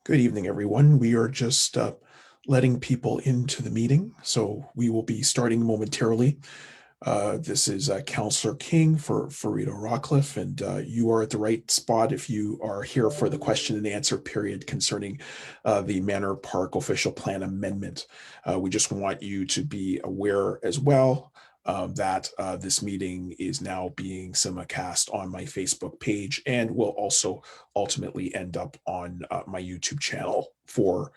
Good evening, everyone. We are just letting people into the meeting, so we will be starting momentarily. This is Councillor King for Rita Rockcliffe, and you are at the right spot if you are here for the question and answer period concerning the Manor Park Official Plan Amendment. We just want you to be aware as well that this meeting is now being simulcast on my Facebook page and will also ultimately end up on my YouTube channel for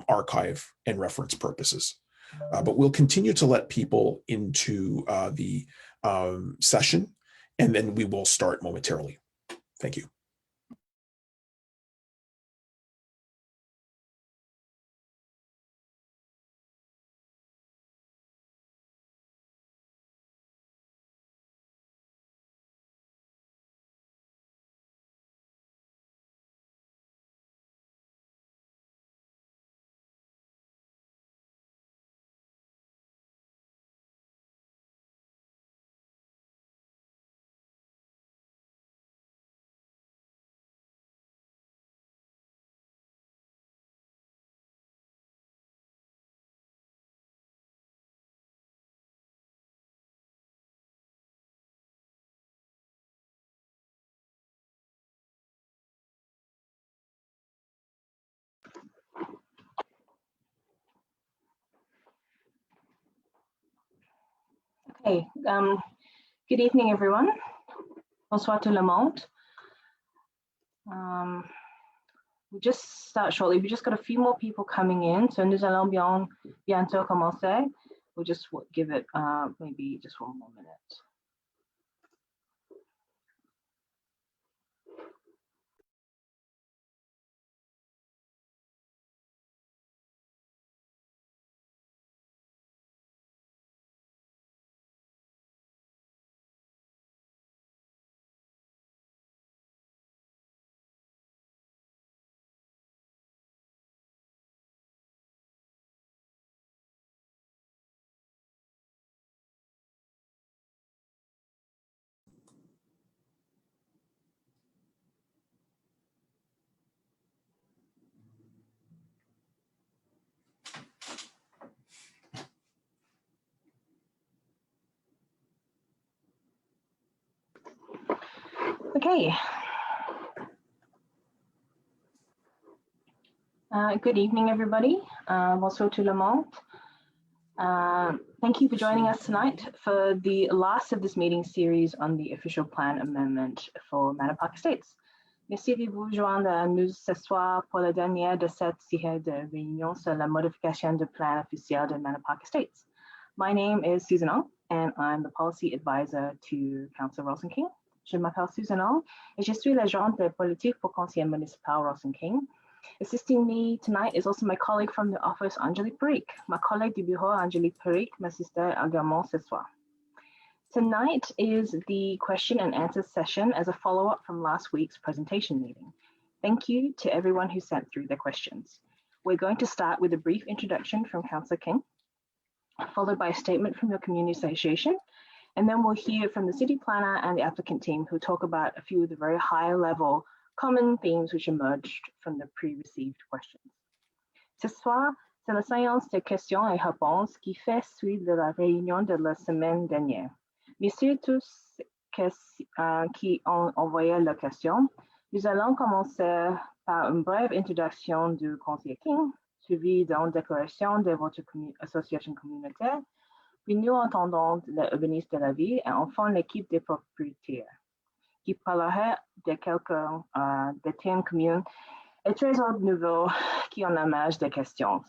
archive and reference purposes. But we'll continue to let people into the session, and then we will start momentarily. Thank you. Okay, good evening, everyone. Bonsoir tout le monde. We'll just start shortly. We just got a few more people coming in, so nous allons bientôt commencer. We'll just give it maybe just one more minute. Okay. Good evening, everybody. Bonsoir tout le monde. Thank you for joining us tonight for the last of this meeting series on the official plan amendment for Manor Park Estates. Merci de vous joindre à nous ce soir pour la dernière de cette série de réunions sur la modification du plan officiel de Manor Park Estates. My name is Susan Ong, and I'm the policy advisor to Councillor Wilson King. Je m'appelle Susan Ong, et je suis l'agente politique pour conseiller municipal Wilson King. Assisting me tonight is also my colleague from the office, Angelique Perique. Ma collègue du bureau, Angelique Perique, m'assiste également ce soir. Tonight is the question and answer session as a follow-up from last week's presentation meeting. Thank you to everyone who sent through their questions. We're going to start with a brief introduction from Councillor King, followed by a statement from the Community Association, and then we'll hear from the City Planner and the applicant team who talk about a few of the very high-level common themes which emerged from the pre-received questions. Ce soir, c'est la séance de questions et réponses qui fait suite de la réunion de la semaine dernière. Merci tous qui ont envoyé leurs questions. Nous allons commencer par une brève introduction du conseiller King, suivie d'une déclaration de votre association communautaire, puis nous entendons l'urbaniste de la ville et enfin l'équipe des propriétaires. qui parlerait de quelqu'un des thèmes communs et 13 autres nouveaux qui ont la marge des questions.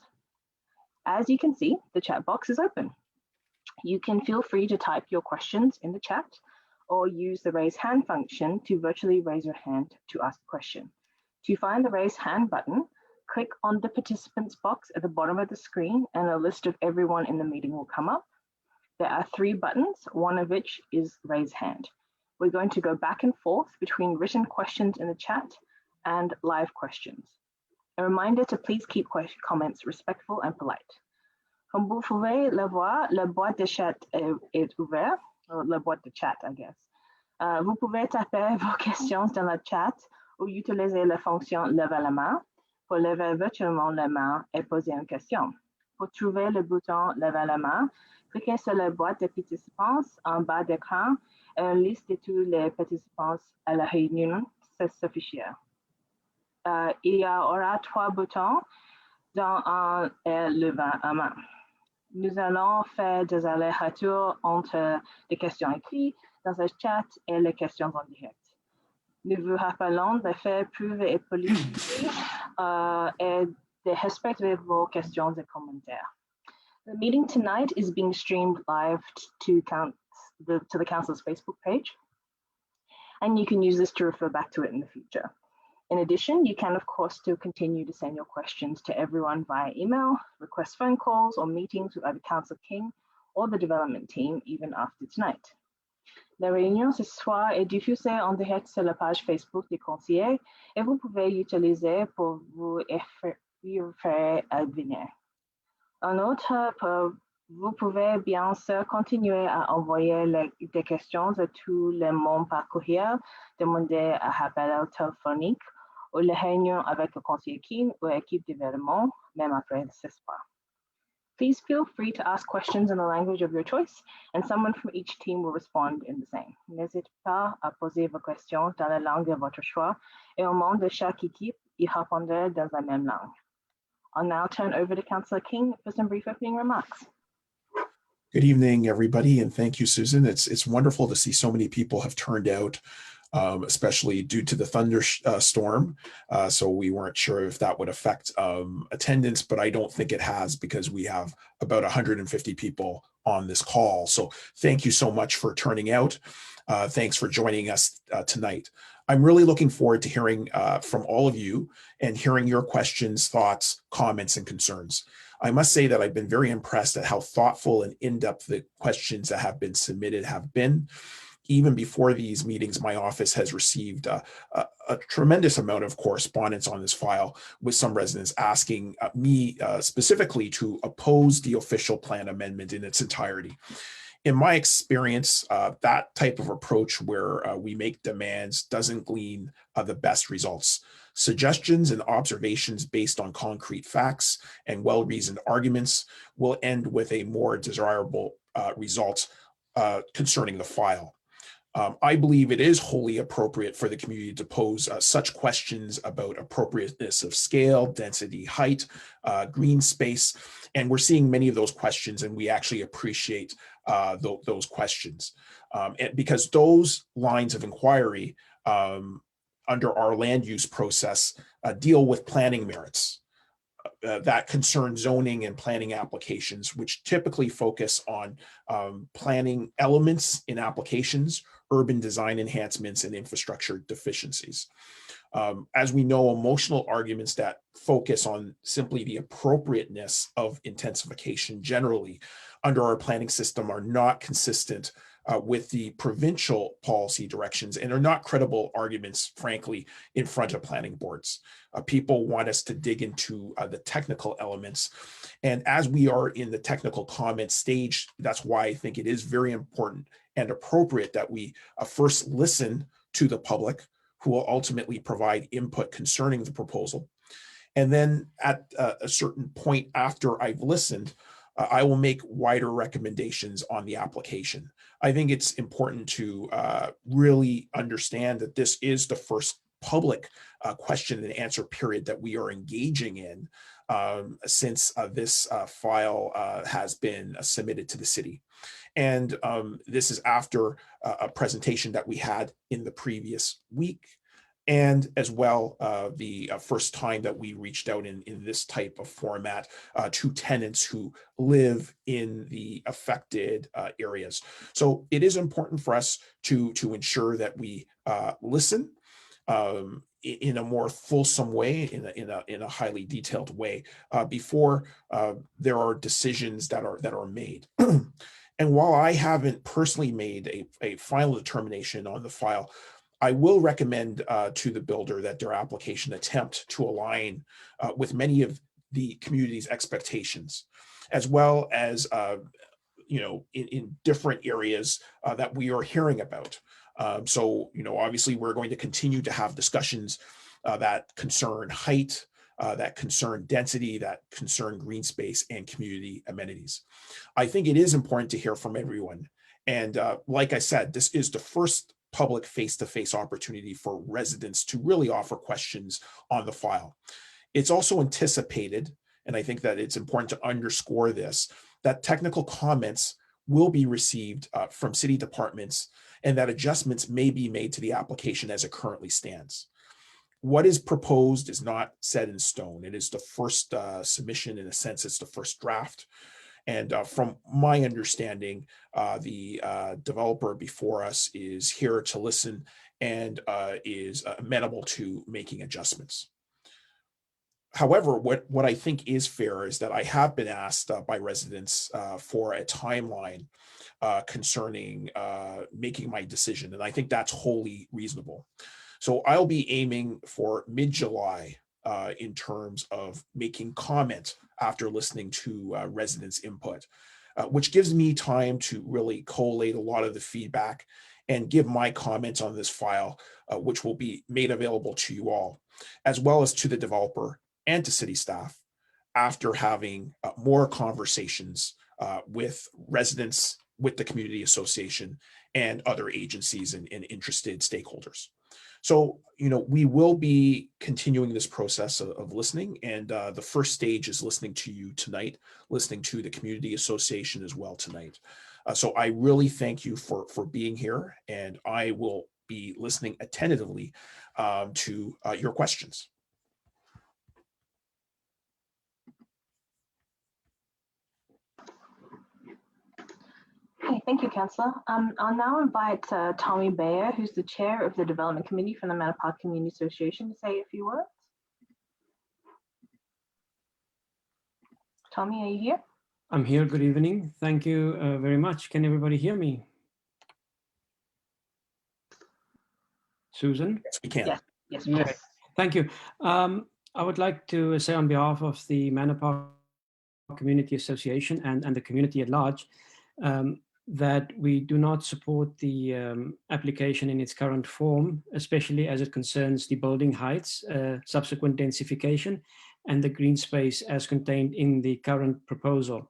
As you can see, the chat box is open. You can feel free to type your questions in the chat or use the raise hand function to virtually raise your hand to ask a question. To find the raise hand button, click on the participants box at the bottom of the screen and a list of everyone in the meeting will come up. There are 3 buttons, one of which is raise hand. We're going to go back and forth between written questions in the chat and live questions. A reminder to please keep comments respectful and polite. Comme vous pouvez le voir, la boîte de chat est ouverte, la boîte de chat, I guess. Vous pouvez taper vos questions dans le chat ou utiliser la fonction lever la main pour lever virtuellement la main et poser une question. Pour trouver le bouton lever la main, cliquez sur la boîte de participants en bas d'écran et une liste de tous les participants à la réunion s'affichera. Il y aura 3 boutons, dont un est lever la main. Nous allons faire des allers-retours entre les questions écrites dans le chat et les questions en direct. Nous vous rappelons de faire preuve de politesse et de respecter vos questions et commentaires. The meeting tonight is being streamed live to the Council's Facebook page, and you can use this to refer back to it in the future. In addition, you can, of course, still continue to send your questions to everyone via email, request phone calls or meetings with either Councillor King or the development team, even after tonight. La réunion ce soir est diffusée en direct sur la page Facebook des conseillers et vous pouvez l'utiliser pour vous référer à venir. En outre, vous pouvez bien sûr continuer à envoyer des questions à tous les membres par courriel, demander un appel téléphonique ou la réunion avec le conseiller King ou l'équipe de développement, même après ce soir. Please feel free to ask questions in the language of your choice, and someone from each team will respond in the same. N'hésitez pas à poser vos questions dans la langue de votre choix, et au membre de chaque équipe y répondra dans la même langue. I'll now turn over to Councillor King for some brief opening remarks. Good evening, everybody, and thank you, Susan. It's wonderful to see so many people have turned out, especially due to the thunderstorm. So we weren't sure if that would affect attendance, but I don't think it has because we have about 150 people on this call. So thank you so much for turning out. Thanks for joining us tonight. I'm really looking forward to hearing from all of you and hearing your questions, thoughts, comments, and concerns. I must say that I've been very impressed at how thoughtful and in-depth the questions that have been submitted have been. Even before these meetings, my office has received a tremendous amount of correspondence on this file, with some residents asking me specifically to oppose the official plan amendment in its entirety. In my experience, that type of approach where we make demands doesn't glean the best results. Suggestions and observations based on concrete facts and well-reasoned arguments will end with a more desirable result concerning the file. I believe it is wholly appropriate for the community to pose such questions about appropriateness of scale, density, height, green space, and we're seeing many of those questions, and we actually appreciate those questions. Because those lines of inquiry under our land use process deal with planning merits that concern zoning and planning applications, which typically focus on planning elements in applications, urban design enhancements, and infrastructure deficiencies. As we know, emotional arguments that focus on simply the appropriateness of intensification generally under our planning system are not consistent with the provincial policy directions and are not credible arguments, frankly, in front of planning boards. People want us to dig into the technical elements. And as we are in the technical comment stage, that's why I think it is very important and appropriate that we first listen to the public, who will ultimately provide input concerning the proposal. And then at a certain point after I've listened, I will make wider recommendations on the application. I think it's important to really understand that this is the first public question and answer period that we are engaging in since this file has been submitted to the city. And this is after a presentation that we had in the previous week, and as well the first time that we reached out in this type of format to tenants who live in the affected areas. So it is important for us to ensure that we listen in a more fulsome way, in a highly detailed way, before there are decisions that are made. And while I haven't personally made a final determination on the file, I will recommend to the builder that their application attempt to align with many of the community's expectations, as well as in different areas that we are hearing about. So, obviously we're going to continue to have discussions that concern height, that concern density, that concern green space and community amenities. I think it is important to hear from everyone. And like I said, this is the first public face-to-face opportunity for residents to really offer questions on the file. It's also anticipated, and I think that it's important to underscore this, that technical comments will be received from city departments and that adjustments may be made to the application as it currently stands. What is proposed is not set in stone. It is the first submission. In a sense, it's the first draft. And from my understanding, the developer before us is here to listen and is amenable to making adjustments. However, what I think is fair is that I have been asked by residents for a timeline concerning making my decision, and I think that's wholly reasonable. So I'll be aiming for mid-July in terms of making comment after listening to residents' input, which gives me time to really collate a lot of the feedback and give my comments on this file, which will be made available to you all, as well as to the developer and to city staff after having more conversations with residents, with the community association, and other agencies and interested stakeholders. So, we will be continuing this process of listening, and the first stage is listening to you tonight, listening to the community association as well tonight. So I really thank you for being here, and I will be listening attentively to your questions. Okay, thank you, Councillor. I'll now invite Tommy Bayer, who's the chair of the Development Committee from the Manor Park Community Association, to say a few words. Tommy, are you here? I'm here. Good evening. Thank you very much. Can everybody hear me? Susan? Yes, we can. Yes, yes, yes. Okay. Thank you. I would like to say on behalf of the Manor Park Community Association and the community at large that we do not support the application in its current form, especially as it concerns the building heights, subsequent densification, and the green space as contained in the current proposal.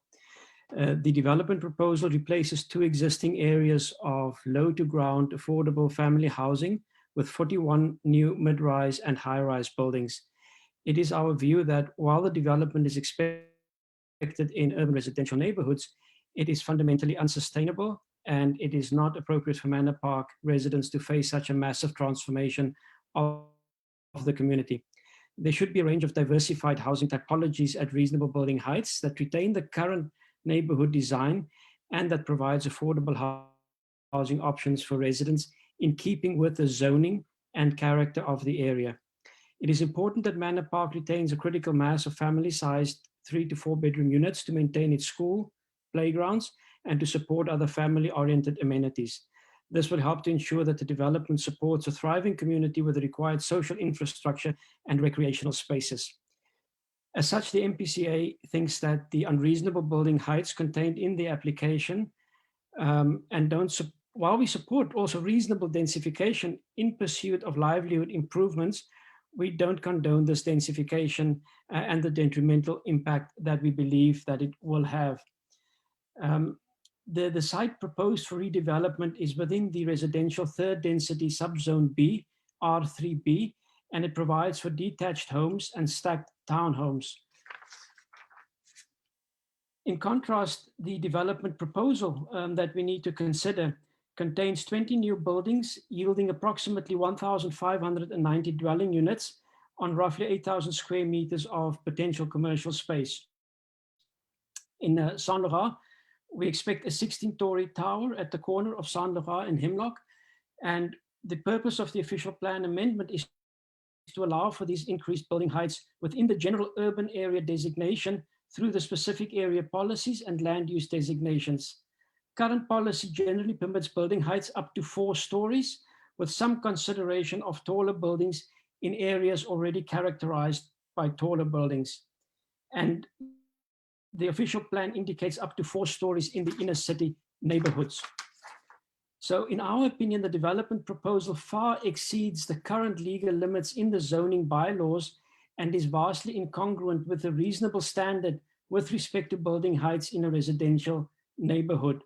The development proposal replaces two existing areas of low to ground affordable family housing with 41 new mid-rise and high-rise buildings. It is our view that while the development is expected in urban residential neighborhoods, it is fundamentally unsustainable, and it is not appropriate for Manor Park residents to face such a massive transformation of the community. There should be a range of diversified housing typologies at reasonable building heights that retain the current neighborhood design and that provides affordable housing options for residents in keeping with the zoning and character of the area. It is important that Manor Park retains a critical mass of family-sized 3 to 4 bedroom units to maintain its school, playgrounds, and to support other family-oriented amenities. This will help to ensure that the development supports a thriving community with the required social infrastructure and recreational spaces. As such, the MPCA thinks that the unreasonable building heights contained in the application while we support also reasonable densification in pursuit of livelihood improvements, we don't condone this densification and the detrimental impact that we believe that it will have. The site proposed for redevelopment is within the residential third density subzone B, R3B, and it provides for detached homes and stacked townhomes. In contrast, the development proposal that we need to consider contains 20 new buildings yielding approximately 1,590 dwelling units on roughly 8,000 square meters of potential commercial space. In Saint-Laurent, we expect a 16-story tower at the corner of Saint-Laurent and Hemlock, and the purpose of the official plan amendment is to allow for these increased building heights within the general urban area designation through the specific area policies and land use designations. Current policy generally permits building heights up to 4 stories, with some consideration of taller buildings in areas already characterized by taller buildings. And the official plan indicates up to 4 stories in the inner city neighborhoods. So in our opinion, the development proposal far exceeds the current legal limits in the zoning bylaws and is vastly incongruent with a reasonable standard with respect to building heights in a residential neighborhood.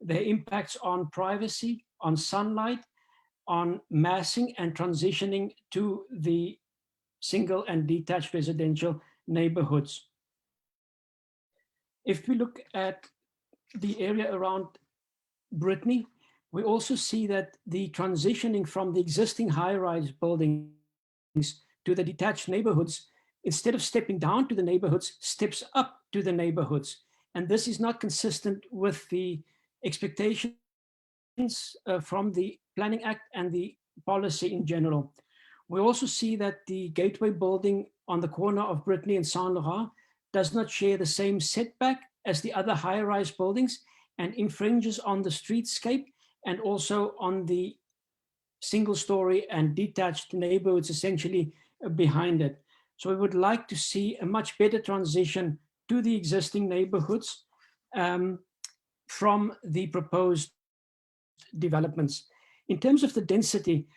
Their impacts on privacy, on sunlight, on massing and transitioning to the single and detached residential neighborhoods. If we look at the area around Brittany, we also see that the transitioning from the existing high-rise buildings to the detached neighborhoods, instead of stepping down to the neighborhoods, steps up to the neighborhoods. And this is not consistent with the expectations from the Planning Act and the policy in general. We also see that the Gateway building on the corner of Brittany and Saint-Laurent does not share the same setback as the other high-rise buildings and infringes on the streetscape and also on the single-story and detached neighborhoods essentially behind it. So we would like to see a much better transition to the existing neighborhoods from the proposed developments. In terms of the density,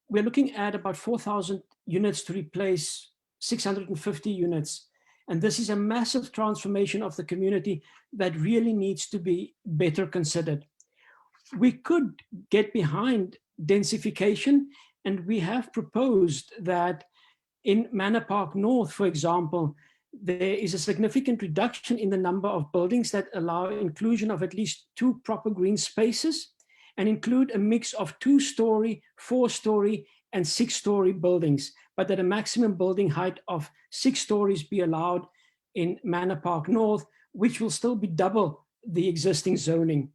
we're looking at about 4,000 units to replace 650 units. And this is a massive transformation of the community that really needs to be better considered. We could get behind densification, and we have proposed that in Manor Park North, for example, there is a significant reduction in the number of buildings that allow inclusion of at least 2 proper green spaces and include a mix of 2-story, 4-story, and 6-story buildings, but that a maximum building height of 6 stories be allowed in Manor Park North, which will still be double the existing zoning.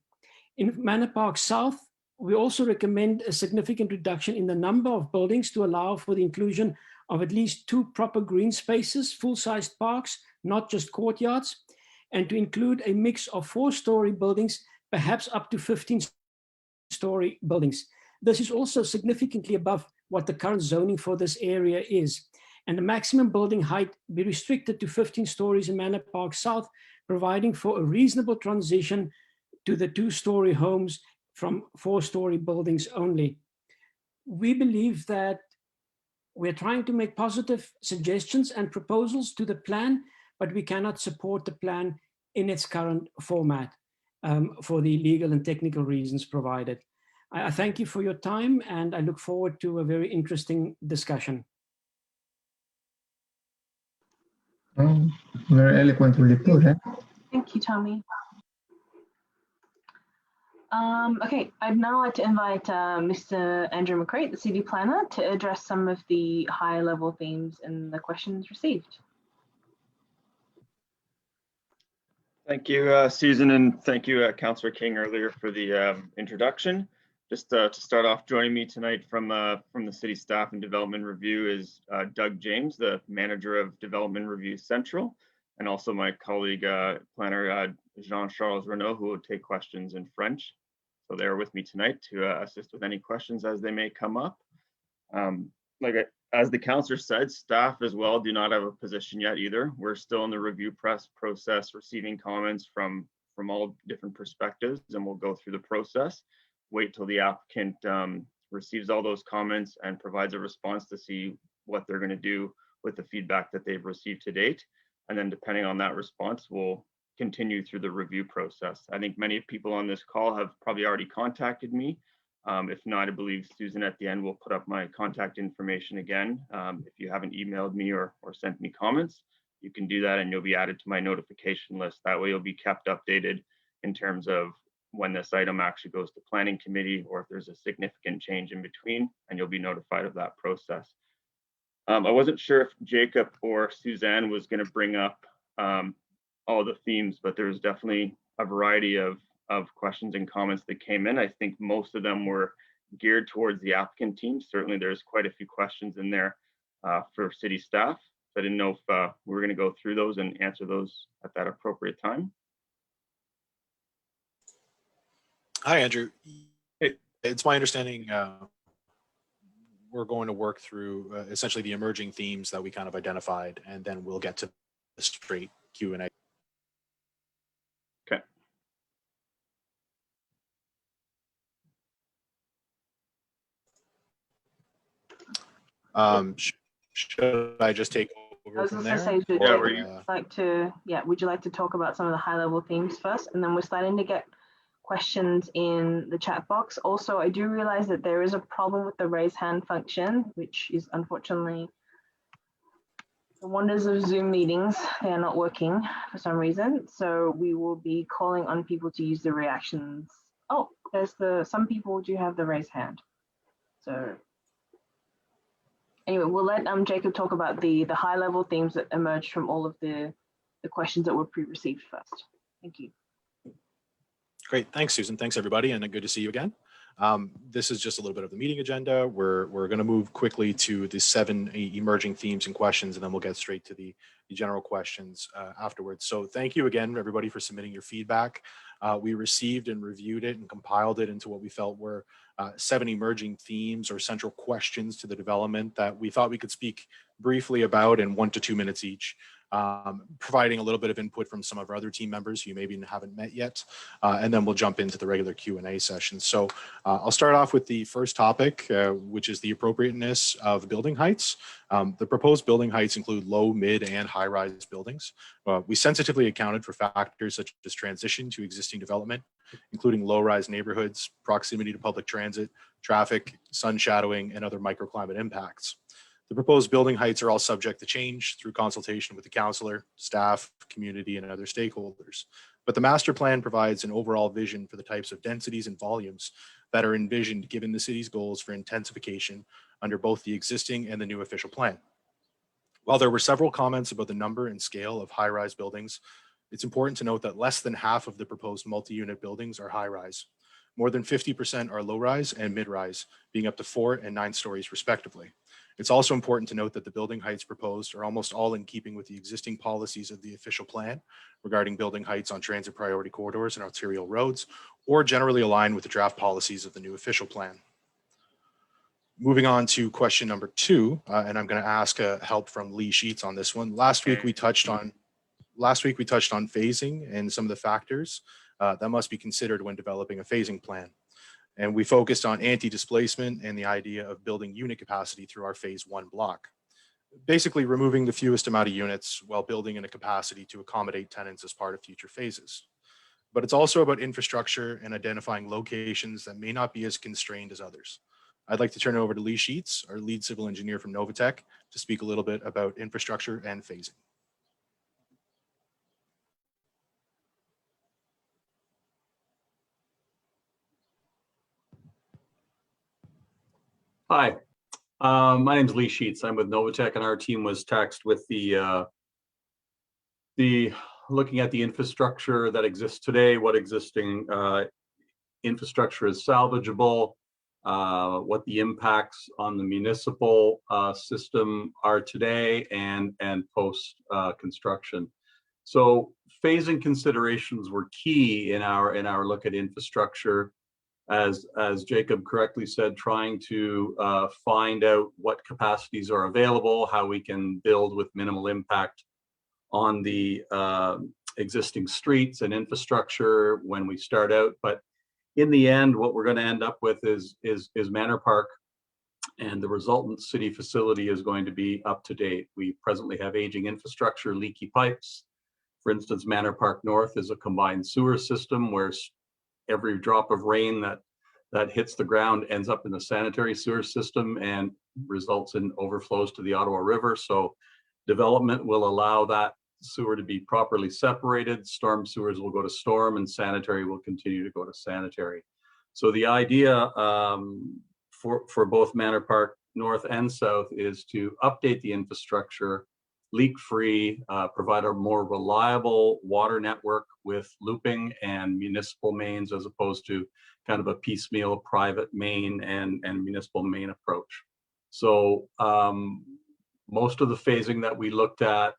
In Manor Park South, we also recommend a significant reduction in the number of buildings to allow for the inclusion of at least 2 proper green spaces, full-sized parks, not just courtyards, and to include a mix of 4-story buildings, perhaps up to 15-story buildings. This is also significantly above what the current zoning for this area is. And the maximum building height be restricted to 15 stories in Manor Park South, providing for a reasonable transition to the 2-story homes from 4-story buildings only. We believe that we're trying to make positive suggestions and proposals to the plan, but we cannot support the plan in its current format for the legal and technical reasons provided. I thank you for your time, and I look forward to a very interesting discussion. Very eloquently put, eh? Thank you, Tommy. Okay, I'd now like to invite Mr. Andrew McCrate, the city planner, to address some of the high-level themes in the questions received. Thank you, Susan, and thank you, Councillor King, earlier for the introduction. Just to start off, joining me tonight from the City Staff and Development Review is Doug James, the Manager of Development Review Central, and also my colleague, planner Jean-Charles Renaud, who will take questions in French. So they're with me tonight to assist with any questions as they may come up. As the councillor said, staff as well do not have a position yet either. We're still in the review process, receiving comments from all different perspectives, and we'll go through the process. Wait till the applicant receives all those comments and provides a response to see what they're going to do with the feedback that they've received to date. And then depending on that response, we'll continue through the review process. I think many people on this call have probably already contacted me If not, I believe Susan at the end will put up my contact information again. If you haven't emailed me or sent me comments, you can do that and you'll be added to my notification list. That way you'll be kept updated in terms of when this item actually goes to planning committee, or if there's a significant change in between, and you'll be notified of that process. I wasn't sure if Jacob or Suzanne was going to bring up all the themes, but there's definitely a variety of questions and comments that came in. I think most of them were geared towards the applicant team. Certainly there's quite a few questions in there for city staff. So I didn't know if we were going to go through those and answer those at that appropriate time. Hi, Andrew. Hey. It's my understanding we're going to work through essentially the emerging themes that we kind of identified, and then we'll get to the straight Q&A. Okay. Should I just take over from there? Say, Yeah, would you like to talk about some of the high level themes first? And then we're starting to get questions in the chat box. Also, I do realize that there is a problem with the raise hand function, which is unfortunately the wonders of Zoom meetings. They are not working for some reason. So we will be calling on people to use the reactions. Oh, some people do have the raise hand. So anyway, we'll let Jacob talk about the high level themes that emerged from all of the questions that were pre-received first. Thank you. Great. Thanks, Susan. Thanks, everybody. And good to see you again. This is just a little bit of the meeting agenda. We're going to move quickly to the 7 emerging themes and questions, and then we'll get straight to the general questions afterwards. So thank you again, everybody, for submitting your feedback. We received and reviewed it and compiled it into what we felt were 7 emerging themes or central questions to the development that we thought we could speak briefly about in 1 to 2 minutes each. Providing a little bit of input from some of our other team members who you maybe haven't met yet, and then we'll jump into the regular Q&A session. So I'll start off with the first topic, which is the appropriateness of building heights. The proposed building heights include low, mid, and high-rise buildings. We sensitively accounted for factors such as transition to existing development, including low-rise neighborhoods, proximity to public transit, traffic, sun shadowing, and other microclimate impacts. The proposed building heights are all subject to change through consultation with the councillor, staff, community, and other stakeholders. But the master plan provides an overall vision for the types of densities and volumes that are envisioned given the city's goals for intensification under both the existing and the new official plan. While there were several comments about the number and scale of high-rise buildings, it's important to note that less than half of the proposed multi-unit buildings are high-rise. More than 50% are low-rise and mid-rise, being up to 4 and 9 stories respectively. It's also important to note that the building heights proposed are almost all in keeping with the existing policies of the official plan regarding building heights on transit priority corridors and arterial roads, or generally aligned with the draft policies of the new official plan. Moving on to question number 2, and I'm going to ask help from Lee Sheets on this one. Last week we touched on phasing and some of the factors that must be considered when developing a phasing plan. And we focused on anti-displacement and the idea of building unit capacity through our phase 1 block. Basically removing the fewest amount of units while building in a capacity to accommodate tenants as part of future phases. But it's also about infrastructure and identifying locations that may not be as constrained as others. I'd like to turn it over to Lee Sheets, our lead civil engineer from Novatech, to speak a little bit about infrastructure and phasing. Hi, my name is Lee Sheets. I'm with Novatech, and our team was tasked with the looking at the infrastructure that exists today, what existing infrastructure is salvageable, what the impacts on the municipal system are today and post construction. So phasing considerations were key in our look at infrastructure. As Jacob correctly said, trying to find out what capacities are available, how we can build with minimal impact on the existing streets and infrastructure when we start out. But in the end, what we're going to end up with is Manor Park, and the resultant city facility is going to be up to date. We presently have aging infrastructure, leaky pipes. For instance, Manor Park North is a combined sewer system where every drop of rain that that hits the ground ends up in the sanitary sewer system and results in overflows to the Ottawa River. So development will allow that sewer to be properly separated. Storm sewers will go to storm and sanitary will continue to go to sanitary. So the idea for both Manor Park North and South is to update the infrastructure, leak-free, provide a more reliable water network with looping and municipal mains as opposed to kind of a piecemeal private main and municipal main approach. So most of the phasing that we looked at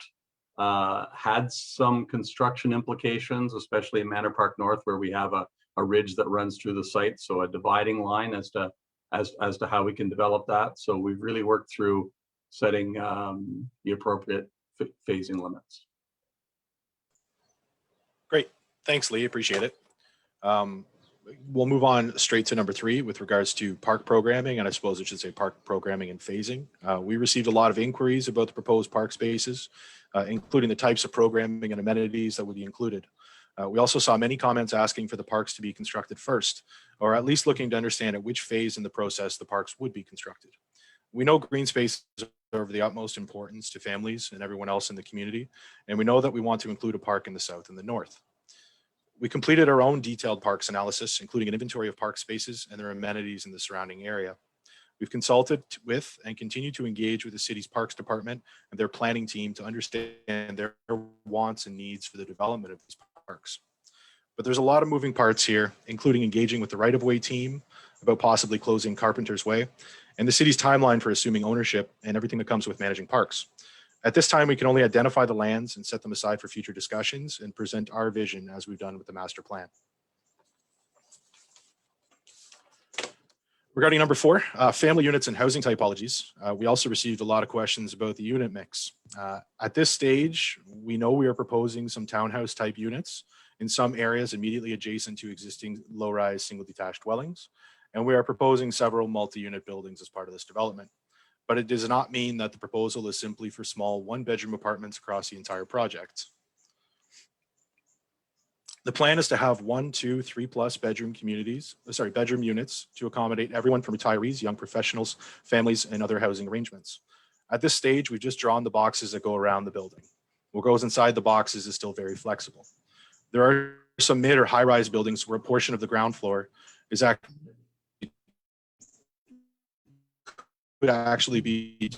had some construction implications, especially in Manor Park North, where we have a ridge that runs through the site. So a dividing line as to how we can develop that. So we've really worked through setting the appropriate phasing limits. Great. Thanks, Lee. Appreciate it. We'll move on straight to number 3 with regards to park programming, and I suppose it should say park programming and phasing. We received a lot of inquiries about the proposed park spaces, including the types of programming and amenities that would be included. We also saw many comments asking for the parks to be constructed first, or at least looking to understand at which phase in the process the parks would be constructed. We know green spaces are of the utmost importance to families and everyone else in the community, and we know that we want to include a park in the south and the north. We completed our own detailed parks analysis, including an inventory of park spaces and their amenities in the surrounding area. We've consulted with and continue to engage with the city's parks department and their planning team to understand their wants and needs for the development of these parks. But there's a lot of moving parts here, including engaging with the right-of-way team about possibly closing Carpenter's Way and the city's timeline for assuming ownership and everything that comes with managing parks. At this time, we can only identify the lands and set them aside for future discussions and present our vision as we've done with the master plan. Regarding number 4, family units and housing typologies, we also received a lot of questions about the unit mix. At this stage, we know we are proposing some townhouse type units in some areas immediately adjacent to existing low-rise single detached dwellings, and we are proposing several multi-unit buildings as part of this development. But it does not mean that the proposal is simply for small one-bedroom apartments across the entire project. The plan is to have 1, 2, 3+ bedroom units to accommodate everyone from retirees, young professionals, families, and other housing arrangements. At this stage, we've just drawn the boxes that go around the building. What goes inside the boxes is still very flexible. There are some mid or high-rise buildings where a portion of the ground floor is could actually be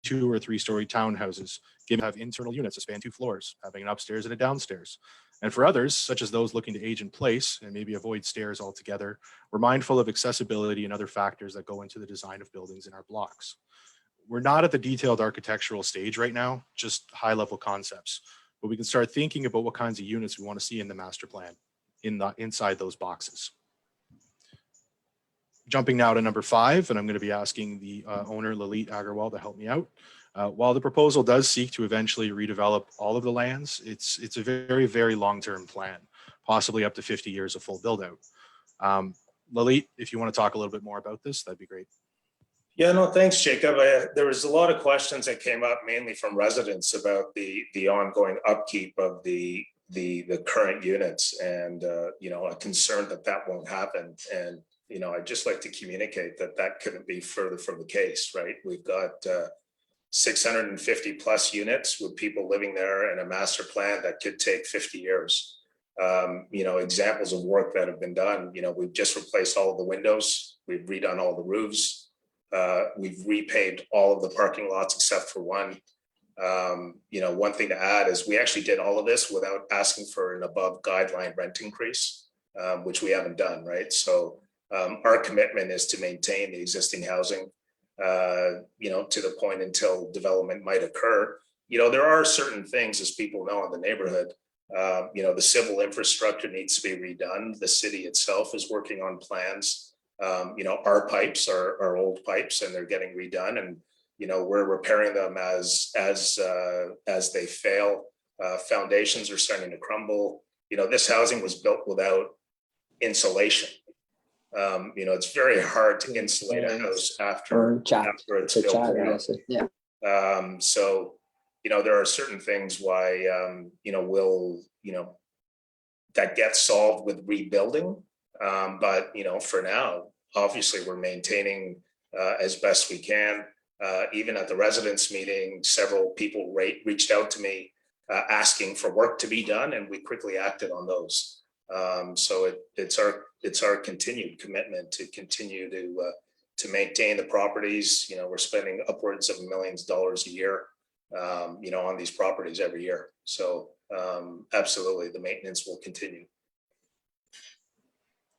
2 or 3-story townhouses, given have internal units that span 2 floors, having an upstairs and a downstairs. And for others, such as those looking to age in place and maybe avoid stairs altogether, we're mindful of accessibility and other factors that go into the design of buildings in our blocks. We're not at the detailed architectural stage right now, just high-level concepts, but we can start thinking about what kinds of units we want to see in the master plan inside those boxes. Jumping now to number 5, and I'm going to be asking the owner, Lalit Agarwal, to help me out. While the proposal does seek to eventually redevelop all of the lands, it's a very, very long-term plan, possibly up to 50 years of full build-out. Lalit, if you want to talk a little bit more about this, that'd be great. Yeah, no, thanks, Jacob. There was a lot of questions that came up mainly from residents about the ongoing upkeep of the current units, and a concern that won't happen. And I'd just like to communicate that couldn't be further from the case, right? We've got 650 plus units with people living there and a master plan that could take 50 years. Examples of work that have been done, we've just replaced all of the windows, we've redone all the roofs, we've repaved all of the parking lots except for one. One thing to add is we actually did all of this without asking for an above guideline rent increase, which we haven't done, right? So our commitment is to maintain the existing housing, to the point until development might occur. There are certain things, as people know, in the neighborhood. The civil infrastructure needs to be redone. The city itself is working on plans. Our pipes are old pipes and they're getting redone, and we're repairing them as they fail. Foundations are starting to crumble. This housing was built without insulation. It's very hard to insulate a house after it's built. So there are certain things why that gets solved with rebuilding. But, for now, obviously we're maintaining as best we can. Even at the residents meeting, several people reached out to me asking for work to be done, and we quickly acted on those. So it's our continued commitment to continue to maintain the properties. We're spending upwards of millions of dollars a year, on these properties every year. So absolutely, the maintenance will continue.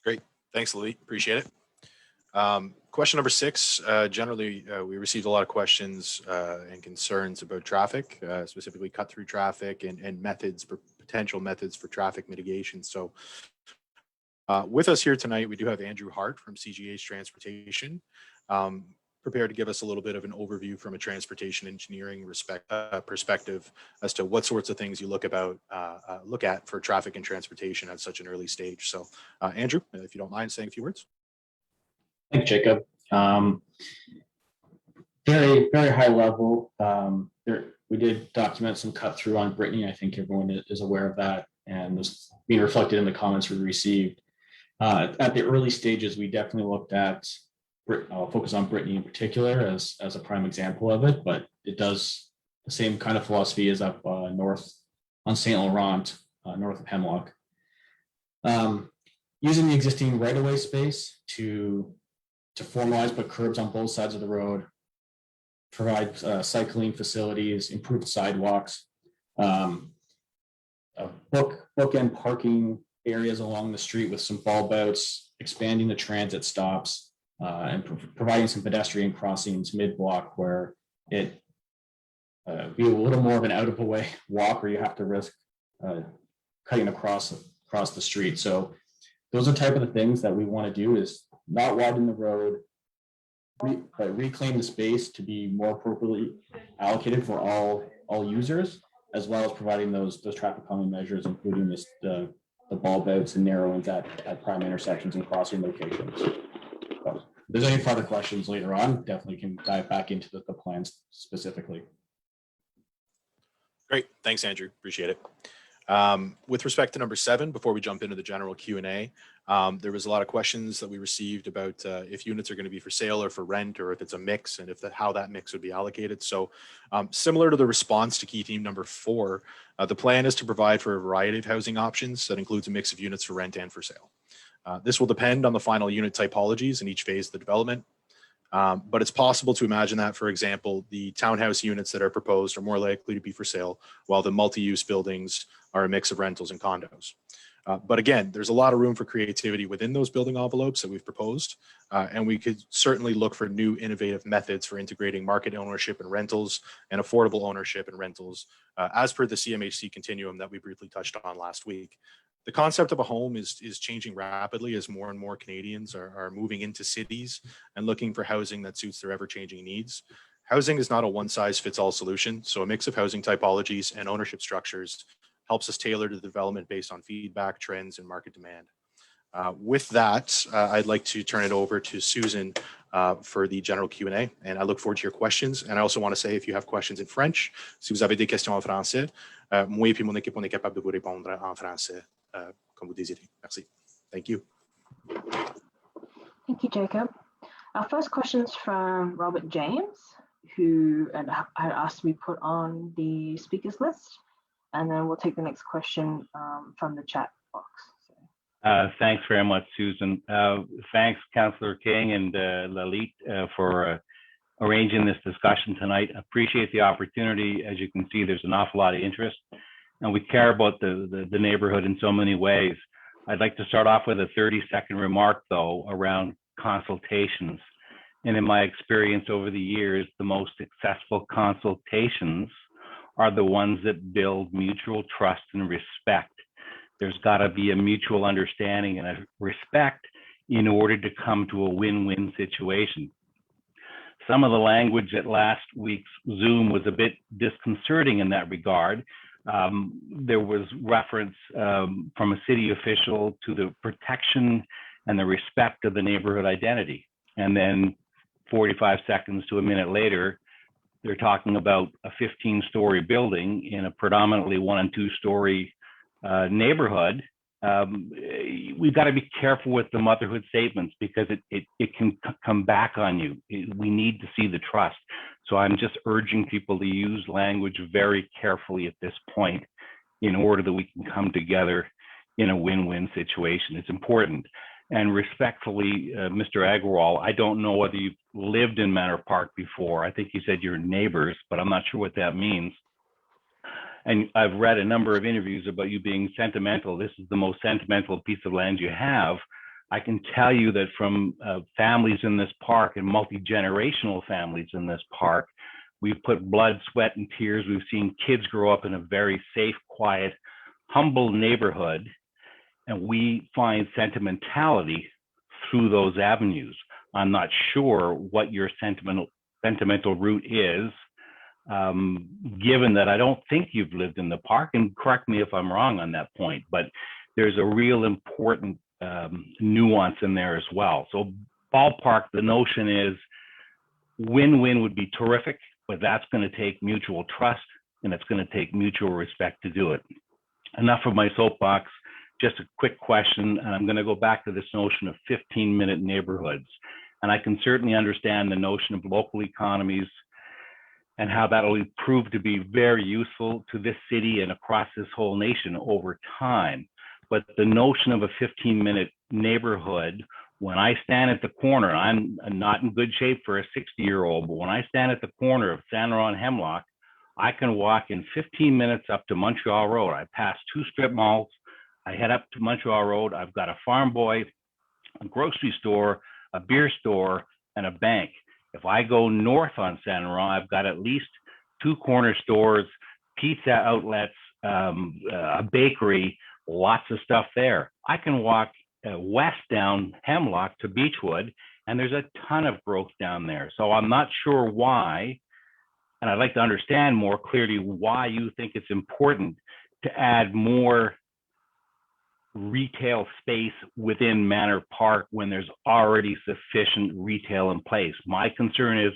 Great. Thanks, Lee. Appreciate it. Question number 6. Generally, we received a lot of questions and concerns about traffic, specifically cut-through traffic and potential methods for traffic mitigation. So with us here tonight, we do have Andrew Hart from CGH Transportation, prepared to give us a little bit of an overview from a transportation engineering perspective as to what sorts of things you look at for traffic and transportation at such an early stage. So Andrew, if you don't mind saying a few words. Thanks, Jacob. Very, very high level. We did document some cut through on Brittany. I think everyone is aware of that, and this being reflected in the comments we received. At the early stages, we definitely looked at, I'll focus on Brittany in particular as a prime example of it, but it does the same kind of philosophy as up north on St. Laurent, north of Hemlock. Using the existing right-of-way space to formalize, put curbs on both sides of the road, provide cycling facilities, improved sidewalks, bookend parking areas along the street with some bulb outs, expanding the transit stops, and providing some pedestrian crossings mid-block where it be a little more of an out of the way walk where you have to risk cutting across the street. So those are type of the things that we want to do, is not widen the road, but reclaim the space to be more appropriately allocated for all users, as well as providing those traffic calming measures, including the bulb outs and narrowings at prime intersections and crossing locations. So if there's any further questions later on, definitely can dive back into the plans specifically. Great. Thanks, Andrew. Appreciate it. With respect to number 7, before we jump into the general Q&A, there was a lot of questions that we received about if units are going to be for sale or for rent, or if it's a mix, and how that mix would be allocated. So similar to the response to key theme number 4, the plan is to provide for a variety of housing options that includes a mix of units for rent and for sale. This will depend on the final unit typologies in each phase of the development. But it's possible to imagine that, for example, the townhouse units that are proposed are more likely to be for sale, while the multi-use buildings are a mix of rentals and condos. But again, there's a lot of room for creativity within those building envelopes that we've proposed, and we could certainly look for new innovative methods for integrating market ownership and rentals and affordable ownership and rentals, as per the CMHC continuum that we briefly touched on last week. The concept of a home is changing rapidly as more and more Canadians are moving into cities and looking for housing that suits their ever-changing needs. Housing is not a one-size-fits-all solution, so a mix of housing typologies and ownership structures helps us tailor the development based on feedback, trends, and market demand. With that, I'd like to turn it over to Susan for the general Q&A, and I look forward to your questions. And I also want to say, if you have questions in French, si vous avez des questions en français, moi et puis mon équipe, on est capable de vous répondre en français, comme vous désirez. Merci. Thank you. Thank you, Jacob. Our first question is from Robert James, who had asked to be put on the speakers list. And then we'll take the next question from the chat box. Thanks very much, Susan. Thanks, Councillor King and Lalit, for arranging this discussion tonight. Appreciate the opportunity. As you can see, there's an awful lot of interest, and we care about the neighborhood in so many ways. I'd like to start off with a 30-second remark, though, around consultations. And in my experience over the years, the most successful consultations are the ones that build mutual trust and respect. There's got to be a mutual understanding and a respect in order to come to a win-win situation. Some of the language at last week's Zoom was a bit disconcerting in that regard. There was reference from a city official to the protection and the respect of the neighborhood identity. And then 45 seconds to a minute later, they're talking about a 15-story building in a predominantly 1- and 2-story neighborhood we've got to be careful with the motherhood statements because it can come back on you. We need to see the trust. So I'm just urging people to use language very carefully at this point in order that we can come together in a win-win situation. It's important. And respectfully, Mr. Agrawal, I don't know whether you've lived in Manor Park before. I think you said you're neighbors, but I'm not sure what that means. And I've read a number of interviews about you being sentimental. This is the most sentimental piece of land you have. I can tell you that from families in this park and multi-generational families in this park, we've put blood, sweat, and tears. We've seen kids grow up in a very safe, quiet, humble neighborhood. And we find sentimentality through those avenues. I'm not sure what your sentimental route is, given that I don't think you've lived in the park, and correct me if I'm wrong on that point, but there's a real important nuance in there as well. So ballpark, the notion is win-win would be terrific, but that's going to take mutual trust and it's going to take mutual respect to do it. Enough of my soapbox. Just a quick question, and I'm going to go back to this notion of 15-minute neighborhoods. And I can certainly understand the notion of local economies and how that will prove to be very useful to this city and across this whole nation over time. But the notion of a 15-minute neighborhood, when I stand at the corner, I'm not in good shape for a 60-year-old, but when I stand at the corner of San Laurent and Hemlock, I can walk in 15 minutes up to Montreal Road. I pass 2 strip malls. I head up to Montreal Road. I've got a Farm Boy, a grocery store, a beer store, and a bank. If I go north on San Laurent, I've got at least 2 corner stores, pizza outlets, a bakery, lots of stuff there. I can walk west down Hemlock to Beechwood, and there's a ton of growth down there. So I'm not sure why, and I'd like to understand more clearly why you think it's important to add more retail space within Manor Park when there's already sufficient retail in place. My concern is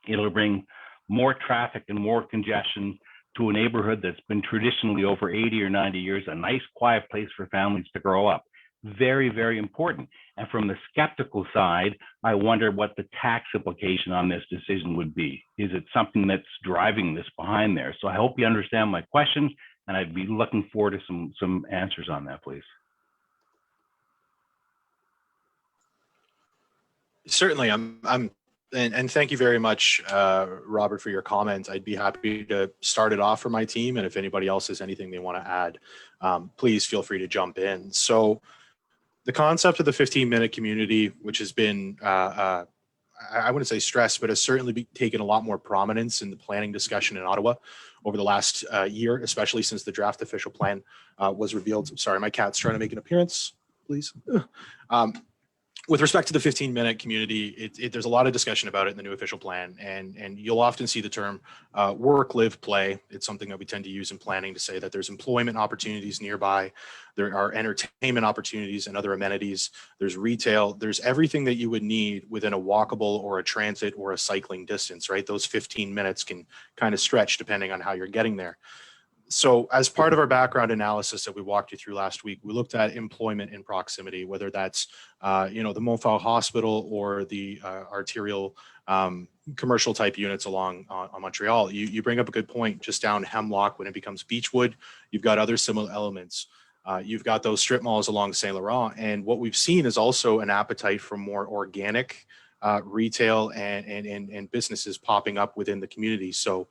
it'll bring more traffic and more congestion to a neighborhood that's been traditionally over 80 or 90 years, a nice quiet place for families to grow up. Very, very important. And from the skeptical side, I wonder what the tax implication on this decision would be. Is it something that's driving this behind there? So I hope you understand my question, and I'd be looking forward to some answers on that, please. Certainly, and thank you very much, Robert, for your comments. I'd be happy to start it off for my team, and if anybody else has anything they want to add, please feel free to jump in. So the concept of the 15-minute community, which has been, I wouldn't say stressed, but has certainly taken a lot more prominence in the planning discussion in Ottawa over the last year, especially since the draft official plan was revealed. Sorry, my cat's trying to make an appearance, please. With respect to the 15-minute community, there's a lot of discussion about it in the new official plan, and you'll often see the term work, live, play. It's something that we tend to use in planning to say that there's employment opportunities nearby, there are entertainment opportunities and other amenities, there's retail, there's everything that you would need within a walkable or a transit or a cycling distance, right? Those 15 minutes can kind of stretch depending on how you're getting there. So as part of our background analysis that we walked you through last week, we looked at employment in proximity, whether that's, the Montfort Hospital or the arterial commercial type units along on Montreal. You bring up a good point. Just down Hemlock, when it becomes Beechwood, you've got other similar elements. You've got those strip malls along Saint Laurent. And what we've seen is also an appetite for more organic retail and businesses popping up within the community. So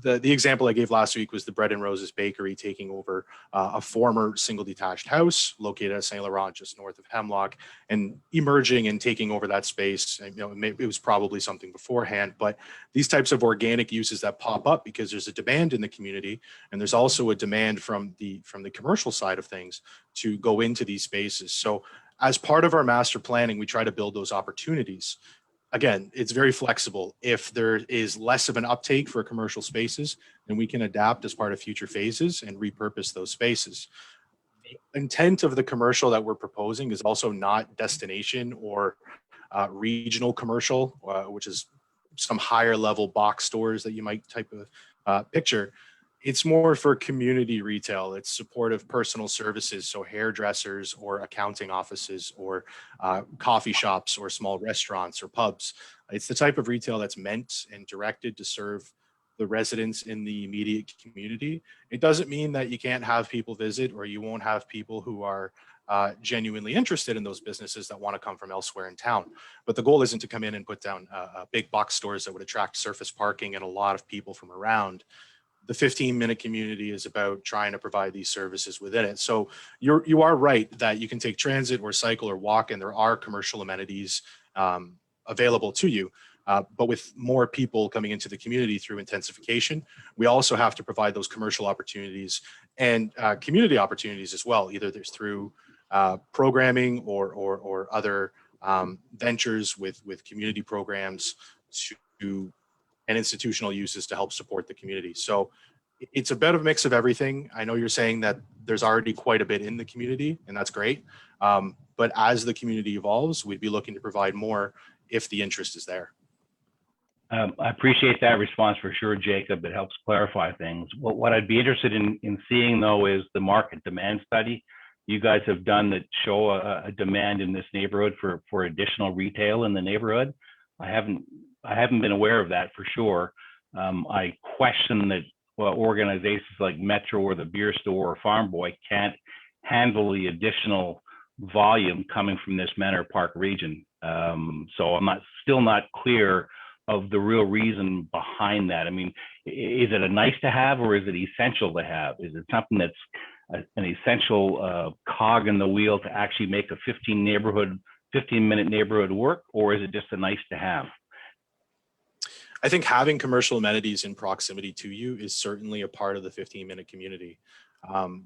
the example I gave last week was the Bread and Roses Bakery taking over a former single detached house located at Saint Laurent, just north of Hemlock, and emerging and taking over that space. And, it was probably something beforehand, but these types of organic uses that pop up because there's a demand in the community, and there's also a demand from the commercial side of things to go into these spaces. So as part of our master planning, we try to build those opportunities. Again, it's very flexible. If there is less of an uptake for commercial spaces, then we can adapt as part of future phases and repurpose those spaces. The intent of the commercial that we're proposing is also not destination or regional commercial, which is some higher level box stores that you might type of picture. It's more for community retail. It's supportive personal services, so hairdressers or accounting offices or coffee shops or small restaurants or pubs. It's the type of retail that's meant and directed to serve the residents in the immediate community. It doesn't mean that you can't have people visit or you won't have people who are genuinely interested in those businesses that want to come from elsewhere in town. But the goal isn't to come in and put down big box stores that would attract surface parking and a lot of people from around. The 15-minute community is about trying to provide these services within it. So you are right that you can take transit or cycle or walk, and there are commercial amenities available to you. But with more people coming into the community through intensification, we also have to provide those commercial opportunities and community opportunities as well, either there's through programming or other ventures with community programs to and institutional uses to help support the community. So it's a bit of a mix of everything. I know you're saying that there's already quite a bit in the community, and that's great. But as the community evolves, we'd be looking to provide more if the interest is there. I appreciate that response for sure, Jacob. It helps clarify things. What I'd be interested in seeing, though, is the market demand study you guys have done that show a demand in this neighborhood for additional retail in the neighborhood. I haven't been aware of that for sure. I question that organizations like Metro or the Beer Store or Farm Boy can't handle the additional volume coming from this Manor Park region. So I'm still not clear of the real reason behind that. I mean, is it a nice to have or is it essential to have? Is it something that's an essential cog in the wheel to actually make a 15-minute neighborhood work, or is it just a nice to have? I think having commercial amenities in proximity to you is certainly a part of the 15-minute community.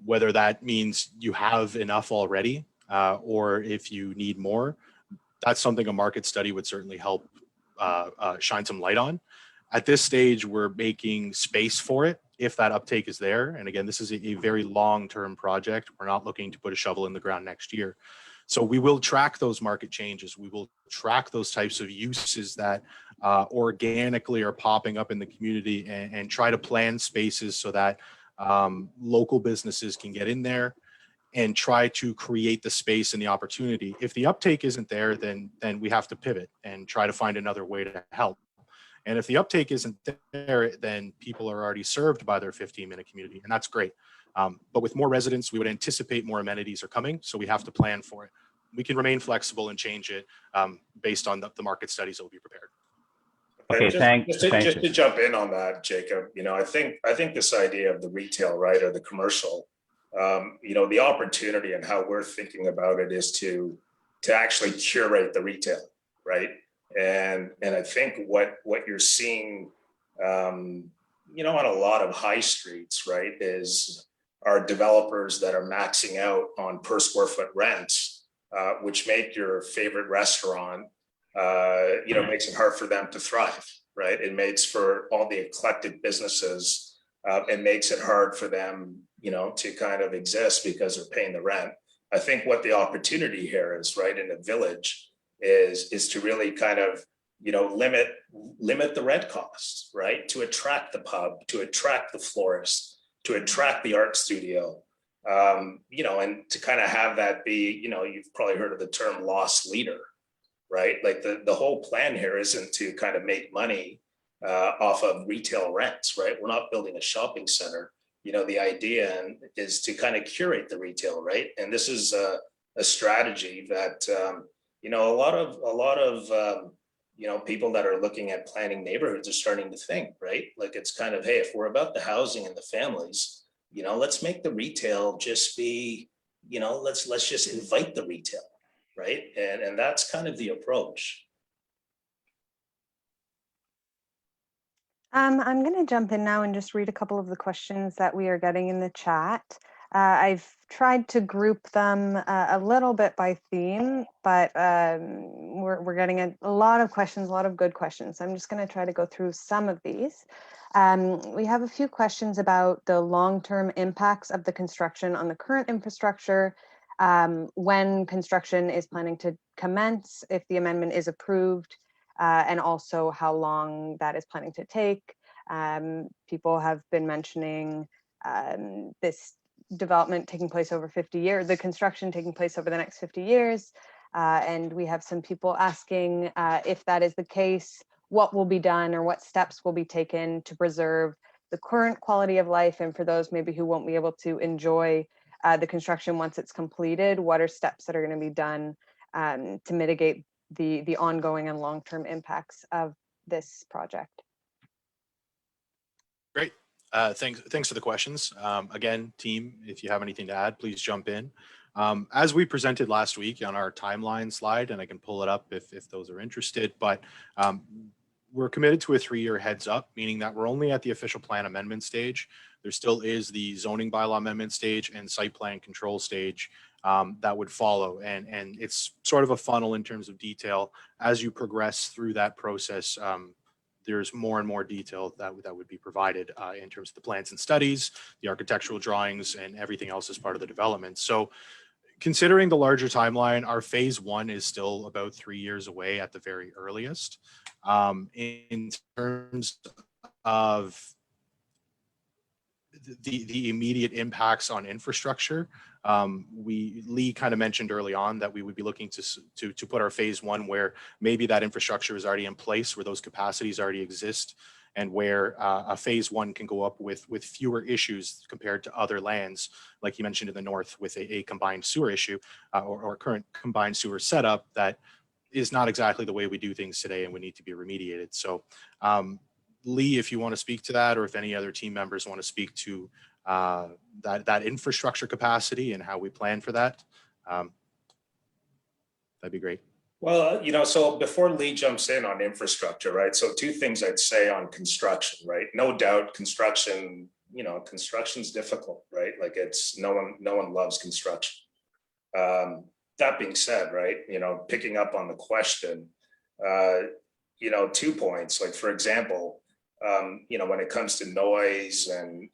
Whether that means you have enough already or if you need more, that's something a market study would certainly help shine some light on. At this stage, we're making space for it if that uptake is there. And again, this is a very long-term project. We're not looking to put a shovel in the ground next year. So we will track those market changes. We will track those types of uses that organically are popping up in the community and try to plan spaces so that local businesses can get in there and try to create the space and the opportunity. If the uptake isn't there, then we have to pivot and try to find another way to help. And if the uptake isn't there, then people are already served by their 15-minute community, and that's great. But with more residents, we would anticipate more amenities are coming, so we have to plan for it. We can remain flexible and change it based on the market studies that will be prepared. Okay, thanks. Just to jump in on that, Jacob, I think this idea of the retail, right, or the commercial, the opportunity and how we're thinking about it is to actually curate the retail, right? And I think what you're seeing, on a lot of high streets, right, are developers that are maxing out on per square foot rents, which make your favorite restaurant, makes it hard for them to thrive, right? It makes for all the eclectic businesses, it makes it hard for them, to kind of exist because they're paying the rent. I think what the opportunity here is, right, in a village is to really kind of, limit the rent costs, right? To attract the pub, to attract the florist, to attract the art studio, and to kind of have that be, you've probably heard of the term loss leader, right? Like the whole plan here isn't to kind of make money off of retail rents, right? We're not building a shopping center. The idea is to kind of curate the retail, right? And this is a strategy that, a lot of people that are looking at planning neighborhoods are starting to think, right? Like it's kind of, hey, if we're about the housing and the families, let's make the retail just be, let's just invite the retail, right? And that's kind of the approach. I'm going to jump in now and just read a couple of the questions that we are getting in the chat. I've tried to group them a little bit by theme, but we're getting a lot of questions, a lot of good questions. So I'm just going to try to go through some of these. We have a few questions about the long-term impacts of the construction on the current infrastructure, when construction is planning to commence, if the amendment is approved, and also how long that is planning to take. People have been mentioning this development taking place over 50 years, the construction taking place over the next 50 years. And we have some people asking if that is the case, what will be done or what steps will be taken to preserve the current quality of life. And for those maybe who won't be able to enjoy the construction once it's completed, what are steps that are going to be done to mitigate the ongoing and long-term impacts of this project? Great. Thanks for the questions. Again, team, if you have anything to add, please jump in. As we presented last week on our timeline slide, and I can pull it up if those are interested, but we're committed to a 3-year heads up, meaning that we're only at the official plan amendment stage. There still is the zoning bylaw amendment stage and site plan control stage that would follow. And it's sort of a funnel in terms of detail. As you progress through that process, there's more and more detail that would be provided in terms of the plans and studies, the architectural drawings, and everything else as part of the development. So considering the larger timeline, our phase 1 is still about 3 years away at the very earliest. In terms of the immediate impacts on infrastructure, Lee kind of mentioned early on that we would be looking to put our phase 1 where maybe that infrastructure is already in place, where those capacities already exist, and where a phase 1 can go up with fewer issues compared to other lands, like you mentioned in the north with a combined sewer issue or current combined sewer setup that is not exactly the way we do things today and would need to be remediated. So Lee, if you want to speak to that, or if any other team members want to speak to that infrastructure capacity and how we plan for that, that'd be great. Well, so before Lee jumps in on infrastructure, right? So 2 things I'd say on construction, right? No doubt construction, construction's difficult, right? Like no one loves construction. That being said, right, picking up on the question, 2 points, like for example, when it comes to noise and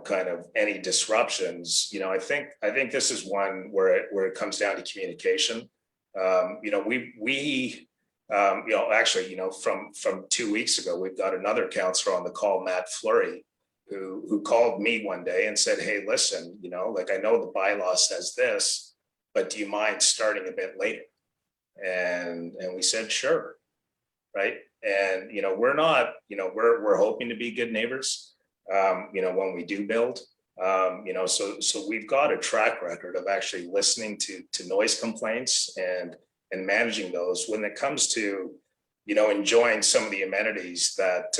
kind of any disruptions, I think this is one where it comes down to communication. Actually, from 2 weeks ago, we've got another counselor on the call, Matt Fleury, who called me one day and said, hey, listen, like I know the bylaw says this, but do you mind starting a bit later? And we said, sure. Right. And, we're not, we're hoping to be good neighbors, when we do build, so we've got a track record of actually listening to noise complaints and managing those when it comes to, enjoying some of the amenities that,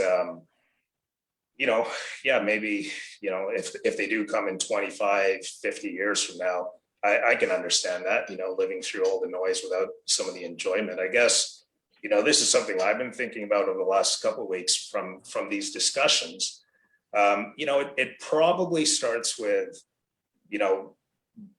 maybe, if they do come in 25, 50 years from now, I can understand that, living through all the noise without some of the enjoyment, I guess. This is something I've been thinking about over the last couple of weeks from these discussions. It probably starts with,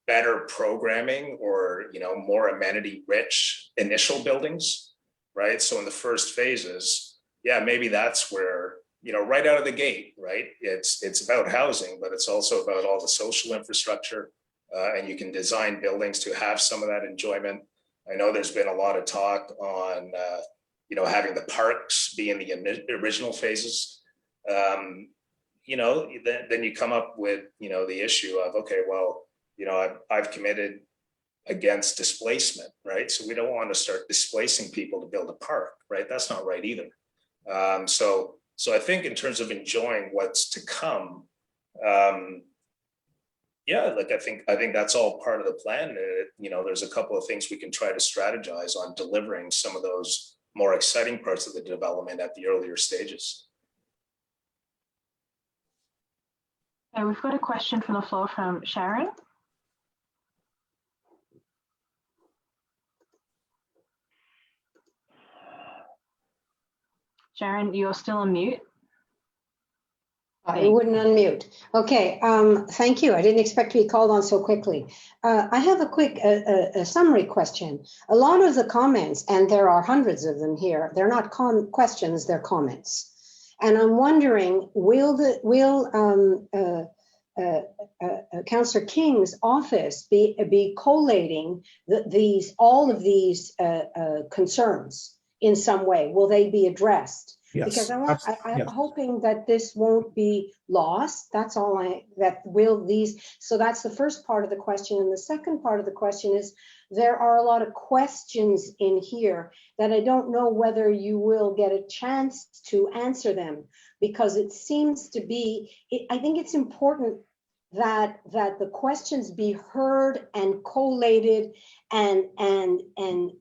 better programming or, more amenity rich initial buildings, right? So in the first phases, maybe that's where, right out of the gate, right? It's about housing, but it's also about all the social infrastructure, and you can design buildings to have some of that enjoyment. I know there's been a lot of talk on, having the parks be in the original phases. Then you come up with, the issue of, okay, well, I've committed against displacement, right? So we don't want to start displacing people to build a park, right? That's not right either. So I think in terms of enjoying what's to come, I think that's all part of the plan. There's a couple of things we can try to strategize on delivering some of those more exciting parts of the development at the earlier stages. And we've got a question from the floor from Sharon. Sharon, you're still on mute. You wouldn't unmute. Okay, thank you. I didn't expect to be called on so quickly. I have a quick summary question. A lot of the comments, and there are hundreds of them here, they're not questions, they're comments. And I'm wondering, will Councillor King's office be collating all of these concerns in some way? Will they be addressed? Yes. Because I'm Yes. hoping that this won't be lost. That's all so that's the first part of the question. And the second part of the question is, there are a lot of questions in here that I don't know whether you will get a chance to answer them, because it seems to be, I think it's important that the questions be heard and collated, and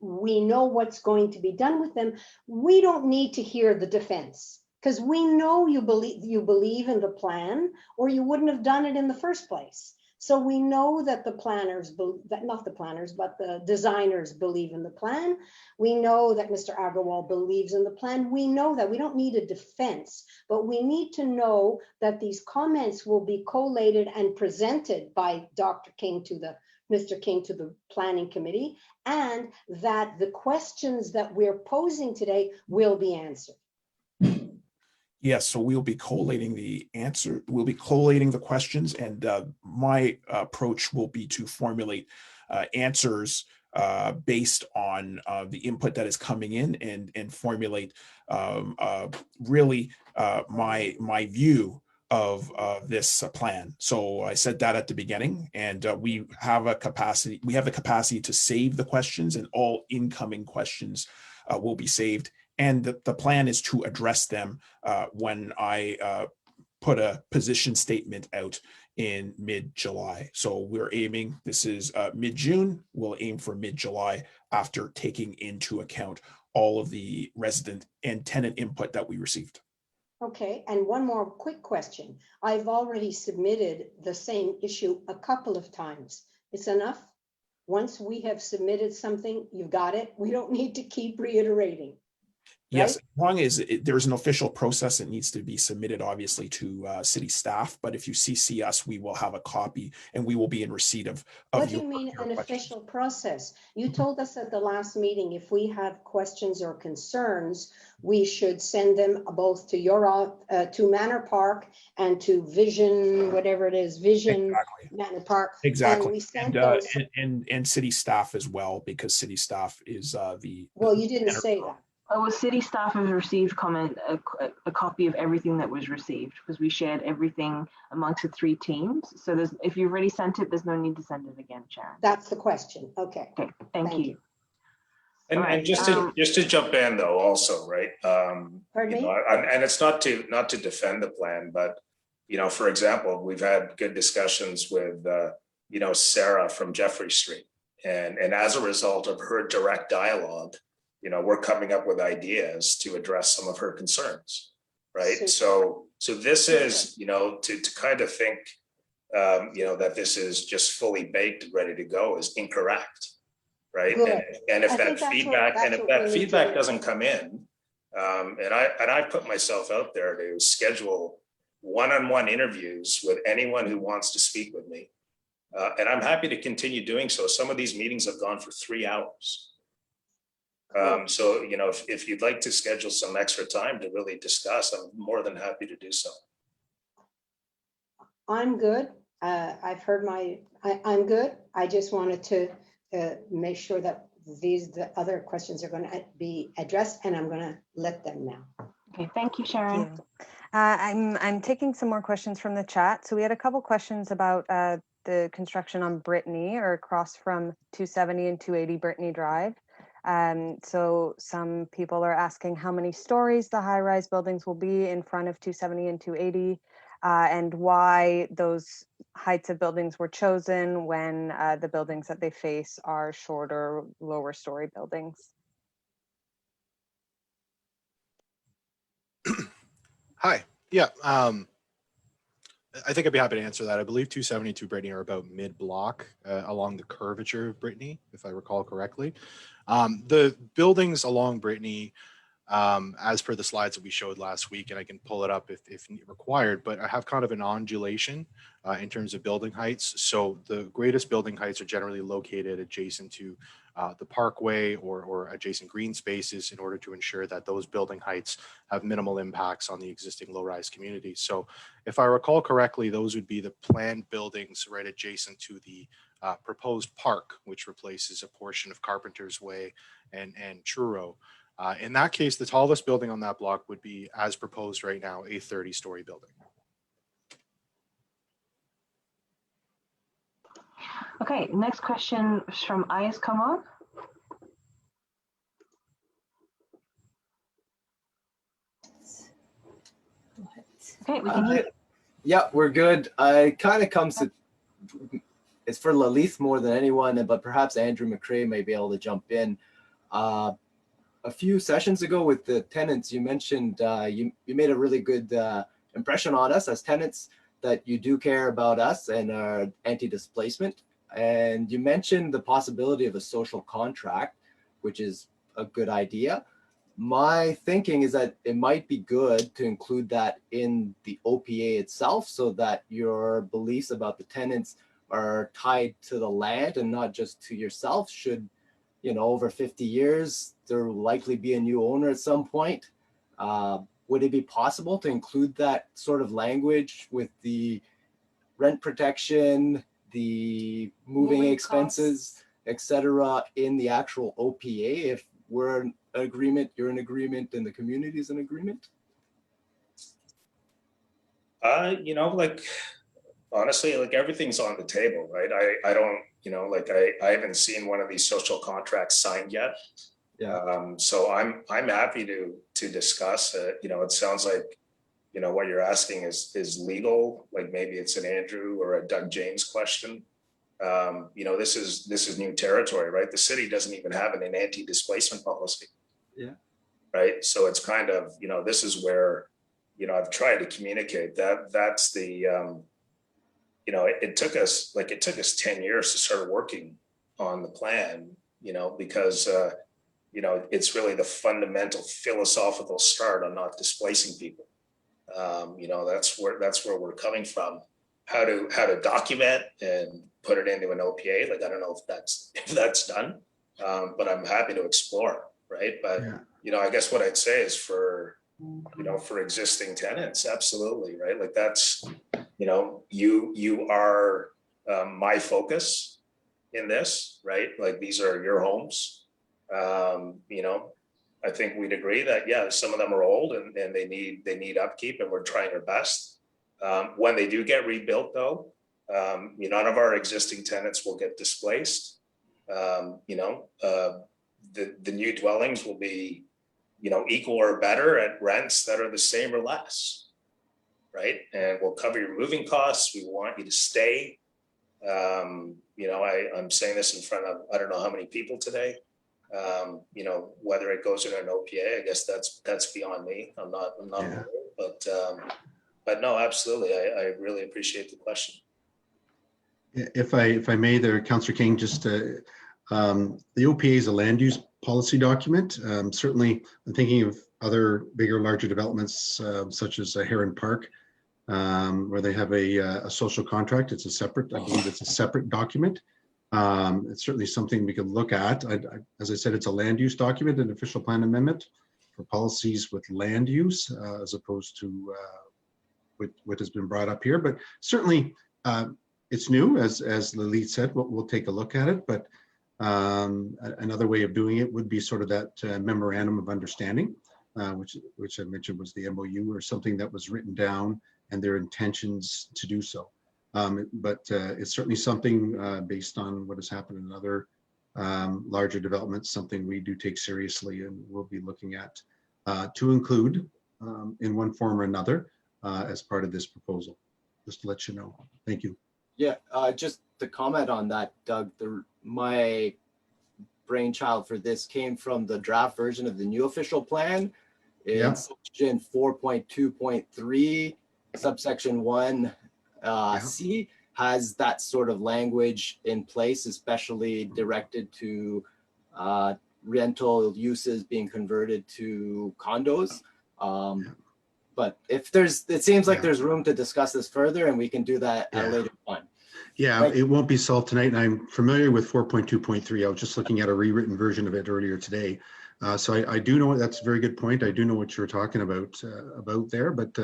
we know what's going to be done with them. We don't need to hear the defense, because we know you believe in the plan, or you wouldn't have done it in the first place. So we know that not the planners, but the designers believe in the plan. We know that Mr. Agarwal believes in the plan. We know that. We don't need a defense, but we need to know that these comments will be collated and presented by Mr. King to the planning committee, and that the questions that we're posing today will be answered. Yes, so we'll be collating the answer. We'll be collating the questions, and my approach will be to formulate answers based on the input that is coming in, and formulate really my view of this plan. So I said that at the beginning, and we have the capacity to save the questions, and all incoming questions will be saved. And the plan is to address them when I put a position statement out in mid-July. So we're aiming, this is mid-June, we'll aim for mid-July, after taking into account all of the resident and tenant input that we received. Okay, and one more quick question. I've already submitted the same issue a couple of times. It's enough? Once we have submitted something, you've got it. We don't need to keep reiterating. Yes, right? as long as there's an official process, it needs to be submitted, obviously, to city staff. But if you CC us, we will have a copy, and we will be in receipt of What do your you mean your an questions. official process? You told us at the last meeting, if we have questions or concerns, we should send them both to to Manor Park and to Vision, whatever it is, Vision Exactly. Manor Park. Exactly. And we sent those. And city staff as well, because city staff is Well, you didn't say that. Well, city staff has received a copy of everything that was received, because we shared everything amongst the 3 teams. So if you've already sent it, there's no need to send it again, Sharon. That's the question. Okay. Okay, thank you. And, All right, and just to jump in though, also, right? Pardon me? And it's not to defend the plan, but for example, we've had good discussions with Sarah from Jeffrey Street, and as a result of her direct dialogue, we're coming up with ideas to address some of her concerns, right? So this is, to kind of think, that this is just fully baked, ready to go, is incorrect, right? And if that feedback doesn't come in, and I put myself out there to schedule one-on-one interviews with anyone who wants to speak with me, and I'm happy to continue doing so. Some of these meetings have gone for 3 hours. So, if you'd like to schedule some extra time to really discuss, I'm more than happy to do so. I'm good. I've heard I'm good. I just wanted to make sure that the other questions are going to be addressed, and I'm going to let them now. Okay, thank you, Sharon. Thank you. I'm taking some more questions from the chat. So we had a couple questions about the construction on Brittany, or across from 270 and 280 Brittany Drive. So some people are asking how many stories the high-rise buildings will be in front of 270 and 280, and why those heights of buildings were chosen when the buildings that they face are shorter, lower story buildings. Hi. Yeah. I think I'd be happy to answer that. I believe 272 Brittany are about mid-block along the curvature of Brittany, if I recall correctly. The buildings along Brittany, as per the slides that we showed last week, and I can pull it up if required, but I have kind of an undulation in terms of building heights. So the greatest building heights are generally located adjacent to the parkway or adjacent green spaces, in order to ensure that those building heights have minimal impacts on the existing low-rise community. So if I recall correctly, those would be the planned buildings right adjacent to the proposed park, which replaces a portion of Carpenter's Way and Truro. In that case, the tallest building on that block would be, as proposed right now, a 30-story building. Okay, next question is from Ayes Kamon. Okay, we can hear. Yeah, we're good. It kind of comes to, it's for Lalith more than anyone, but perhaps Andrew McCrae may be able to jump in. A few sessions ago with the tenants, you mentioned you made a really good impression on us as tenants, that you do care about us and our anti-displacement. And you mentioned the possibility of a social contract, which is a good idea. My thinking is that it might be good to include that in the OPA itself, so that your beliefs about the tenants are tied to the land and not just to yourself. Should, you know, over 50 years, there will likely be a new owner at some point. Would it be possible to include that sort of language with the rent protection, the moving expenses, etc., in the actual OPA? If we're in agreement, you're in agreement, and the community is in agreement? You know, like, honestly, like, everything's on the table, right? I don't, you know, like, I haven't seen one of these social contracts signed yet. Yeah. So I'm happy to discuss it. You know, it sounds like, you know, what you're asking is legal, like maybe it's an Andrew or a Doug James question. You know, this is new territory, right? The city doesn't even have an anti-displacement policy. Yeah. Right. So it's kind of, you know, this is where, you know, I've tried to communicate that's the, you know, it took us 10 years to start working on the plan, you know, because, you know, it's really the fundamental philosophical start on not displacing people. You know, that's where we're coming from. How to document and put it into an OPA. Like, I don't know if that's done, but I'm happy to explore. Right. But, yeah, you know, I guess what I'd say is for existing tenants, absolutely. Right. Like, that's, you know, you are my focus in this, right? Like, these are your homes. You know, I think we'd agree that, yeah, some of them are old and they need upkeep, and we're trying our best. When they do get rebuilt, though, none of our existing tenants will get displaced. You know, the new dwellings will be, you know, equal or better at rents that are the same or less, right? And we'll cover your moving costs. We want you to stay. You know, I'm saying this in front of I don't know how many people today. You know, whether it goes in an OPA, I guess that's beyond me. I'm not Yeah. But no, absolutely. I really appreciate the question. If I may there, Councillor King, just the OPA is a land use policy document. Certainly, I'm thinking of other bigger, larger developments such as Heron Park, where they have a social contract. It's a separate, I believe it's a separate document. It's certainly something we could look at. As I said, it's a land use document, an official plan amendment for policies with land use, as opposed to what has been brought up here. But certainly, it's new, as Lalith said. We'll take a look at it. But another way of doing it would be sort of that memorandum of understanding, which I mentioned was the MOU, or something that was written down and their intentions to do so. But it's certainly something based on what has happened in other larger developments, something we do take seriously and we'll be looking at to include in one form or another as part of this proposal. Just to let you know. Thank you. Yeah, just to comment on that, Doug, my brainchild for this came from the draft version of the new official plan. In section 4.2.3, subsection 1, C has that sort of language in place, especially directed to rental uses being converted to condos. But if it seems like there's room to discuss this further, and we can do that at a later time. Yeah, it won't be solved tonight. And I'm familiar with 4.2.3. I was just looking at a rewritten version of it earlier today. So I do know that's a very good point. I do know what you're talking about there, but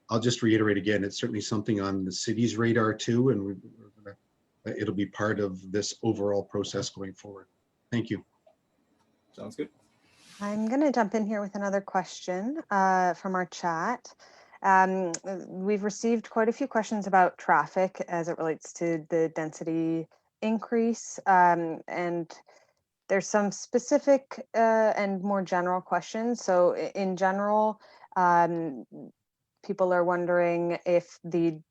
I'll just reiterate again, it's certainly something on the city's radar too, and it'll be part of this overall process going forward. Thank you. Sounds good. I'm going to jump in here with another question from our chat. We've received quite a few questions about traffic as it relates to the density increase, and there's some specific and more general questions. So in general, people are wondering if the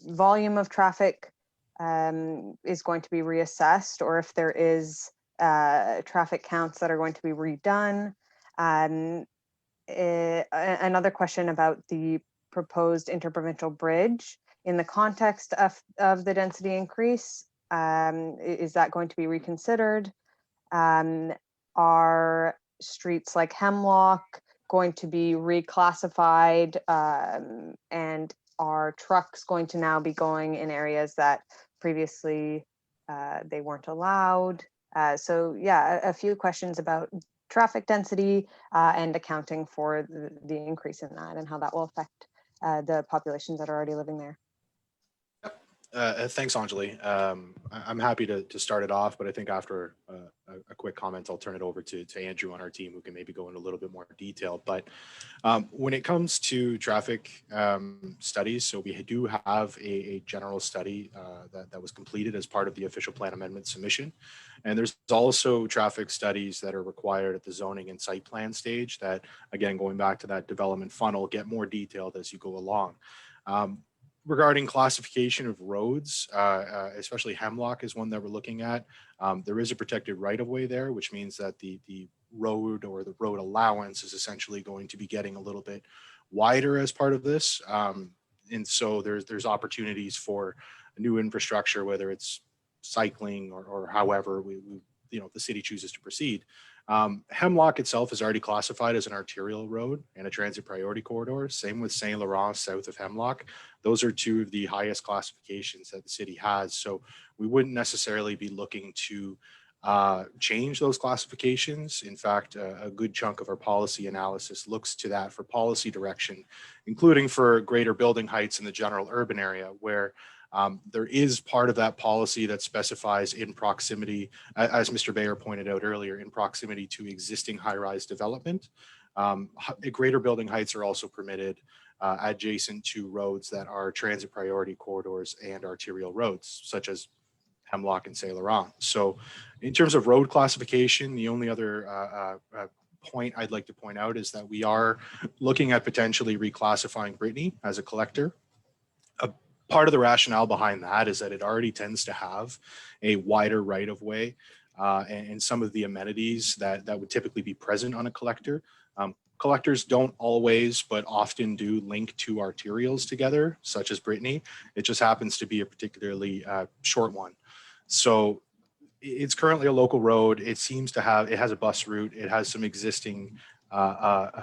volume of traffic is going to be reassessed, or if there is traffic counts that are going to be redone. Another question about the proposed interprovincial bridge in the context of the density increase. Is that going to be reconsidered? Are streets like Hemlock going to be reclassified, and are trucks going to now be going in areas that previously they weren't allowed? So yeah, a few questions about traffic density and accounting for the increase in that and how that will affect the populations that are already living there. Thanks, Anjali. I'm happy to start it off, but I think after a quick comment, I'll turn it over to Andrew on our team, who can maybe go into a little bit more detail. But when it comes to traffic studies, so we do have a general study that was completed as part of the official plan amendment submission. And there's also traffic studies that are required at the zoning and site plan stage that, again, going back to that development funnel, get more detailed as you go along. Regarding classification of roads, especially Hemlock is one that we're looking at. There is a protected right-of-way there, which means that the road or the road allowance is essentially going to be getting a little bit wider as part of this. And so there's opportunities for new infrastructure, whether it's cycling or however the city chooses to proceed. Hemlock itself is already classified as an arterial road and a transit priority corridor. Same with Saint Laurent south of Hemlock. Those are two of the highest classifications that the city has. So we wouldn't necessarily be looking to change those classifications. In fact, a good chunk of our policy analysis looks to that for policy direction, including for greater building heights in the general urban area, where there is part of that policy that specifies in proximity, as Mr. Bayer pointed out earlier, in proximity to existing high-rise development. Greater building heights are also permitted adjacent to roads that are transit priority corridors and arterial roads, such as Hemlock and Saint Laurent. So in terms of road classification, the only other point I'd like to point out is that we are looking at potentially reclassifying Brittany as a collector. Part of the rationale behind that is that it already tends to have a wider right-of-way and some of the amenities that would typically be present on a collector. Collectors don't always, but often do link two arterials together, such as Brittany. It just happens to be a particularly short one. So it's currently a local road. It seems to have, it has a bus route. It has some existing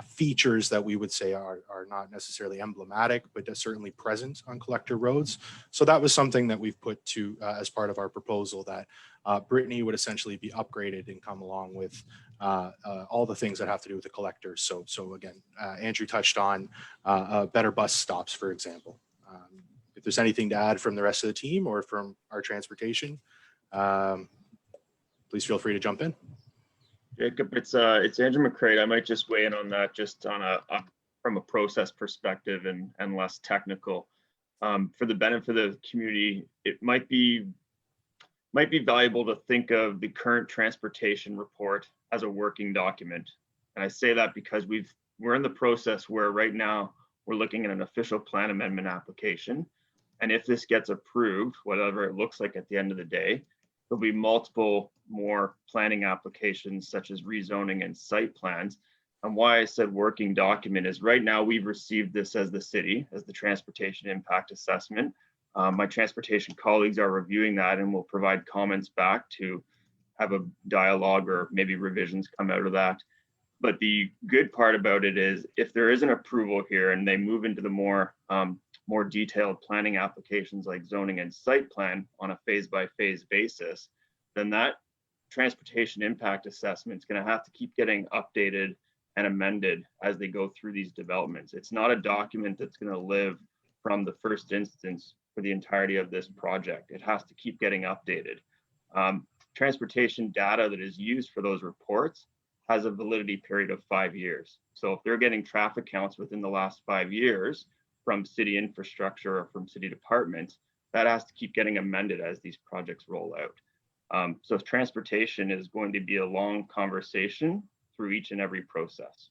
features that we would say are not necessarily emblematic, but certainly present on collector roads. So that was something that we've put to as part of our proposal, that Brittany would essentially be upgraded and come along with all the things that have to do with the collector. So again, Andrew touched on better bus stops, for example. If there's anything to add from the rest of the team or from our transportation, please feel free to jump in. Jacob, it's Andrew McCrae. I might just weigh in on that, just on from a process perspective and less technical. For the benefit of the community, it might be valuable to think of the current transportation report as a working document. And I say that because we're in the process where right now we're looking at an official plan amendment application. And if this gets approved, whatever it looks like at the end of the day, there'll be multiple more planning applications such as rezoning and site plans. And why I said working document is right now we've received this as the city, as the transportation impact assessment. My transportation colleagues are reviewing that and will provide comments back to have a dialogue or maybe revisions come out of that. But the good part about it is if there is an approval here and they move into the more detailed planning applications like zoning and site plan on a phase-by-phase basis, then that transportation impact assessment is going to have to keep getting updated and amended as they go through these developments. It's not a document that's going to live from the first instance for the entirety of this project. It has to keep getting updated. Transportation data that is used for those reports has a validity period of 5 years. So if they're getting traffic counts within the last 5 years from city infrastructure or from city departments, that has to keep getting amended as these projects roll out. So transportation is going to be a long conversation through each and every process.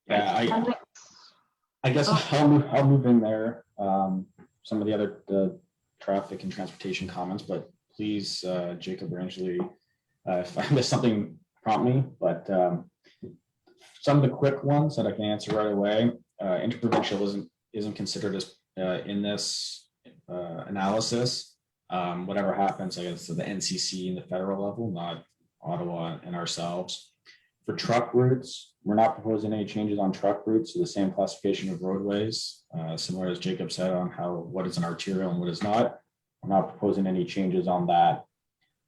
Yeah, I guess I'll move in there. Some of the other traffic and transportation comments, but please, Jacob or Angeli, if I missed something, prompt me. But some of the quick ones that I can answer right away. Interprovincial isn't considered as in this analysis. Whatever happens, I guess, to the NCC and the federal level, not Ottawa and ourselves. For truck routes, we're not proposing any changes on truck routes, so the same classification of roadways, similar as Jacob said on what is an arterial and what is not. We're not proposing any changes on that.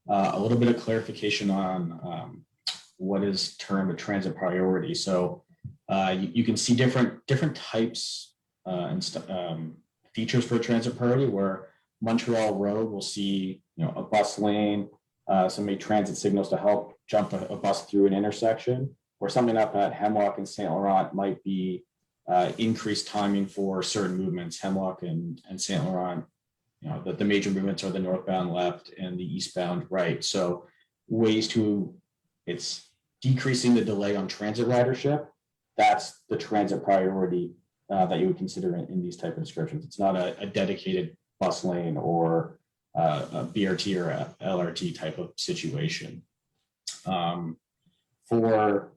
A little bit of clarification on what is termed a transit priority. So you can see different types and features for a transit priority, where Montreal Road will see a bus lane, some transit signals to help jump a bus through an intersection, or something up at Hemlock and St. Laurent might be increased timing for certain movements. Hemlock and St. Laurent, the major movements are the northbound left and the eastbound right. So it's decreasing the delay on transit ridership. That's the transit priority that you would consider in these type of descriptions. It's not a dedicated bus lane or a BRT or a LRT type of situation. For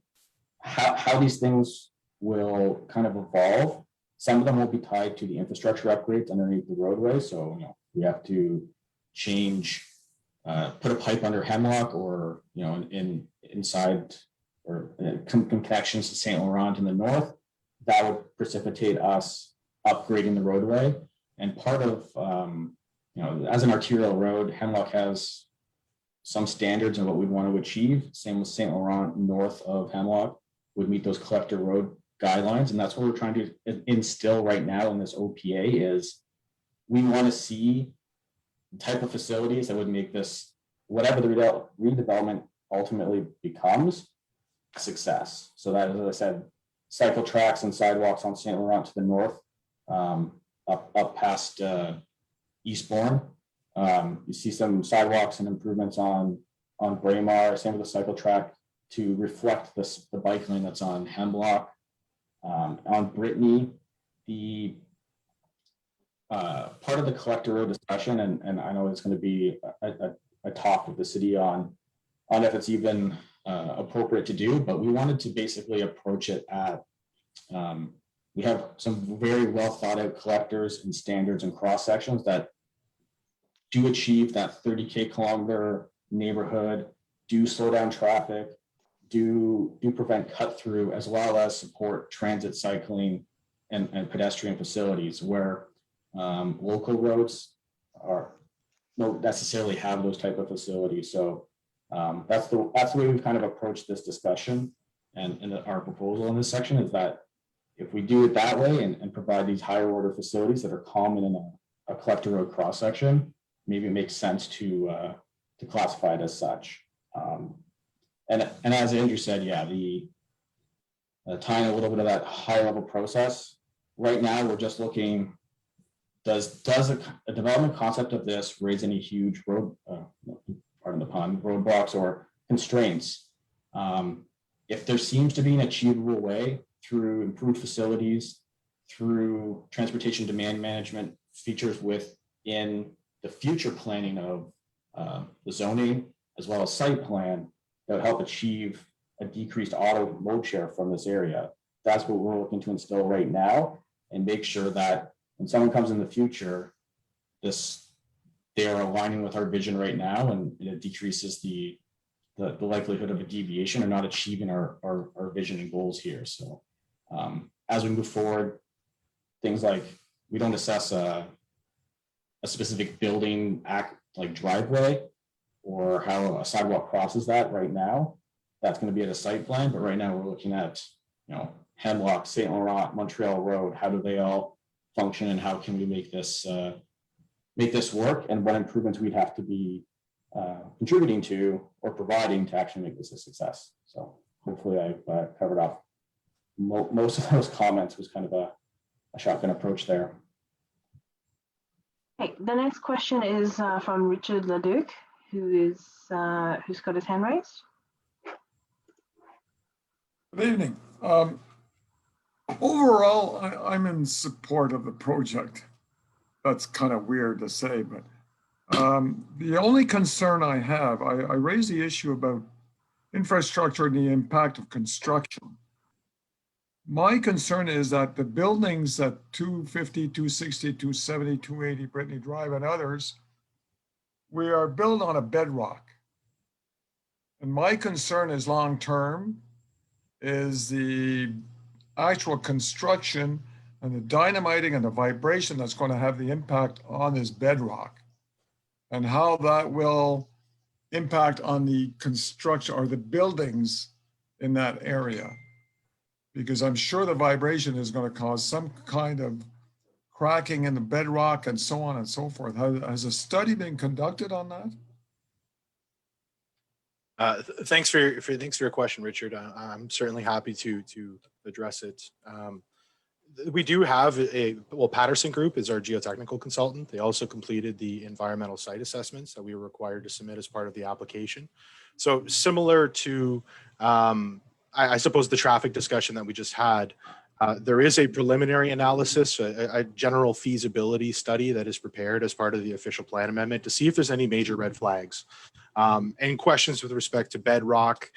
how these things will kind of evolve, some of them will be tied to the infrastructure upgrades underneath the roadway. So we have to change, put a pipe under Hemlock, or inside or connections to St. Laurent in the north. That would precipitate us upgrading the roadway. And part of as an arterial road, Hemlock has some standards of what we want to achieve. Same with St. Laurent north of Hemlock would meet those collector road guidelines. And that's what we're trying to instill right now in this OPA is we want to see the type of facilities that would make this, whatever the redevelopment ultimately becomes, a success. So that, as I said, cycle tracks and sidewalks on St. Laurent to the north, up past Eastbourne. You see some sidewalks and improvements on Braemar, same with the cycle track to reflect the bike lane that's on Hemlock. On Brittany, the part of the collector road discussion, and I know it's going to be a talk with the city on if it's even appropriate to do, but we wanted to basically approach it at, we have some very well thought out collectors and standards and cross sections that do achieve that 30K kilometer neighborhood, do slow down traffic, do prevent cut through, as well as support transit, cycling, and pedestrian facilities, where local roads don't necessarily have those type of facilities. So that's the way we've kind of approached this discussion and our proposal in this section is that if we do it that way and provide these higher order facilities that are common in a collector road cross section, maybe it makes sense to classify it as such. And as Andrew said, yeah, the tying a little bit of that high level process. Right now, we're just looking, does a development concept of this raise any huge pardon the pun, roadblocks or constraints? If there seems to be an achievable way through improved facilities, through transportation demand management features within the future planning of the zoning, as well as site plan, that would help achieve a decreased auto load share from this area. That's what we're looking to instill right now and make sure that when someone comes in the future, they are aligning with our vision right now, and it decreases the likelihood of a deviation or not achieving our vision and goals here. So as we move forward, things like we don't assess a specific building like driveway or how a sidewalk crosses that right now. That's going to be at a site plan, but right now we're looking at Hemlock, St. Laurent, Montreal Road. How do they all function, and how can we make this work, and what improvements we'd have to be contributing to or providing to actually make this a success. So hopefully I've covered off most of those comments. Was kind of a shotgun approach there. Okay, the next question is from Richard Leduc, who's got his hand raised. Good evening. Overall, I'm in support of the project. That's kind of weird to say, but the only concern I have, I raised the issue about infrastructure and the impact of construction. My concern is that the buildings at 250, 260, 270, 280 Brittany Drive and others, we are built on a bedrock. And my concern is long-term is the actual construction and the dynamiting and the vibration that's going to have the impact on this bedrock and how that will impact on the construction or the buildings in that area. Because I'm sure the vibration is going to cause some kind of cracking in the bedrock and so on and so forth. Has a study been conducted on that? Thanks for your question, Richard. I'm certainly happy to address it. We do have Patterson Group is our geotechnical consultant. They also completed the environmental site assessments that we were required to submit as part of the application. So similar to, I suppose, the traffic discussion that we just had, there is a preliminary analysis, a general feasibility study that is prepared as part of the official plan amendment to see if there's any major red flags and questions with respect to bedrock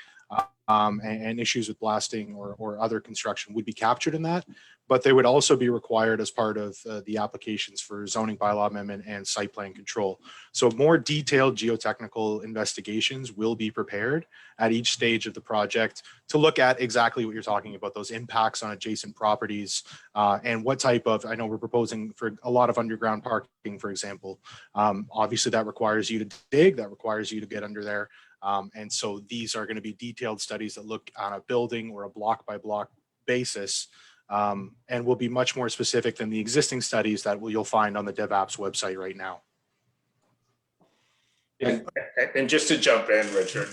and issues with blasting or other construction would be captured in that. But they would also be required as part of the applications for zoning bylaw amendment and site plan control. So more detailed geotechnical investigations will be prepared at each stage of the project to look at exactly what you're talking about, those impacts on adjacent properties and what type of, I know we're proposing for a lot of underground parking, for example. Obviously that requires you to dig, that requires you to get under there. And so these are going to be detailed studies that look on a building or a block by block basis and will be much more specific than the existing studies that you'll find on the DevApps website right now. And just to jump in, Richard,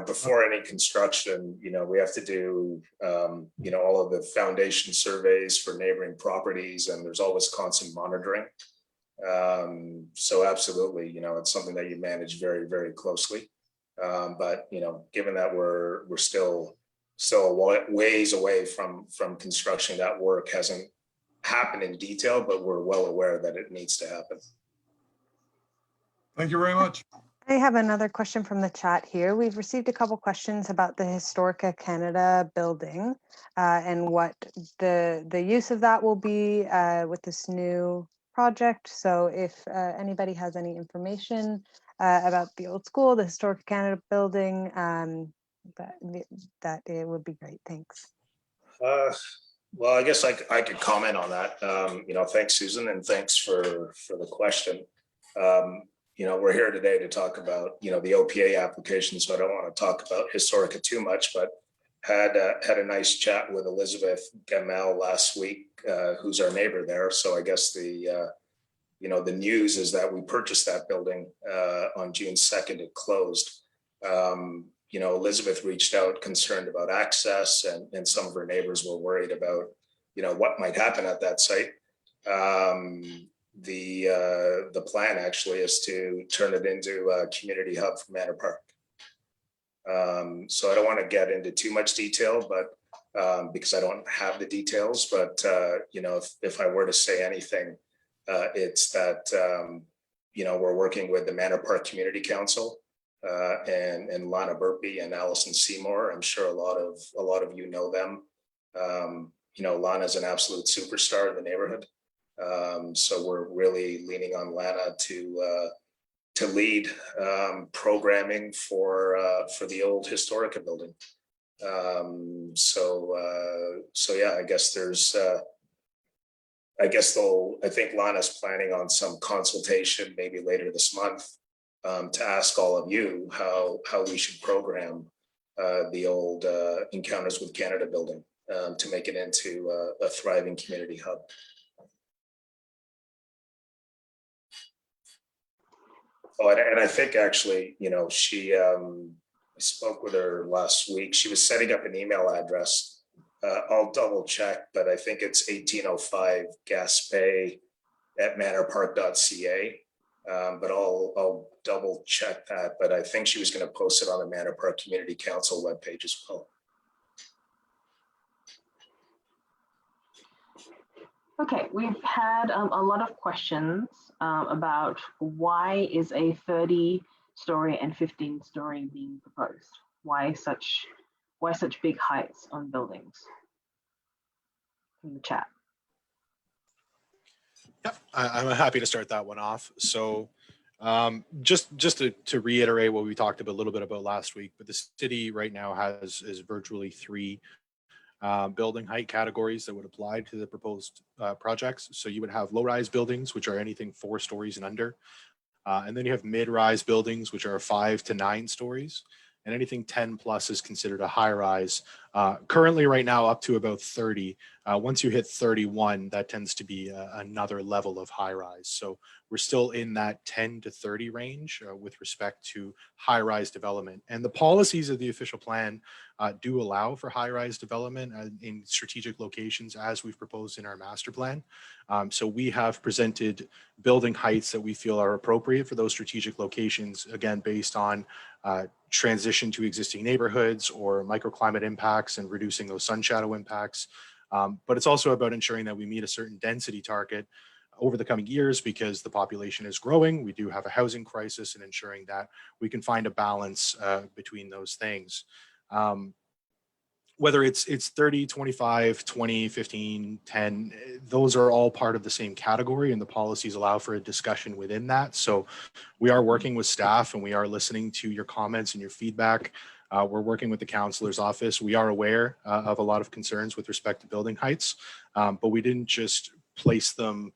before any construction, we have to do, all of the foundation surveys for neighboring properties, and there's always constant monitoring. So absolutely, it's something that you manage very, very closely. But, given that we're still ways away from construction, that work hasn't happened in detail, but we're well aware that it needs to happen. Thank you very much. I have another question from the chat here. We've received a couple questions about the Historica Canada building and what the use of that will be with this new project. So if anybody has any information about the old school, the Historica Canada building, that it would be great. Thanks. Well, I guess I could comment on that. Thanks, Susan, and thanks for the question. We're here today to talk about, the OPA application, so I don't want to talk about Historica too much, but had a nice chat with Elizabeth Gamel last week, who's our neighbor there. So I guess the news is that we purchased that building on June 2nd, it closed. Elizabeth reached out concerned about access and some of her neighbors were worried about, what might happen at that site. The plan actually is to turn it into a community hub for Manor Park. So I don't want to get into too much detail, but because I don't have the details, but if I were to say anything, it's that we're working with the Manor Park Community Council and Lana Burpee and Allison Seymour. I'm sure a lot of you know them. Lana's an absolute superstar in the neighborhood. So we're really leaning on Lana to lead programming for the old Historica building. So yeah, I guess there's I think Lana's planning on some consultation maybe later this month to ask all of you how we should program the old Encounters with Canada building to make it into a thriving community hub. Oh, and I think actually, she, I spoke with her last week. She was setting up an email address. I'll double check, but I think it's 1805 gaspay@manorpark.ca. But I'll double check that. But I think she was going to post it on the Manor Park Community Council webpage as well. Okay, we've had a lot of questions about why is a 30-story and 15-story being proposed? Why such big heights on buildings? In the chat. Yep, I'm happy to start that one off. So just to reiterate what we talked a little bit about last week, but the city right now has virtually 3 building height categories that would apply to the proposed projects. So you would have low-rise buildings, which are anything 4 stories and under. And then you have mid-rise buildings, which are 5 to 9 stories. And anything 10 plus is considered a high rise. Currently right now up to about 30. Once you hit 31, that tends to be another level of high rise. So we're still in that 10 to 30 range with respect to high rise development. And the policies of the official plan do allow for high rise development in strategic locations as we've proposed in our master plan. So we have presented building heights that we feel are appropriate for those strategic locations, again, based on transition to existing neighborhoods or microclimate impacts and reducing those sun shadow impacts. But it's also about ensuring that we meet a certain density target over the coming years because the population is growing. We do have a housing crisis, and ensuring that we can find a balance between those things. Whether it's 30, 25, 20, 15, 10, those are all part of the same category, and the policies allow for a discussion within that. So we are working with staff and we are listening to your comments and your feedback. We're working with the counselor's office. We are aware of a lot of concerns with respect to building heights, but we didn't just place them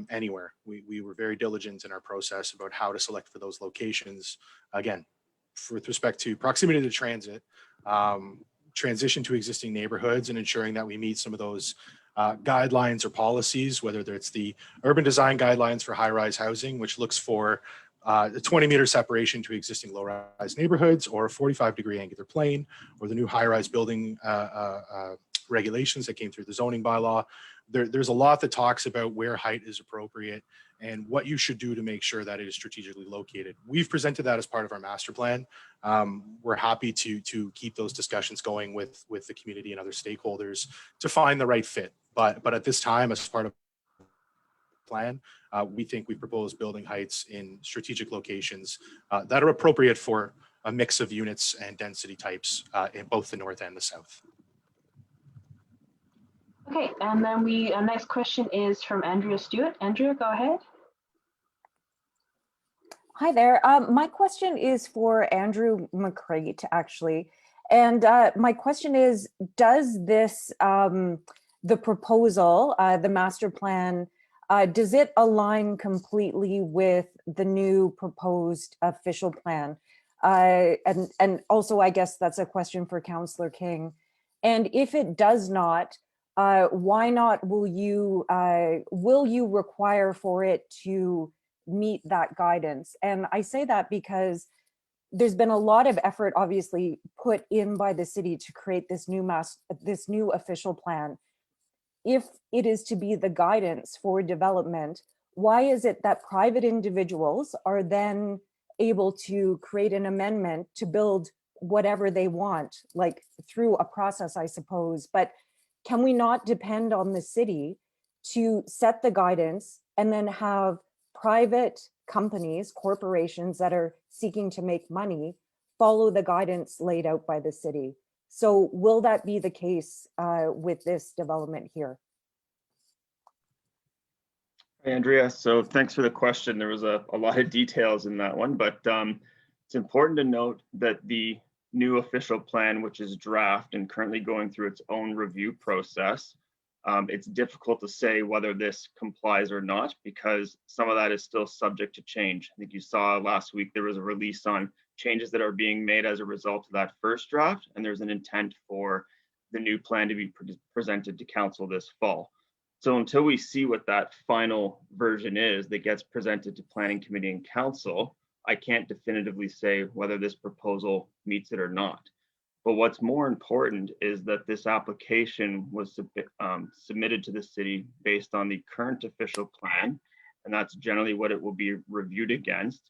anywhere. We were very diligent in our process about how to select for those locations. Again, with respect to proximity to transit, transition to existing neighborhoods, and ensuring that we meet some of those guidelines or policies, whether it's the urban design guidelines for high-rise housing, which looks for a 20-meter separation to existing low-rise neighborhoods, or a 45-degree angular plane, or the new high-rise building regulations that came through the zoning bylaw. There's a lot that talks about where height is appropriate and what you should do to make sure that it is strategically located. We've presented that as part of our master plan. We're happy to keep those discussions going with the community and other stakeholders to find the right fit. But at this time, as part of the plan, we think we propose building heights in strategic locations that are appropriate for a mix of units and density types in both the north and the south. Okay, and then our next question is from Andrea Stewart. Andrea, go ahead. Hi there. My question is for Andrew McCrate, actually. And my question is, does this, the proposal, the master plan, does it align completely with the new proposed official plan? And also, I guess that's a question for Councillor King. And if it does not, why not will you require for it to meet that guidance? And I say that because there's been a lot of effort obviously put in by the city to create this new official plan. If it is to be the guidance for development, why is it that private individuals are then able to create an amendment to build whatever they want, like through a process, I suppose, but can we not depend on the city to set the guidance and then have private companies, corporations that are seeking to make money, follow the guidance laid out by the city? So will that be the case with this development here? Hey, Andrea, so thanks for the question. There was a lot of details in that one, but it's important to note that the new official plan, which is draft and currently going through its own review process, it's difficult to say whether this complies or not because some of that is still subject to change. I think you saw last week there was a release on changes that are being made as a result of that first draft, and there's an intent for the new plan to be presented to council this fall. So until we see what that final version is that gets presented to Planning Committee and Council, I can't definitively say whether this proposal meets it or not. But what's more important is that this application was submitted to the city based on the current official plan, and that's generally what it will be reviewed against.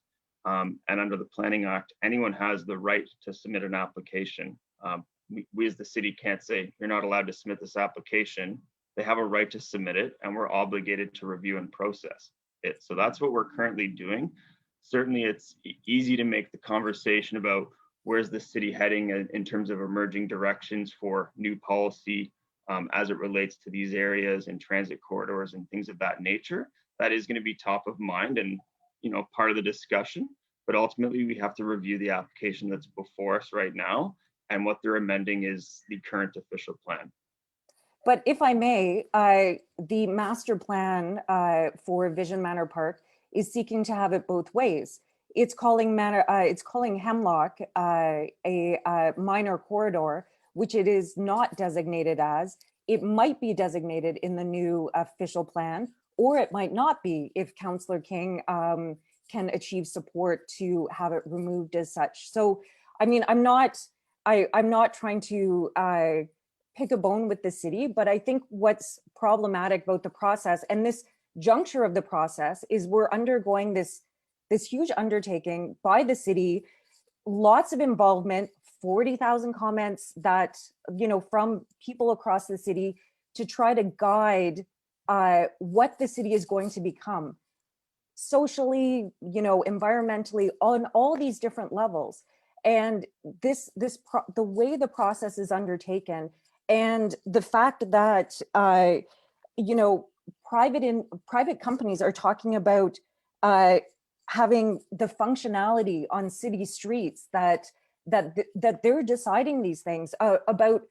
And under the Planning Act, anyone has the right to submit an application. We as the city can't say, you're not allowed to submit this application. They have a right to submit it, and we're obligated to review and process it. So that's what we're currently doing. Certainly, it's easy to make the conversation about where's the city heading in terms of emerging directions for new policy as it relates to these areas and transit corridors and things of that nature. That is going to be top of mind and part of the discussion. But ultimately, we have to review the application that's before us right now, and what they're amending is the current official plan. But if I may, the master plan for Vision Manor Park is seeking to have it both ways. It's calling Hemlock a minor corridor, which it is not designated as. It might be designated in the new official plan, or it might not be if Councillor King can achieve support to have it removed as such. So, I mean, I'm not trying to pick a bone with the city, but I think what's problematic about the process and this juncture of the process is we're undergoing this huge undertaking by the city, lots of involvement, 40,000 comments that, from people across the city to try to guide what the city is going to become socially, environmentally, on all these different levels. And the way the process is undertaken and the fact that, private companies are talking about having the functionality on city streets that they're deciding these things about,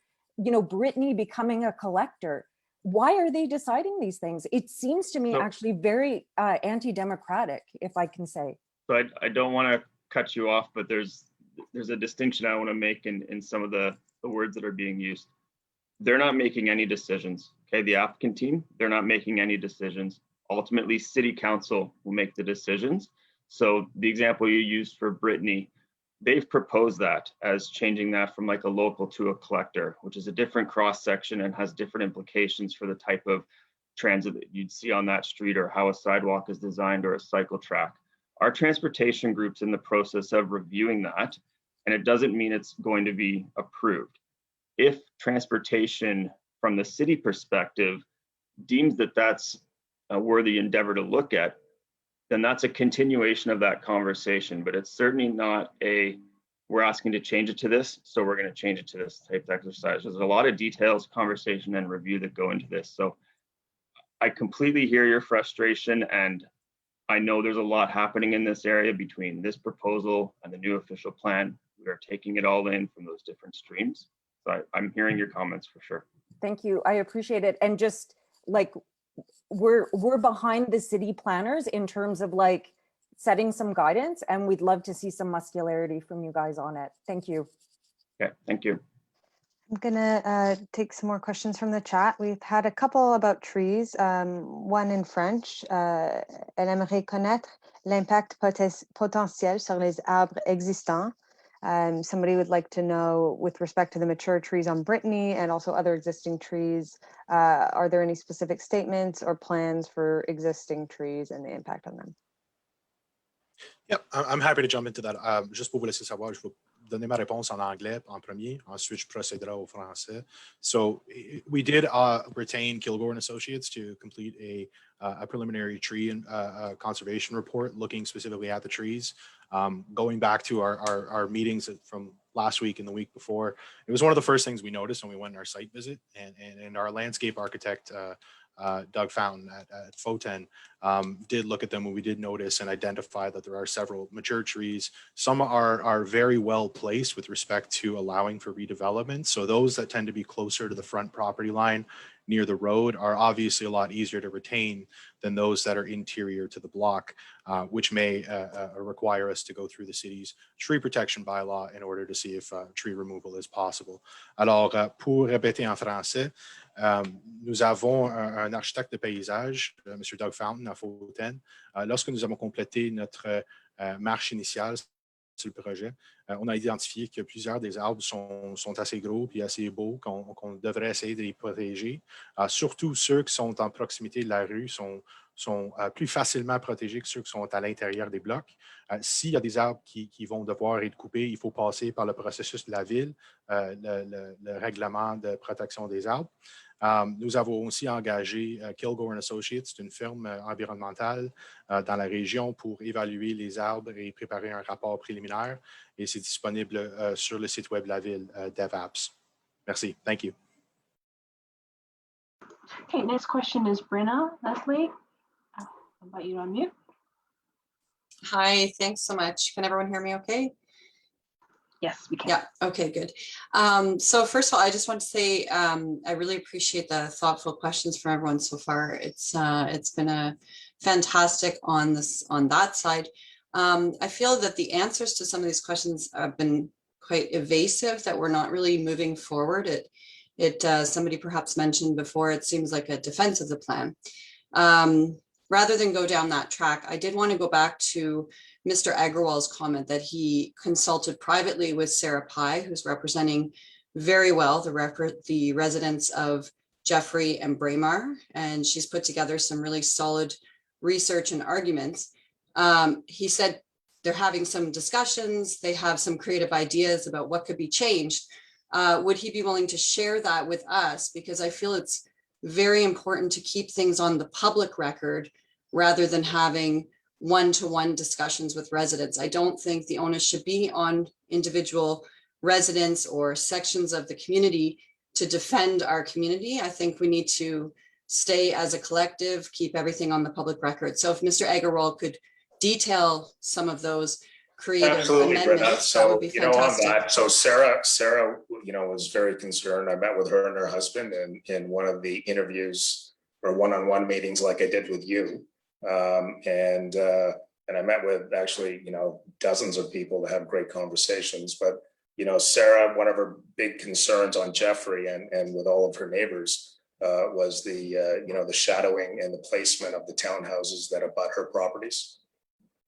Brittany becoming a collector. Why are they deciding these things? It seems to me actually very anti-democratic, if I can say. So I don't want to cut you off, but there's a distinction I want to make in some of the words that are being used. They're not making any decisions. Okay, the applicant team, they're not making any decisions. Ultimately, city council will make the decisions. So the example you used for Brittany, they've proposed that as changing that from like a local to a collector, which is a different cross section and has different implications for the type of transit that you'd see on that street or how a sidewalk is designed or a cycle track. Our transportation group's in the process of reviewing that, and it doesn't mean it's going to be approved. If transportation from the city perspective deems that that's a worthy endeavor to look at, then that's a continuation of that conversation. But it's certainly not we're asking to change it to this, so we're going to change it to this type of exercise. There's a lot of details, conversation, and review that go into this. So I completely hear your frustration, and I know there's a lot happening in this area between this proposal and the new official plan. We are taking it all in from those different streams. So I'm hearing your comments for sure. Thank you. I appreciate it. And just like, we're behind the city planners in terms of like setting some guidance, and we'd love to see some muscularity from you guys on it. Thank you. Okay, thank you. I'm gonna take some more questions from the chat. We've had a couple about trees, one in French. Elle aimerait connaître l'impact potentiel sur les arbres existants. Somebody would like to know, with respect to the mature trees on Brittany and also other existing trees, are there any specific statements or plans for existing trees and the impact on them? Yep, I'm happy to jump into that. Juste pour vous laisser savoir, je vais donner ma réponse en anglais en premier. Ensuite, je procéderai au français. So we did retain Kilgore and Associates to complete a preliminary tree and conservation report looking specifically at the trees. Going back to our meetings from last week and the week before, it was one of the first things we noticed when we went on our site visit, and our landscape architect, Doug Fountain at FOTEN, did look at them, and we did notice and identify that there are several mature trees. Some are very well placed with respect to allowing for redevelopment. So those that tend to be closer to the front property line near the road are obviously a lot easier to retain than those that are interior to the block, which may require us to go through the city's tree protection bylaw in order to see if tree removal is possible. Alors, pour répéter en français, Nous avons un architecte de paysage, M. Doug Fountain à Fautaine. Lorsque nous avons complété notre marche initiale sur le projet, on a identifié que plusieurs des arbres sont assez gros et assez beaux qu'on devrait essayer de les protéger. Surtout ceux qui sont en proximité de la rue sont plus facilement protégés que ceux qui sont à l'intérieur des blocs. S'il y a des arbres qui vont devoir être coupés, il faut passer par le processus de la ville, le règlement de protection des arbres. Nous avons aussi engagé Kilgore Associates, c'est une firme environnementale dans la région pour évaluer les arbres et préparer un rapport préliminaire. Et c'est disponible sur le site web de la ville, DevApps. Merci. Thank you. Okay, next question is Brenna Leslie. I'll invite you to unmute. Hi, thanks so much. Can everyone hear me okay? Yes, we can. Yeah, okay, good. So first of all, I just want to say I really appreciate the thoughtful questions from everyone so far. It's been a fantastic on that side. I feel that the answers to some of these questions have been quite evasive, that we're not really moving forward. Somebody perhaps mentioned before, it seems like a defense of the plan. Rather than go down that track, I did want to go back to Mr. Agrawal's comment that he consulted privately with Sarah Pye, who's representing very well the residents of Jeffrey and Braemar, and she's put together some really solid research and arguments. He said they're having some discussions, they have some creative ideas about what could be changed. Would he be willing to share that with us? Because I feel it's very important to keep things on the public record rather than having one-to-one discussions with residents. I don't think the onus should be on individual residents or sections of the community to defend our community. I think we need to stay as a collective, keep everything on the publip record. So if Mr. Agrawal could detail some of those creative Absolutely, amendments, Brenna. that would be fantastic. On that, so Sarah, was very concerned. I met with her and her husband in one of the interviews or one-on-one meetings like I did with you. And I met with actually, dozens of people to have great conversations. But, Sarah, one of her big concerns on Jeffrey and with all of her neighbors was the shadowing and the placement of the townhouses that abut her properties.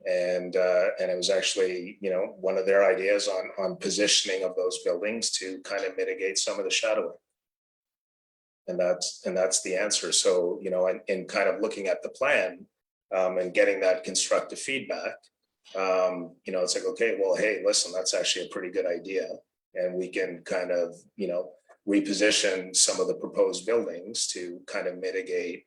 And it was actually, one of their ideas on positioning of those buildings to kind of mitigate some of the shadowing. And that's the answer. So, in kind of looking at the plan and getting that constructive feedback, it's like, okay, well, hey, listen, that's actually a pretty good idea. And we can kind of, reposition some of the proposed buildings to kind of mitigate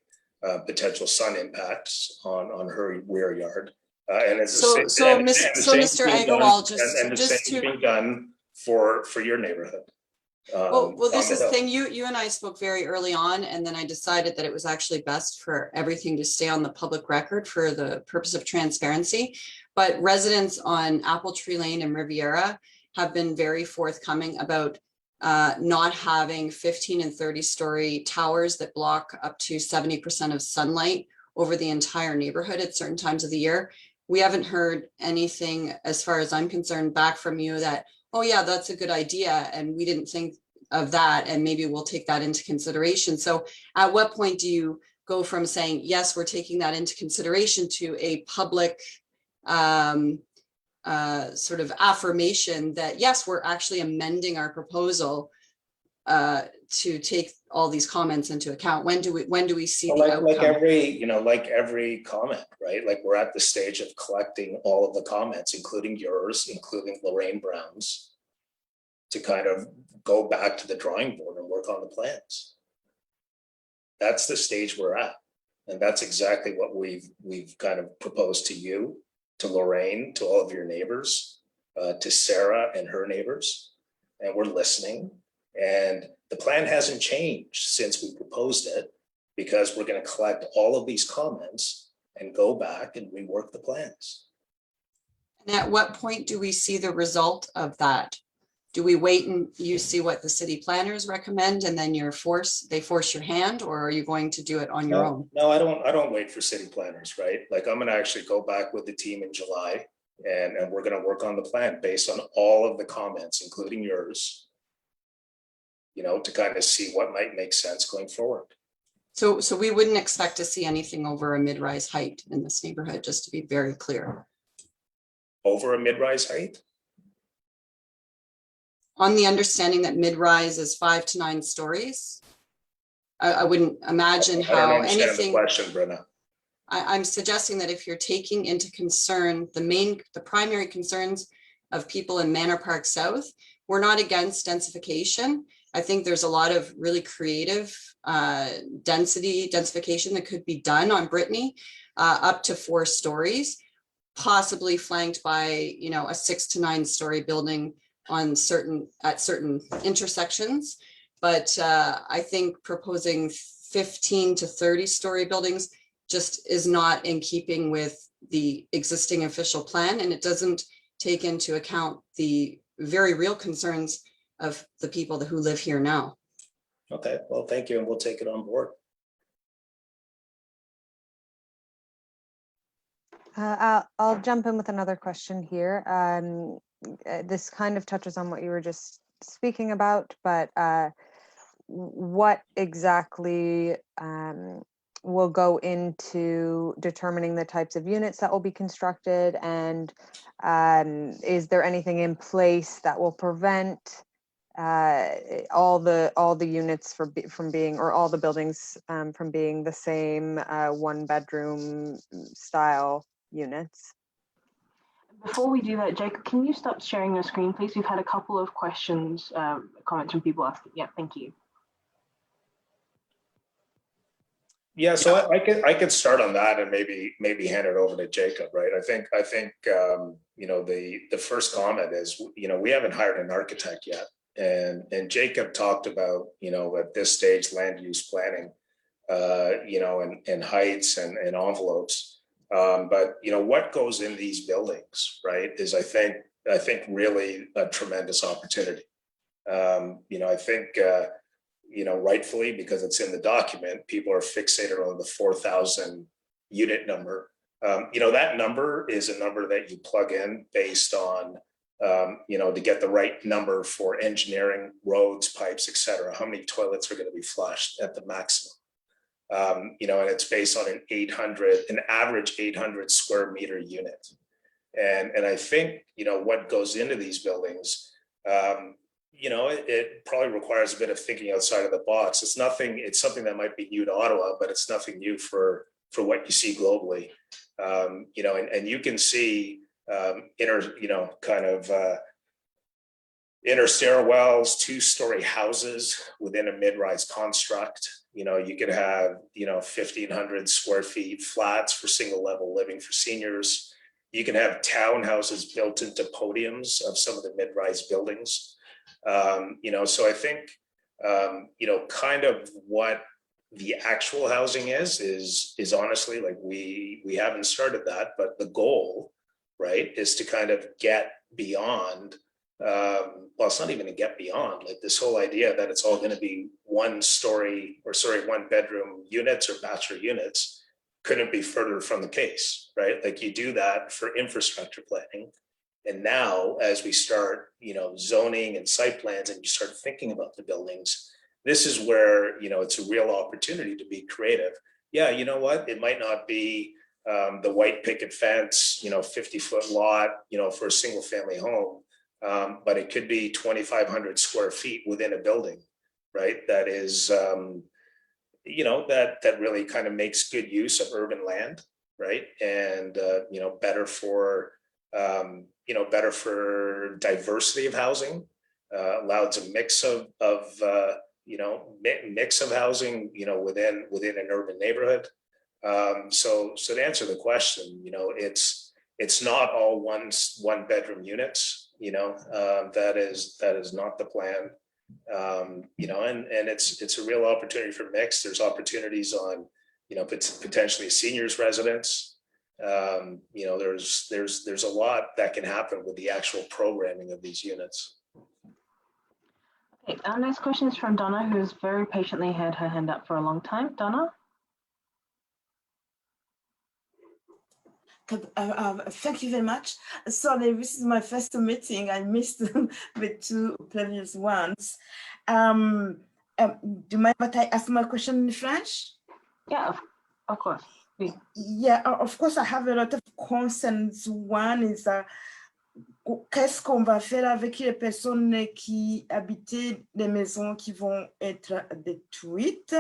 potential sun impacts on her rear yard. And it's Mr. Agrawal, just to being done for your neighborhood. Well, this is the thing. You and I spoke very early on, and then I decided that it was actually best for everything to stay on the public record for the purpose of transparency. But residents on Apple Tree Lane and Riviera have been very forthcoming about not having 15 and 30-story towers that block up to 70% of sunlight over the entire neighborhood at certain times of the year. We haven't heard anything, as far as I'm concerned, back from you that, oh yeah, that's a good idea, and we didn't think of that, and maybe we'll take that into consideration. So at what point do you go from saying, yes, we're taking that into consideration, to a public sort of affirmation that, yes, we're actually amending our proposal to take all these comments into account? When do we see the outcome? Like every comment, right? Like we're at the stage of collecting all of the comments, including yours, including Lorraine Brown's, to kind of go back to the drawing board and work on the plans. That's the stage we're at. And that's exactly what we've kind of proposed to you, to Lorraine, to all of your neighbors, to Sarah and her neighbors. And we're listening. And the plan hasn't changed since we proposed it, because we're going to collect all of these comments and go back and rework the plans. And at what point do we see the result of that? Do we wait and you see what the city planners recommend and then they force your hand, or are you going to do it on your own? No, I don't wait for city planners, right? Like I'm going to actually go back with the team in July and we're going to work on the plan based on all of the comments, including yours. to kind of see what might make sense going forward. So we wouldn't expect to see anything over a mid-rise height in this neighborhood, just to be very clear. Over a mid-rise height? On the understanding that mid-rise is 5 to 9 stories, I wouldn't imagine I don't how understand anything. the question, Brenna. I'm suggesting that if you're taking into concern the primary concerns of people in Manor Park South, we're not against densification. I think there's a lot of really creative densification that could be done on Brittany, up to 4 stories, possibly flanked by, a 6 to 9 story building at certain intersections. But I think proposing 15 to 30 story buildings just is not in keeping with the existing official plan, and it doesn't take into account the very real concerns of the people who live here now. Okay, well, thank you, and we'll take it on board. I'll jump in with another question here. This kind of touches on what you were just speaking about, but what exactly will go into determining the types of units that will be constructed, and is there anything in place that will prevent all the units from being, or all the buildings from being the same 1-bedroom style units? Before we do that, Jacob, can you stop sharing your screen, please? We've had a couple of questions, comments from people asking. Yeah, thank you. Yeah, so I could start on that and maybe hand it over to Jacob, right? I think the first comment is, we haven't hired an architect yet, and Jacob talked about, at this stage, land use planning, and heights and envelopes, but what goes in these buildings, right, is I think really a tremendous opportunity. I think rightfully, because it's in the document, people are fixated on the 4,000 unit number. That number is a number that you plug in based on, to get the right number for engineering, roads, pipes, etc. How many toilets are going to be flushed at the maximum? And it's based on an average 800 square meter unit. And I think, what goes into these buildings, it probably requires a bit of thinking outside of the box. It's something that might be new to Ottawa, but it's nothing new for what you see globally. And you can see inner stairwells, 2-story houses within a mid-rise construct. You could have, 1,500 square feet flats for single level living for seniors. You can have townhouses built into podiums of some of the mid-rise buildings. So I think, kind of what the actual housing is honestly, like we haven't started that, but the goal, right, is to kind of get beyond, well, it's not even to get beyond, like this whole idea that it's all going to be 1-bedroom units or bachelor units couldn't be further from the case, right? Like you do that for infrastructure planning. And now, as we start, zoning and site plans, and you start thinking about the buildings, this is where, it's a real opportunity to be creative. Yeah, you know what? It might not be the white picket fence, 50-foot lot, for a single family home, but it could be 2,500 square feet within a building, right? That is, that really kind of makes good use of urban land, right? And, better for diversity of housing, allows a mix of housing, within an urban neighborhood. So to answer the question, it's not all 1-bedroom units, that is not the plan. And it's a real opportunity for mix. There's opportunities on, potentially seniors residence. There's a lot that can happen with the actual programming of these units. Okay, our next question is from Donna, who's very patiently had her hand up for a long time. Donna? Thank you very much. Sorry, this is my first meeting. I missed the two previous ones. Do you mind if I ask my question in French? Yeah, of course. Oui. Yeah, of course, I have a lot of concerns. One is qu'est-ce qu'on va faire avec les personnes qui habitaient des maisons qui vont être détruites?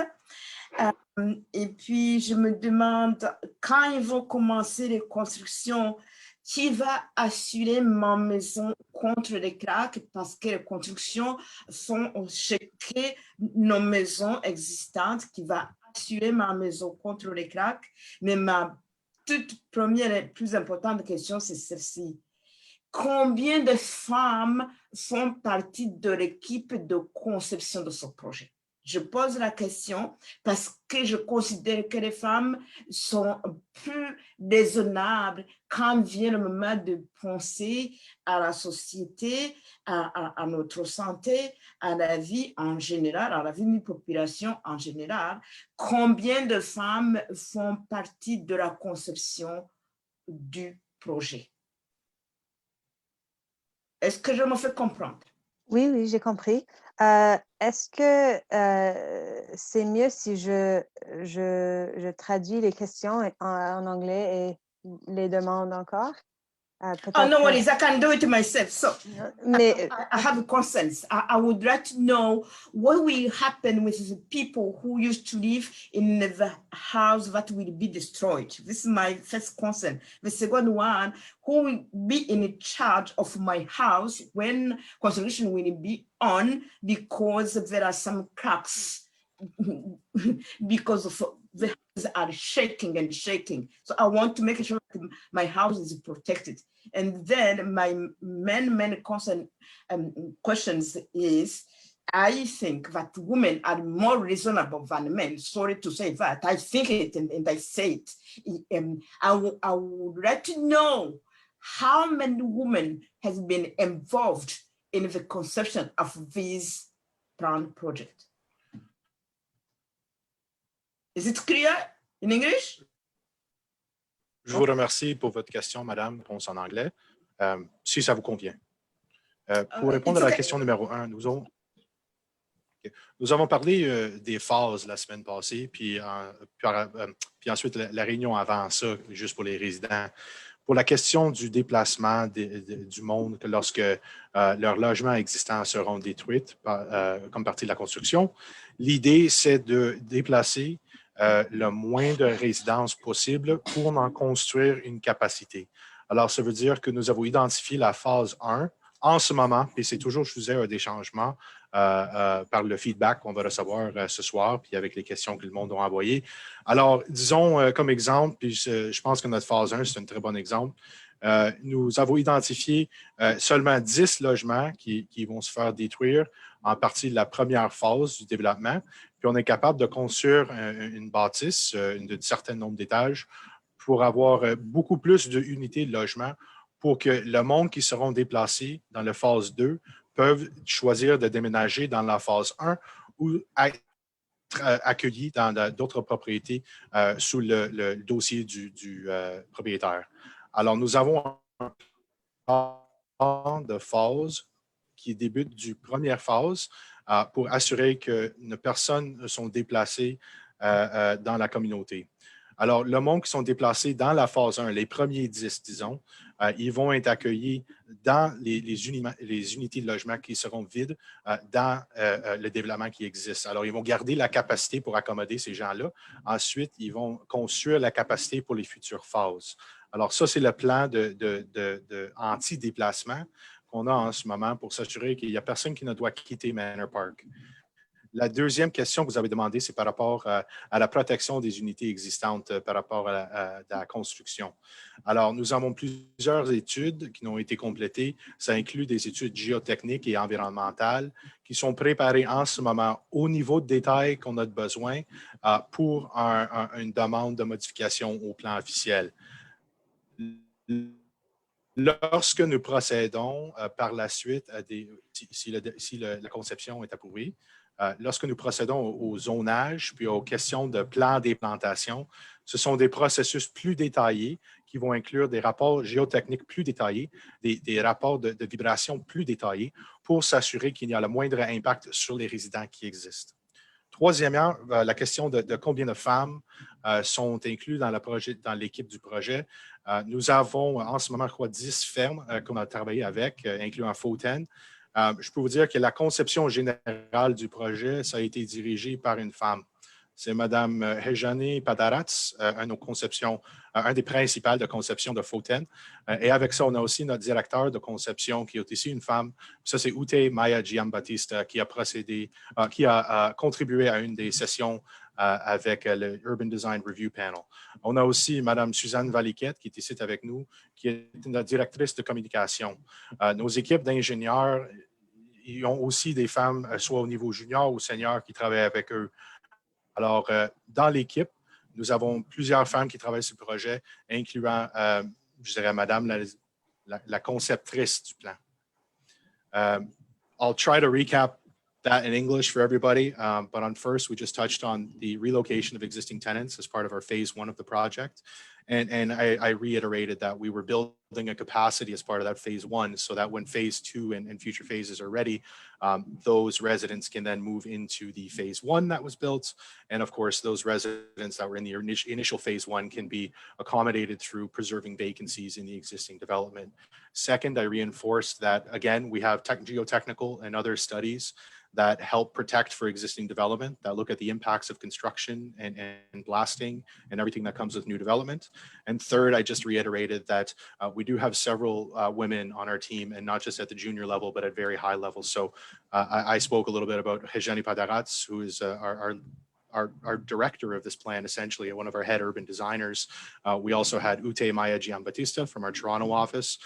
Et puis, je me demande, quand ils vont commencer les constructions, qui va assurer ma maison contre les cracks? Parce que les constructions sont checkées nos maisons existantes, qui va assurer ma maison contre les cracks. Mais ma toute première et plus importante question, c'est celle-ci. Combien de femmes font partie de l'équipe de conception de ce projet? Je pose la question parce que je considère que les femmes sont plus raisonnables quand vient le moment de penser à la société, à notre santé, à la vie en général, à la vie de la population en général. Combien de femmes font partie de la conception du projet? Est-ce que je me fais comprendre? Oui, oui, j'ai compris. Est-ce que c'est mieux si je traduis les questions en anglais et les demande encore? Oh, no worries, I can do it myself. So Mais, I have concerns. I would like to know what will happen with the people who used to live in the house that will be destroyed. This is my first concern. The second one, who will be in charge of my house when construction will be on, because there are some cracks because of the houses are shaking and shaking. So I want to make sure that my house is protected. And then my main concern questions is, I think that women are more reasonable than men. Sorry to say that. I think it and I say it. I would like to know how many women have been involved in the conception of this plan project. Is it clear in English? Je vous remercie pour votre question, madame. Réponse en anglais, si ça vous convient. Pour répondre à la question numéro 1, nous avons parlé des phases la semaine passée, puis ensuite la réunion avant ça, juste pour les résidents. Pour la question du déplacement du monde, lorsque leurs logements existants seront détruits comme partie de la construction, l'idée, c'est de déplacer le moins de résidences possible pour en construire une capacité. Alors, ça veut dire que nous avons identifié la phase 1 en ce moment, et c'est toujours, je vous ai des changements par le feedback qu'on va recevoir ce soir, puis avec les questions que le monde a envoyées. Alors, disons comme exemple, puis je pense que notre phase 1, c'est un très bon exemple. Nous avons identifié seulement 10 logements qui vont se faire détruire en partie de la première phase du développement. Puis on est capable de construire une bâtisse de certain nombre d'étages pour avoir beaucoup plus d'unités de logement pour que le monde qui seront déplacés dans la phase 2 peuvent choisir de déménager dans la phase 1 ou être accueillis dans d'autres propriétés sous le dossier du propriétaire. Alors, nous avons un plan de phase qui débute du première phase pour assurer que nos personnes sont déplacées dans la communauté. Alors, le monde qui sont déplacés dans la phase 1, les premiers 10, disons, ils vont être accueillis dans les unités de logement qui seront vides dans le développement qui existe. Alors, ils vont garder la capacité pour accommoder ces gens-là. Ensuite, ils vont construire la capacité pour les futures phases. Alors, ça, c'est le plan de anti-déplacement qu'on a en ce moment pour s'assurer qu'il n'y a personne qui ne doit quitter Manor Park. La deuxième question que vous avez demandée, c'est par rapport à la protection des unités existantes par rapport à la construction. Alors, nous avons plusieurs études qui ont été complétées. Ça inclut des études géotechniques et environnementales qui sont préparées en ce moment au niveau de détail qu'on a besoin pour une demande de modification au plan officiel. Lorsque nous procédons par la suite si la conception est approuvée, lorsque nous procédons au zonage puis aux questions de plan d'implantation, ce sont des processus plus détaillés qui vont inclure des rapports géotechniques plus détaillés, des rapports de vibration plus détaillés pour s'assurer qu'il y a le moindre impact sur les résidents qui existent. Troisièmement, la question de combien de femmes sont incluses dans l'équipe du projet. Nous avons en ce moment, je crois, 10 fermes qu'on a travaillé avec, incluant Fauten. Je peux vous dire que la conception générale du projet, ça a été dirigé par une femme. C'est Mme Hejani Padarats, un des principaux de conception de Fauten. Et avec ça, on a aussi notre directeur de conception qui est ici une femme. Ça, c'est Ute Maya Giambattista qui a contribué à une des sessions avec le Urban Design Review Panel. On a aussi Mme Suzanne Valiquette qui est ici avec nous, qui est la directrice de communication. Nos équipes d'ingénieurs, ils ont aussi des femmes, soit au niveau junior ou senior, qui travaillent avec eux. Alors, dans l'équipe, nous avons plusieurs femmes qui travaillent sur le projet, incluant, je dirais, Madame la conceptrice du plan. I'll try to recap that in English for everybody, but on first, we just touched on the relocation of existing tenants as part of our phase 1 of the project. And I reiterated that we were building a capacity as part of that phase 1 so that when phase 2 and future phases are ready, those residents can then move into the phase 1 that was built. And of course, those residents that were in the initial phase 1 can be accommodated through preserving vacancies in the existing development. Second, I reinforced that, again, we have geotechnical and other studies that help protect for existing development, that look at the impacts of construction and blasting and everything that comes with new development. And third, I just reiterated that we do have several women on our team, and not just at the junior level, but at very high levels. So I spoke a little bit about Hejani Padarats, who is our director of this plan, essentially, one of our head urban designers. We also had Ute Maya Giambattista from our Toronto office,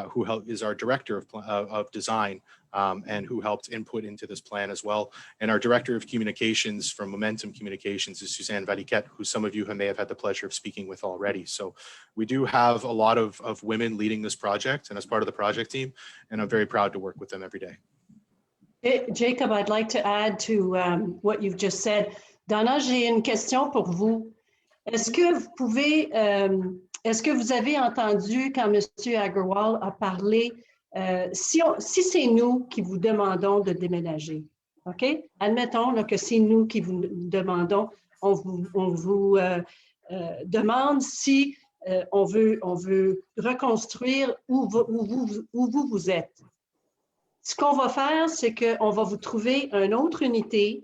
who is our director of design and who helped input into this plan as well. And our director of communications from Momentum Communications is Suzanne Valiquette, who some of you may have had the pleasure of speaking with already. So we do have a lot of women leading this project and as part of the project team, and I'm very proud to work with them every day. Jacob, I'd like to add to what you've just said. Donna, j'ai une question pour vous. Est-ce que vous avez entendu quand M. Agarwal a parlé, si c'est nous qui vous demandons de déménager, OK? Admettons là, que c'est nous qui vous demandons, on vous demande si on veut reconstruire où vous êtes. Ce qu'on va faire, c'est qu'on va vous trouver une autre unité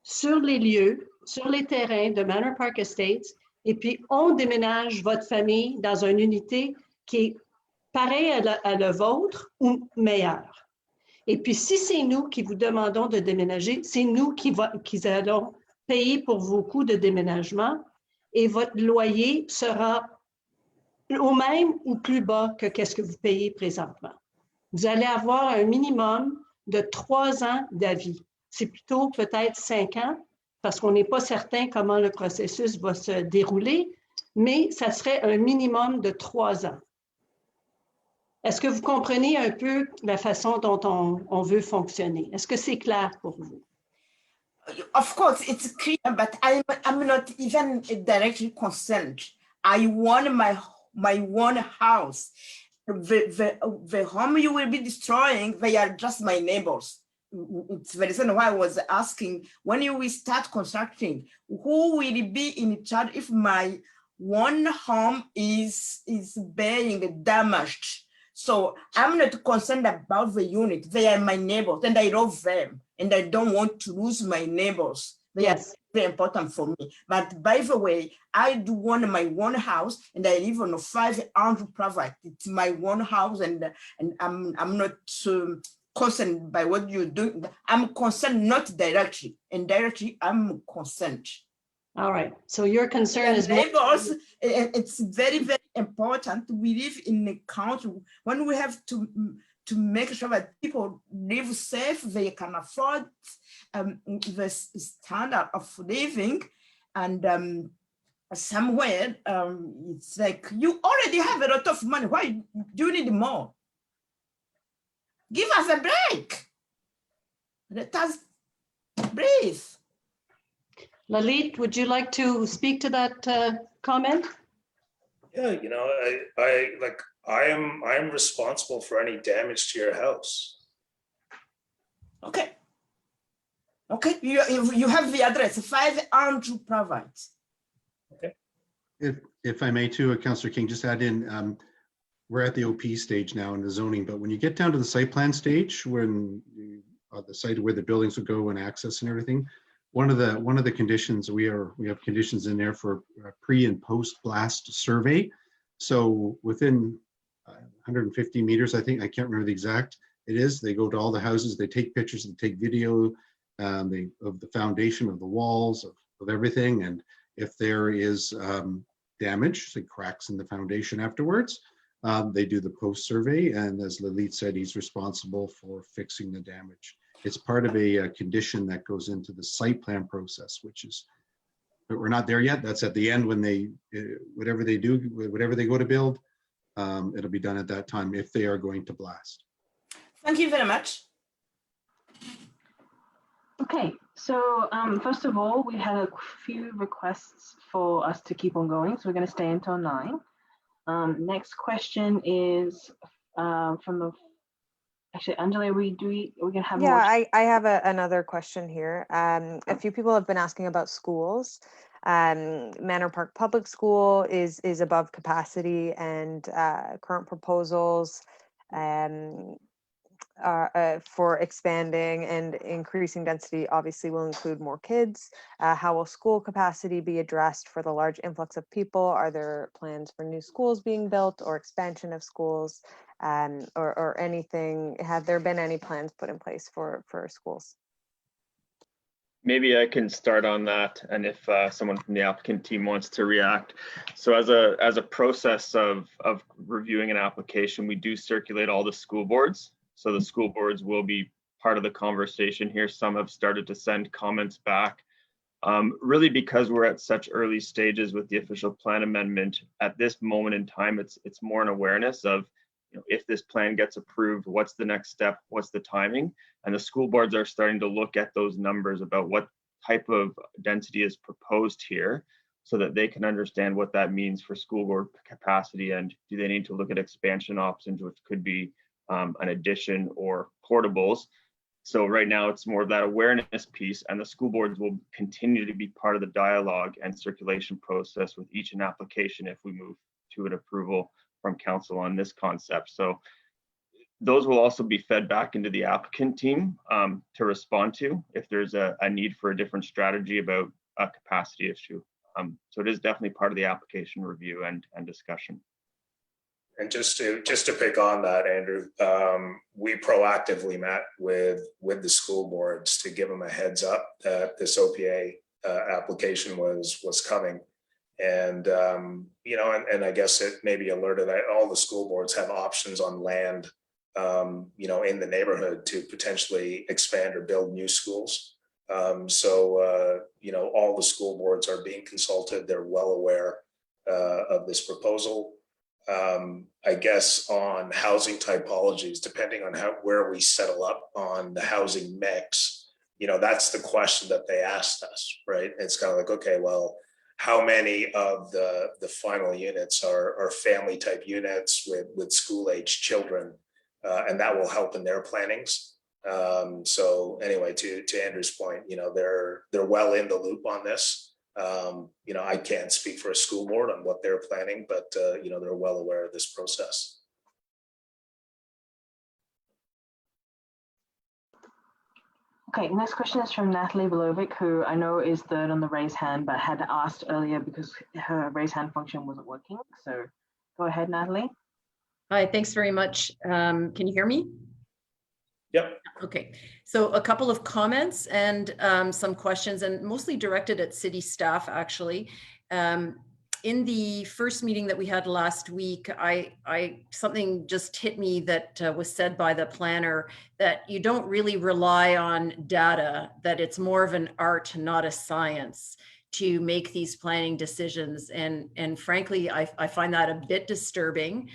sur les lieux, sur les terrains de Manor Park Estates, et puis on déménage votre famille dans une unité qui est pareille à la vôtre ou meilleure. Et puis si c'est nous qui vous demandons de déménager, c'est nous qui allons payer pour vos coûts de déménagement et votre loyer sera au même ou plus bas que qu'est-ce que vous payez présentement. Vous allez avoir un minimum de 3 ans d'avis. C'est plutôt peut-être 5 ans, parce qu'on n'est pas certain comment le processus va se dérouler, mais ça serait un minimum de 3 ans. Est-ce que vous comprenez un peu la façon dont on veut fonctionner? Est-ce que c'est clair pour vous? Of course, it's clear, but I'm not even directly concerned. I want my one house. The home you will be destroying, they are just my neighbors. It's the reason why I was asking, when you will start constructing, who will be in charge if my one home is being damaged? So I'm not concerned about the unit. They are my neighbors and I love them and I don't want to lose my neighbors. They are very important for me. But by the way, I do want my one house and I live on a 500 private. It's my one house and I'm not concerned by what you do. I'm concerned not directly. Indirectly, I'm concerned. All right. So your concern is neighbors. It's very, very important. We live in a country when we have to make sure that people live safe, they can afford the standard of living, and somewhere it's like you already have a lot of money. Why do you need more? Give us a break. Let us breathe. Lalit, would you like to speak to that comment? Yeah, you know, I am responsible for any damage to your house. Okay. Okay, you have the address, 5 Andrew Provides. Okay. If I may too, Councillor King, just add in, we're at the OP stage now in the zoning, but when you get down to the site plan stage, when you, the site where the buildings would go and access and everything, one of the conditions we have conditions in there for pre and post blast survey. So within 150 meters, I think, I can't remember the exact, it is, they go to all the houses, they take pictures, they take video of the foundation, of the walls, of everything. And if there is damage, say cracks in the foundation afterwards, they do the post survey. And as Lalit said, he's responsible for fixing the damage. It's part of a condition that goes into the site plan process, which is, but we're not there yet. That's at the end when they, whatever they do, whatever they go to build, it'll be done at that time if they are going to blast. Thank you very much. Okay, so first of all, we had a few requests for us to keep on going, so we're going to stay until 9. Next question is from the, actually, Angela, we can have more. Yeah, I have another question here. A few people have been asking about schools. Manor Park Public School is above capacity, and current proposals for expanding and increasing density obviously will include more kids. How will school capacity be addressed for the large influx of people? Are there plans for new schools being built or expansion of schools, or anything? Have there been any plans put in place for schools? Maybe I can start on that, and if someone from the applicant team wants to react. So as a process of reviewing an application, we do circulate all the school boards. So the school boards will be part of the conversation here. Some have started to send comments back. Really, because we're at such early stages with the official plan amendment, at this moment in time, it's more an awareness of, you know, if this plan gets approved, what's the next step, what's the timing? And the school boards are starting to look at those numbers about what type of density is proposed here, so that they can understand what that means for school board capacity, and do they need to look at expansion options, which could be an addition or portables. So right now it's more of that awareness piece, and the school boards will continue to be part of the dialogue and circulation process with each an application if we move to an approval from council on this concept. So those will also be fed back into the applicant team to respond to if there's a need for a different strategy about a capacity issue. So it is definitely part of the application review and discussion. And just to pick on that, Andrew, we proactively met with the school boards to give them a heads up that this OPA application was coming. And, you know, and I guess it maybe alerted that all the school boards have options on land, you know, in the neighborhood to potentially expand or build new schools. So, you know, all the school boards are being consulted. They're well aware of this proposal. I guess on housing typologies, depending on where we settle up on the housing mix, you know, that's the question that they asked us, right? It's kind of like, okay, well, how many of the final units are family type units with school age children, and that will help in their plannings. So anyway, to Andrew's point, you know, they're well in the loop on this. You know, I can't speak for a school board on what they're planning, but you know, they're well aware of this process. Okay, next question is from Natalie Belovic, who I know is third on the raise hand, but had asked earlier because her raise hand function wasn't working. So go ahead, Natalie. Hi, thanks very much. Can you hear me? Yep. Okay, so a couple of comments and some questions, and mostly directed at city staff, actually. In the first meeting that we had last week, something just hit me that was said by the planner, that you don't really rely on data, that it's more of an art, not a science, to make these planning decisions. And frankly, I find that a bit disturbing.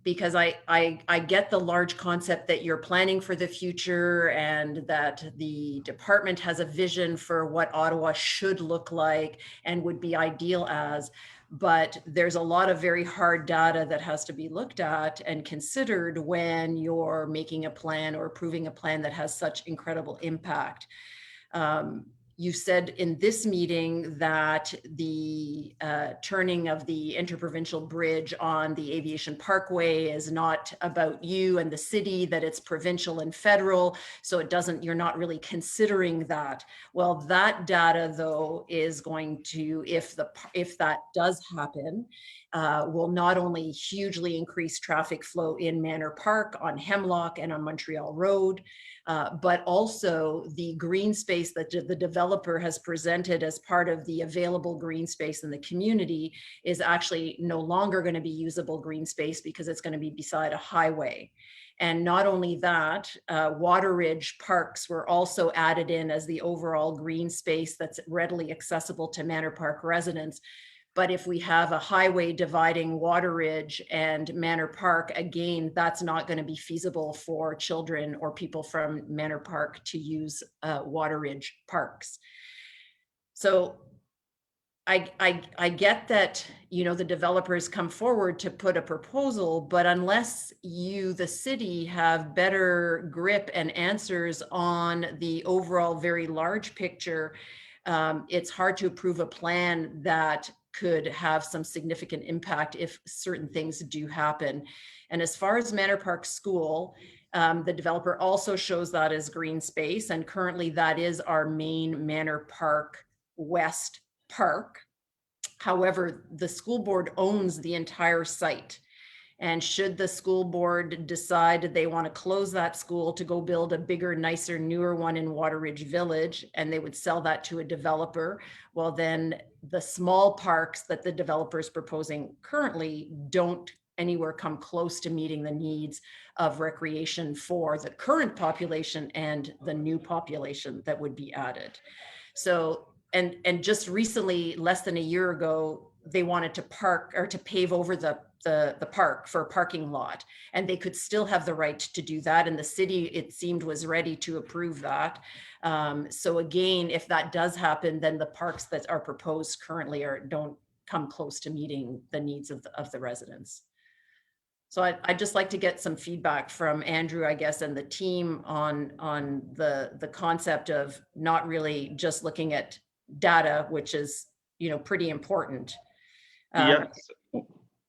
Because I get the large concept that you're planning for the future and that the department has a vision for what Ottawa should look like and would be ideal as. but there's a lot of very hard data that has to be looked at and considered when you're making a plan or approving a plan that has such incredible impact. You said in this meeting that the turning of the interprovincial bridge on the Aviation Parkway is not about you and the city, that it's provincial and federal, so it doesn't, you're not really considering that. Well, that data though is going to, if that does happen, will not only hugely increase traffic flow in Manor Park, on Hemlock, and on Montreal Road, but also the green space that the developer has presented as part of the available green space in the community is actually no longer going to be usable green space because it's going to be beside a highway. And not only that, Waterridge Parks were also added in as the overall green space that's readily accessible to Manor Park residents. But if we have a highway dividing Waterridge and Manor Park, again, that's not going to be feasible for children or people from Manor Park to use Waterridge Parks. So I get that, you know, the developers come forward to put a proposal, but unless you, the city, have better grip and answers on the overall very large picture, it's hard to approve a plan that could have some significant impact if certain things do happen. And as far as Manor Park School, the developer also shows that as green space, and currently that is our main Manor Park West Park. However, the school board owns the entire site. And should the school board decide they want to close that school to go build a bigger, nicer, newer one in Waterridge Village, and they would sell that to a developer, well, then the small parks that the developer is proposing currently don't anywhere come close to meeting the needs of recreation for the current population and the new population that would be added. So, and just recently, less than a year ago, they wanted to park or to pave over the park for a parking lot, and they could still have the right to do that. And the city, it seemed, was ready to approve that. So again, if that does happen, then the parks that are proposed currently don't come close to meeting the needs of the residents. So I'd just like to get some feedback from Andrew, I guess, and the team on the concept of not really just looking at data, which is, you know, pretty important. Yes.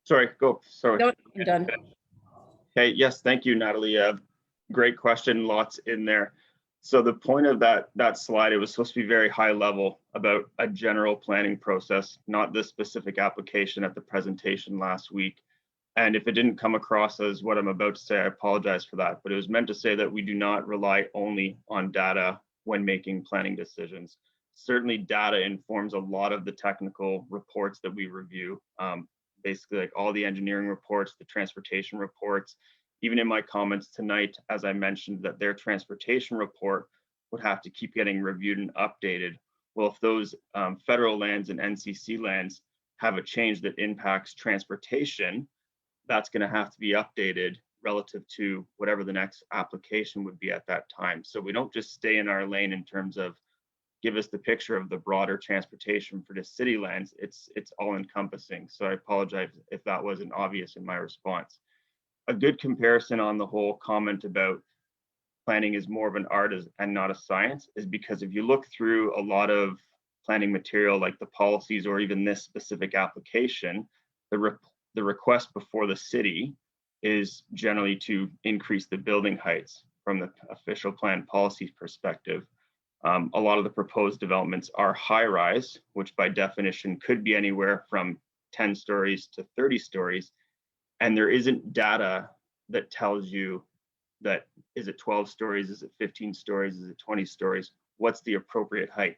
Sorry, go. Sorry. No, I'm done. Okay, yes, thank you, Natalie. Great question, lots in there. So the point of that slide, it was supposed to be very high level about a general planning process, not this specific application at the presentation last week. And if it didn't come across as what I'm about to say, I apologize for that. But it was meant to say that we do not rely only on data when making planning decisions. Certainly data informs a lot of the technical reports that we review. Basically, like all the engineering reports, the transportation reports. Even in my comments tonight, as I mentioned, that their transportation report would have to keep getting reviewed and updated. Well, if those federal lands and NCC lands have a change that impacts transportation, that's going to have to be updated relative to whatever the next application would be at that time. So we don't just stay in our lane in terms of give us the picture of the broader transportation for the city lands. It's all encompassing. So I apologize if that wasn't obvious in my response. A good comparison on the whole comment about planning is more of an art and not a science is because if you look through a lot of planning material like the policies or even this specific application, the request before the city is generally to increase the building heights from the official plan policy perspective. A lot of the proposed developments are high rise, which by definition could be anywhere from 10 stories to 30 stories. And there isn't data that tells you that, is it 12 stories, is it 15 stories, is it 20 stories? What's the appropriate height?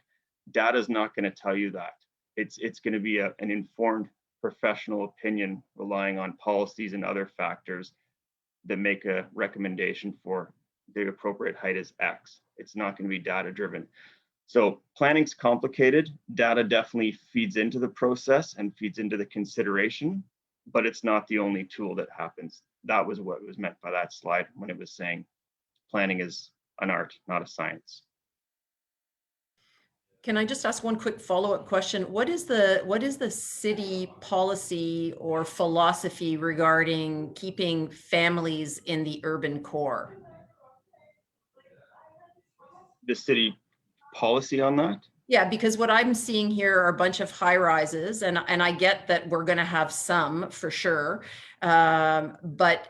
Data is not going to tell you that. It's going to be an informed professional opinion relying on policies and other factors that make a recommendation for the appropriate height is X. It's not going to be data driven. So planning's complicated. Data definitely feeds into the process and feeds into the consideration, but it's not the only tool that happens. That was what was meant by that slide when it was saying planning is an art, not a science. Can I just ask one quick follow-up question? What is the city policy or philosophy regarding keeping families in the urban core? The city policy on that? Yeah, because what I'm seeing here are a bunch of high rises, and I get that we're going to have some for sure, but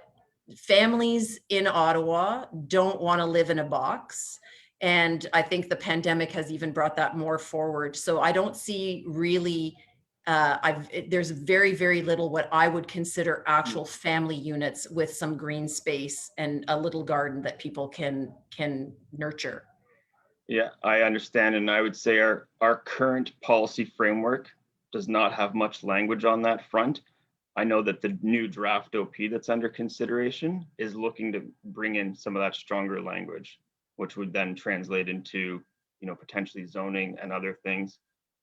families in Ottawa don't want to live in a box. And I think the pandemic has even brought that more forward. So I don't see really, there's very, very little what I would consider actual family units with some green space and a little garden that people can nurture. Yeah, I understand. And I would say our current policy framework does not have much language on that front. I know that the new draft OP that's under consideration is looking to bring in some of that stronger language, which would then translate into, potentially zoning and other things.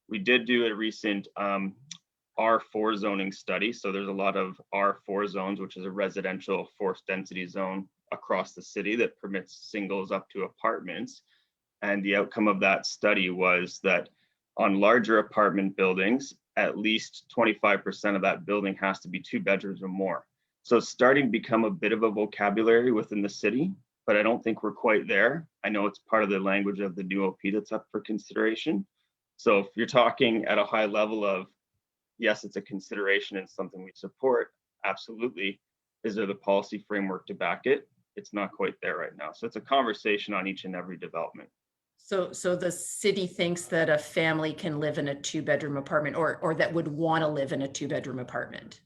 We did do a recent R4 zoning study. So there's a lot of R4 zones, which is a residential forced density zone across the city that permits singles up to apartments. And the outcome of that study was that on larger apartment buildings, at least 25% of that building has to be 2 bedrooms or more. So it's starting to become a bit of a vocabulary within the city, but I don't think we're quite there. I know it's part of the language of the new OP that's up for consideration. So if you're talking at a high level of, yes, it's a consideration and something we support, absolutely. Is there the policy framework to back it? It's not quite there right now. So it's a conversation on each and every development. So the city thinks that a family can live in a 2-bedroom apartment or that would want to live in a 2-bedroom apartment.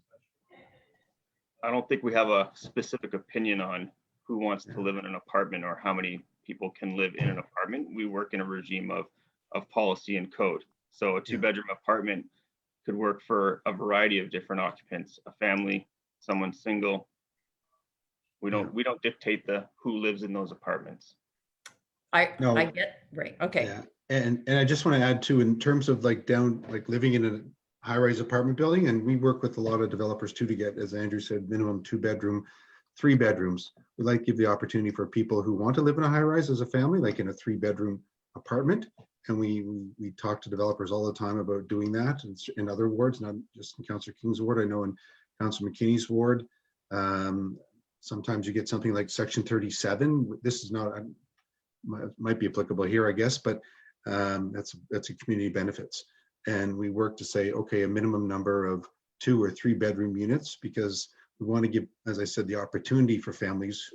I don't think we have a specific opinion on who wants to live in an apartment or how many people can live in an apartment. We work in a regime of policy and code. So a 2-bedroom apartment could work for a variety of different occupants, a family, someone single. We don't dictate who lives in those apartments. I get, right. Okay. Yeah. And I just want to add too, in terms of living in a high-rise apartment building, and we work with a lot of developers too to get, as Andrew said, minimum 2-bedroom, 3 bedrooms. We like to give the opportunity for people who want to live in a high-rise as a family, like in a 3-bedroom apartment. And we talk to developers all the time about doing that in other wards, not just in Councillor King's ward. I know in Councillor McKinney's ward, sometimes you get something like Section 37. This is not, might be applicable here, I guess, but that's a community benefits. And we work to say, okay, a minimum number of 2 or 3 bedroom units, because we want to give, as I said, the opportunity for families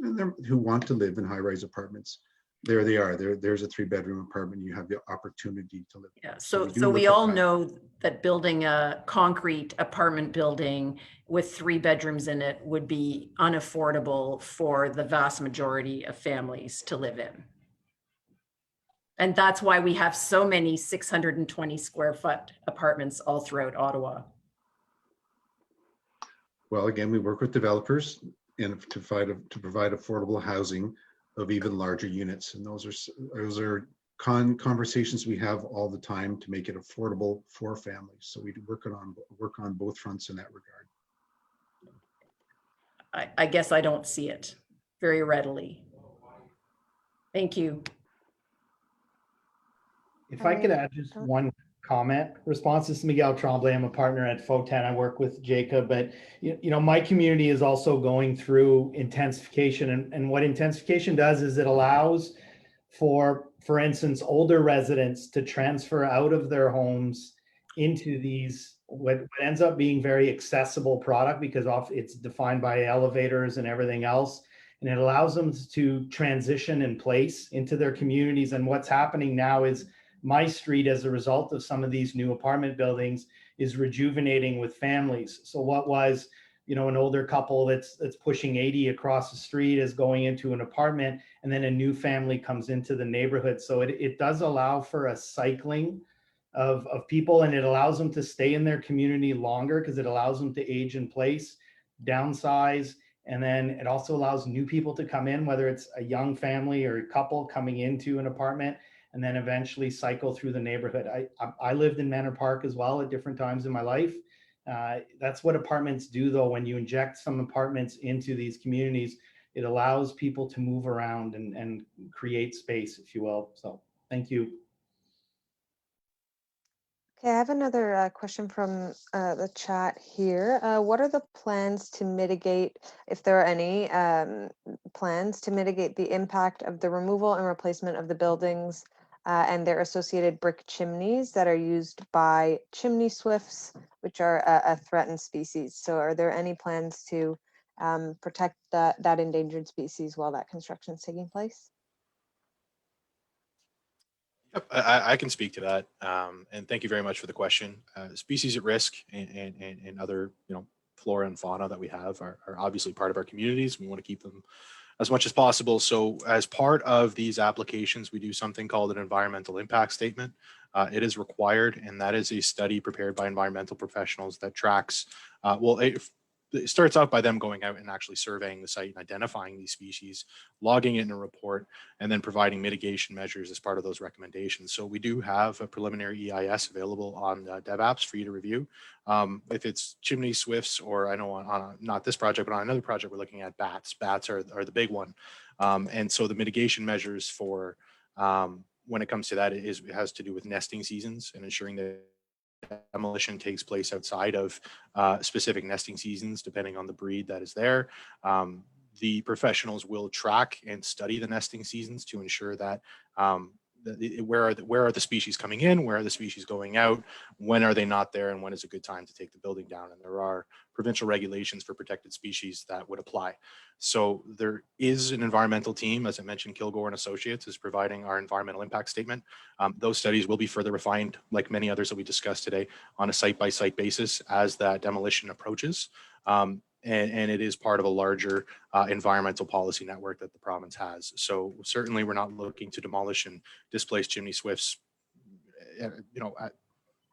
who want to live in high-rise apartments. There they are. There's a 3-bedroom apartment. You have the opportunity to live. Yeah. So we all know that building a concrete apartment building with 3 bedrooms in it would be unaffordable for the vast majority of families to live in. And that's why we have so many 620 square foot apartments all throughout Ottawa. Well, again, we work with developers and to provide affordable housing of even larger units. And those are conversations we have all the time to make it affordable for families. So we work on both fronts in that regard. I guess I don't see it very readily. Thank you. If I could add just one comment. Response is Miguel Tremblay. I'm a partner at FOTAN. I work with Jacob, but my community is also going through intensification. And what intensification does is it allows for instance, older residents to transfer out of their homes into these, what ends up being very accessible product, because it's defined by elevators and everything else. And it allows them to transition in place into their communities. And what's happening now is my street, as a result of some of these new apartment buildings, is rejuvenating with families. So what was, an older couple that's pushing 80 across the street is going into an apartment, and then a new family comes into the neighborhood. So it does allow for a cycling of people, and it allows them to stay in their community longer because it allows them to age in place, downsize, and then it also allows new people to come in, whether it's a young family or a couple coming into an apartment, and then eventually cycle through the neighborhood. I lived in Manor Park as well at different times in my life. That's what apartments do, though. When you inject some apartments into these communities, it allows people to move around and create space, if you will. So thank you. Okay, I have another question from the chat here. What are the plans to mitigate, if there are any, plans to mitigate the impact of the removal and replacement of the buildings and their associated brick chimneys that are used by chimney swifts, which are a threatened species? So are there any plans to protect that endangered species while that construction is taking place? Yep, I can speak to that. And thank you very much for the question. Species at risk and other, flora and fauna that we have are obviously part of our communities. We want to keep them as much as possible. So as part of these applications, we do something called an environmental impact statement. It is required, and that is a study prepared by environmental professionals that tracks, it starts out by them going out and actually surveying the site and identifying these species, logging it in a report, and then providing mitigation measures as part of those recommendations. So we do have a preliminary EIS available on DevApps for you to review. If it's chimney swifts, or I know on not this project, but on another project, we're looking at bats. Bats are the big one. And so the mitigation measures for when it comes to that it has to do with nesting seasons and ensuring that demolition takes place outside of specific nesting seasons, depending on the breed that is there. The professionals will track and study the nesting seasons to ensure that where are the species coming in, where are the species going out, when are they not there, and when is a good time to take the building down. And there are provincial regulations for protected species that would apply. So there is an environmental team, as I mentioned, Kilgore and Associates is providing our environmental impact statement. Those studies will be further refined, like many others that we discussed today, on a site-by-site basis as that demolition approaches. And it is part of a larger environmental policy network that the province has. So certainly we're not looking to demolish and displace chimney swifts,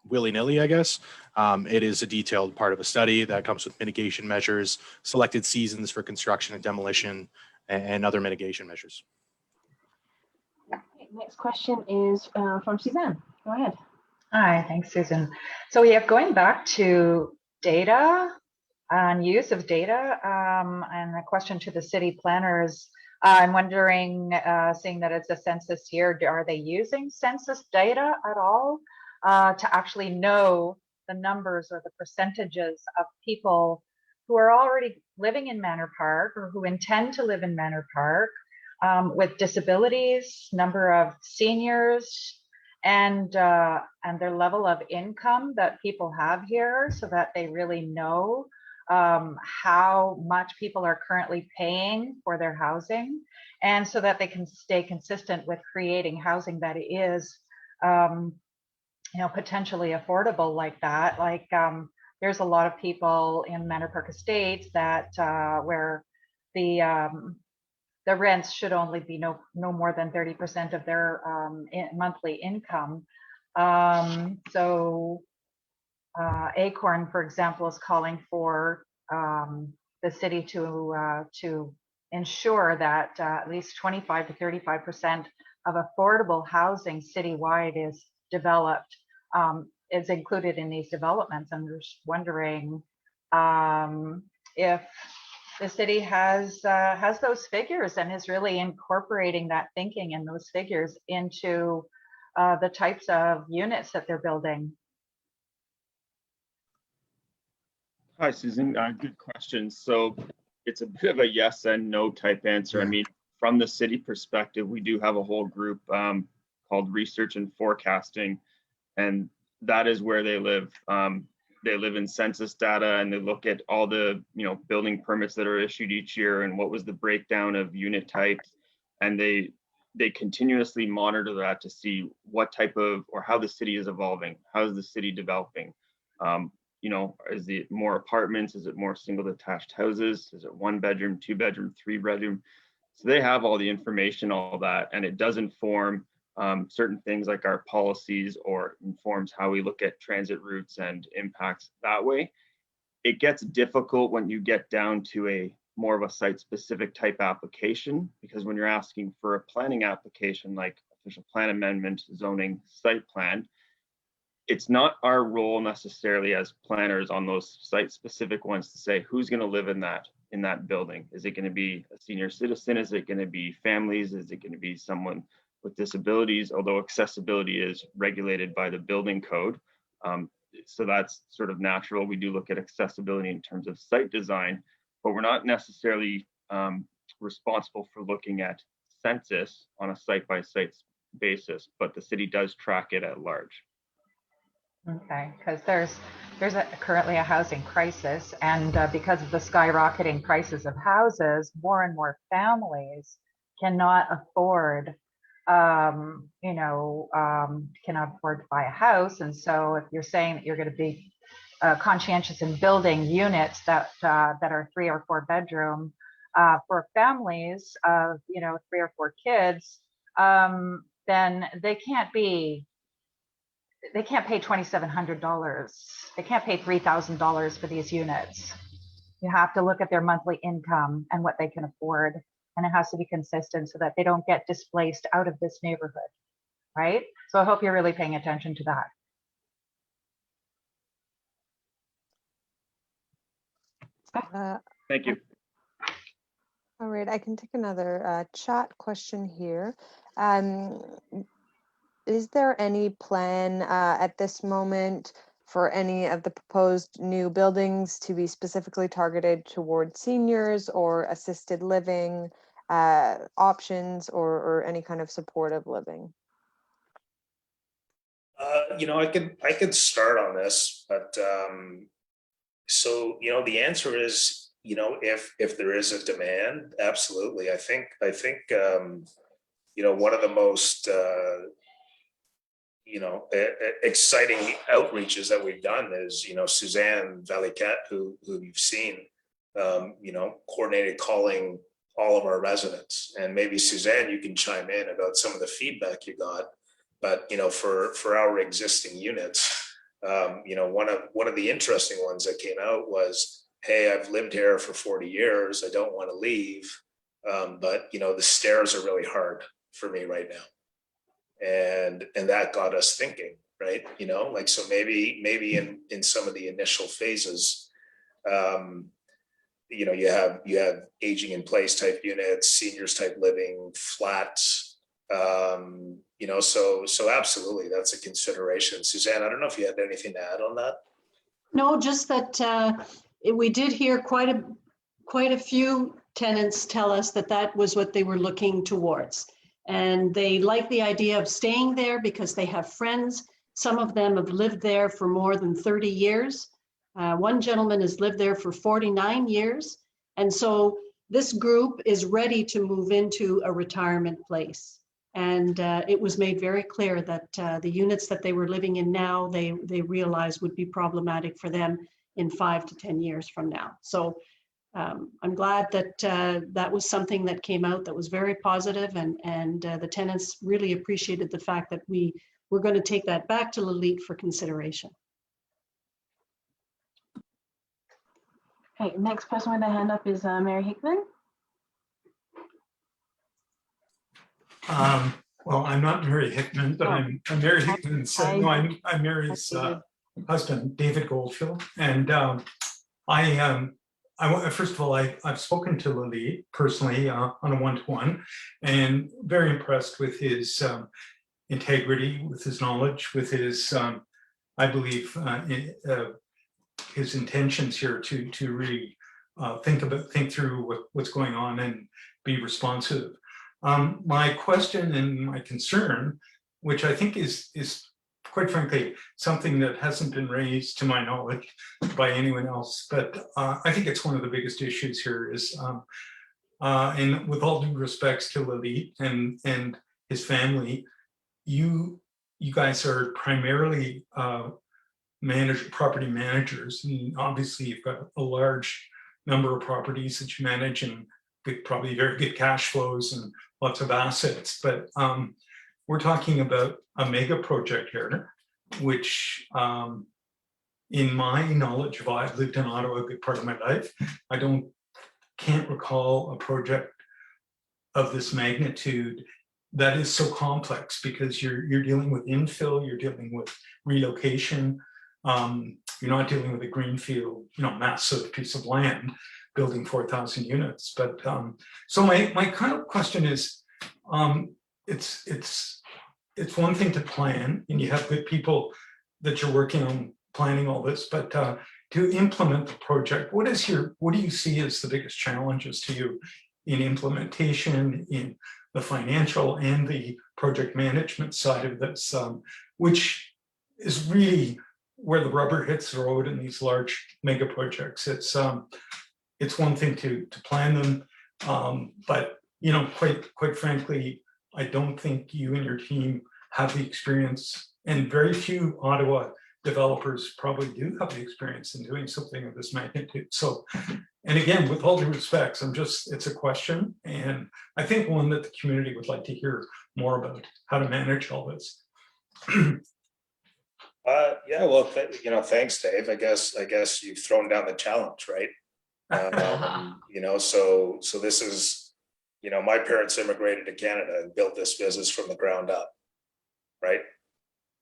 willy-nilly, I guess. It is a detailed part of a study that comes with mitigation measures, selected seasons for construction and demolition, and other mitigation measures. Okay, next question is from Suzanne. Go ahead. Hi, thanks, Susan. So yeah, going back to data and use of data, and a question to the city planners. I'm wondering, seeing that it's a census year, are they using census data at all to actually know the numbers or the percentages of people who are already living in Manor Park or who intend to live in Manor Park with disabilities, number of seniors, and their level of income that people have here, so that they really know how much people are currently paying for their housing, and so that they can stay consistent with creating housing that is, potentially affordable like that. Like there's a lot of people in Manor Park Estates that where the rents should only be no more than 30% of their monthly income. So Acorn, for example, is calling for the city to ensure that at least 25 to 35% of affordable housing citywide is developed, is included in these developments. I'm just wondering if the city has those figures and is really incorporating that thinking and those figures into the types of units that they're building. Hi, Susan. Good question. So it's a bit of a yes and no type answer. I mean, from the city perspective, we do have a whole group called Research and Forecasting, and that is where they live. They live in census data, and they look at all the building permits that are issued each year and what was the breakdown of unit types, and they continuously monitor that to see what type of or how the city is evolving, how is the city developing. Is it more apartments? Is it more single detached houses? Is it 1 bedroom, 2 bedroom, 3 bedroom? So they have all the information, all that, and it does inform certain things like our policies, or informs how we look at transit routes and impacts that way. It gets difficult when you get down to a more of a site specific type application, because when you're asking for a planning application like official plan amendment, zoning, site plan, it's not our role necessarily as planners on those site specific ones to say who's going to live in that building. Is it going to be a senior citizen? Is it going to be families? Is it going to be someone with disabilities? Although accessibility is regulated by the building code, So that's sort of natural. We do look at accessibility in terms of site design, but we're not necessarily responsible for looking at census on a site-by-site basis, but the city does track it at large. Okay, because there's currently a housing crisis, and because of the skyrocketing prices of houses, more and more families cannot afford, cannot afford to buy a house. And so, if you're saying that you're going to be conscientious in building units that are 3 or 4 bedroom for families of 3 or 4 kids, then they can't pay $2,700. They can't pay $3,000 for these units. You have to look at their monthly income and what they can afford, and it has to be consistent so that they don't get displaced out of this neighborhood, right? So I hope you're really paying attention to that. Thank you. All right, I can take another chat question here. Is there any plan at this moment for any of the proposed new buildings to be specifically targeted towards seniors or assisted living options or any kind of supportive living? I could start on this, but so the answer is if there is a demand, absolutely. I think one of the most exciting outreaches that we've done is Suzanne Valiquette, who you've seen, coordinated calling all of our residents. And maybe Suzanne, you can chime in about some of the feedback you got. But for our existing units, one of the interesting ones that came out was, hey, I've lived here for 40 years. I don't want to leave, but the stairs are really hard for me right now. And that got us thinking, right? So maybe in some of the initial phases, you have aging in place type units, seniors type living, flats, so absolutely, that's a consideration. Suzanne, I don't know if you had anything to add on that. No, just that we did hear quite a few tenants tell us that was what they were looking towards. And they like the idea of staying there because they have friends. Some of them have lived there for more than 30 years. One gentleman has lived there for 49 years. And so this group is ready to move into a retirement place. And it was made very clear that the units that they were living in now, they realized would be problematic for them in 5 to 10 years from now. So I'm glad that that was something that came out that was very positive, and the tenants really appreciated the fact that we were going to take that back to Lalit for consideration. Okay, next person with a hand up is Mary Hickman. Well, I'm not Mary Hickman, but I'm Mary Hickman's son. No, I'm Mary's husband, David Goldfield, and first of all, I've spoken to Lalit personally on a one-to-one, and very impressed with his integrity, with his knowledge, with his, I believe, his intentions here to really think through what's going on and be responsive. My question and my concern, which I think is quite frankly something that hasn't been raised to my knowledge by anyone else, but I think it's one of the biggest issues here is, and with all due respects to Lalit and his family, you guys are primarily property managers, and obviously you've got a large number of properties that you manage and probably very good cash flows and lots of assets, but we're talking about a mega project here, which in my knowledge, I've lived in Ottawa a good part of my life, I can't recall a project of this magnitude that is so complex, because you're dealing with infill, you're dealing with relocation, you're not dealing with a greenfield, massive piece of land building 4,000 units. But so my kind of question is, it's one thing to plan, and you have good people that you're working on planning all this, but to implement the project, what do you see as the biggest challenges to you in implementation, in the financial and the project management side of this, which is really where the rubber hits the road in these large mega projects. It's one thing to plan them, but quite frankly, I don't think you and your team have the experience, and very few Ottawa developers probably do have the experience in doing something of this magnitude. So, and again, with all due respects, it's a question, and I think one that the community would like to hear more about, how to manage all this. Yeah, well, thanks, Dave. I guess you've thrown down the challenge, right? So this is, my parents immigrated to Canada and built this business from the ground up, right?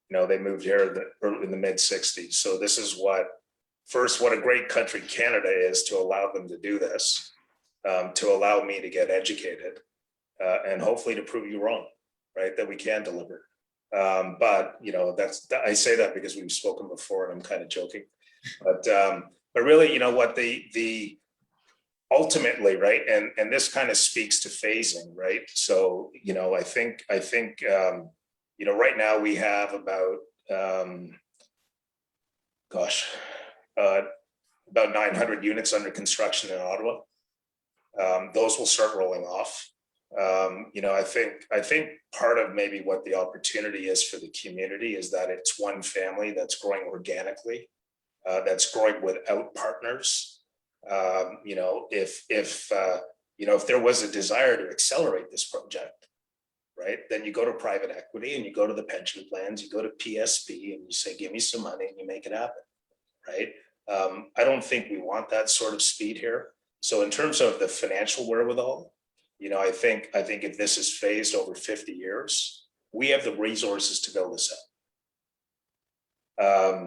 They moved here in the mid 60s. So this is what a great country Canada is to allow them to do this, to allow me to get educated, and hopefully to prove you wrong, right? That we can deliver. But I say that because we've spoken before, and I'm kind of joking. But really, what the ultimately, right? And this kind of speaks to phasing, right? So I think right now we have about about 900 units under construction in Ottawa. Those will start rolling off. I think part of maybe what the opportunity is for the community is that it's one family that's growing organically, that's growing without partners. If there was a desire to accelerate this project, right, then you go to private equity and you go to the pension plans, you go to PSP and you say, give me some money, and you make it happen, right? I don't think we want that sort of speed here. So in terms of the financial wherewithal, I think if this is phased over 50 years, we have the resources to build this out.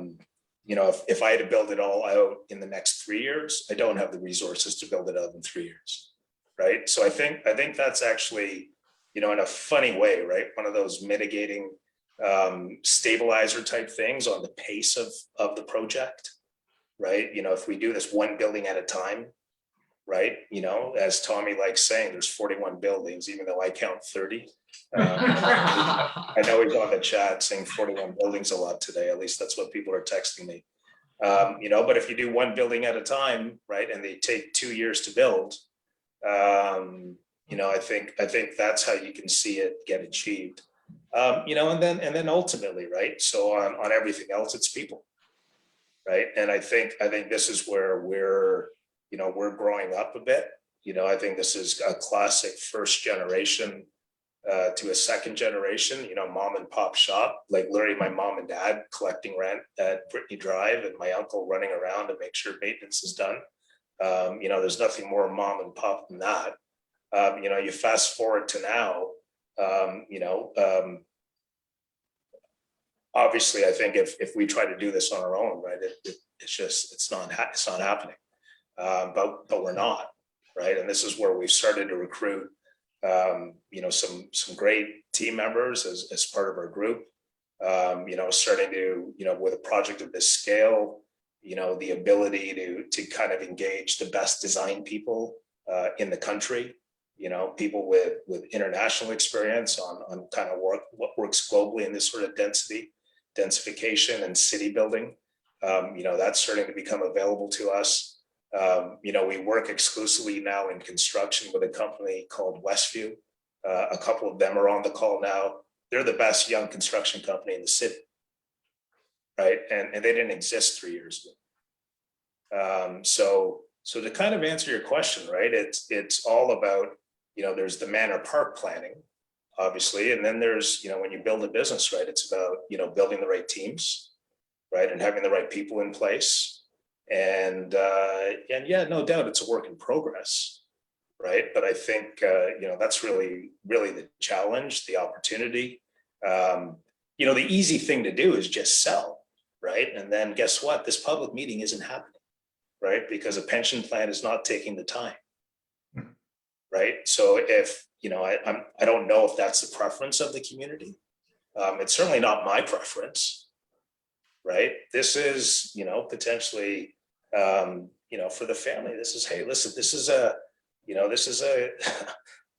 If I had to build it all out in the next 3 years, I don't have the resources to build it out in 3 years, right? So I think that's actually, in a funny way, right, one of those mitigating stabilizer type things on the pace of the project, right? If we do this one building at a time, right? As Tommy likes saying, there's 41 buildings, even though I count 30. I know he's on the chat saying 41 buildings a lot today. At least that's what people are texting me. But if you do one building at a time, right, and they take 2 years to build, I think that's how you can see it get achieved. And then ultimately, right? So on everything else, it's people, right? And I think this is where we're growing up a bit. I think this is a classic first generation to a second generation, mom and pop shop, like literally my mom and dad collecting rent at Brittany Drive and my uncle running around to make sure maintenance is done. There's nothing more mom and pop than that. You fast forward to now, obviously I think if we try to do this on our own, right, it's not happening. But we're not, right? And this is where we've started to recruit, some great team members as part of our group. Starting to, with a project of this scale, the ability to kind of engage the best design people in the country. People with international experience on kind of what works globally in this sort of densification and city building. That's starting to become available to us. We work exclusively now in construction with a company called Westview. A couple of them are on the call now. They're the best young construction company in the city, right? And they didn't exist 3 years ago. So to kind of answer your question, right, it's all about, there's the Manor Park planning, obviously, and then there's, when you build a business, right, it's about, building the right teams, right, and having the right people in place. And yeah, no doubt it's a work in progress, right? But I think, that's really the challenge, the opportunity. The easy thing to do is just sell, right? And then guess what? This public meeting isn't happening, right? Because a pension plan is not taking the time, right? So if, I don't know if that's the preference of the community. It's certainly not my preference, right? This is, potentially, for the family, this is, hey, listen, this is a,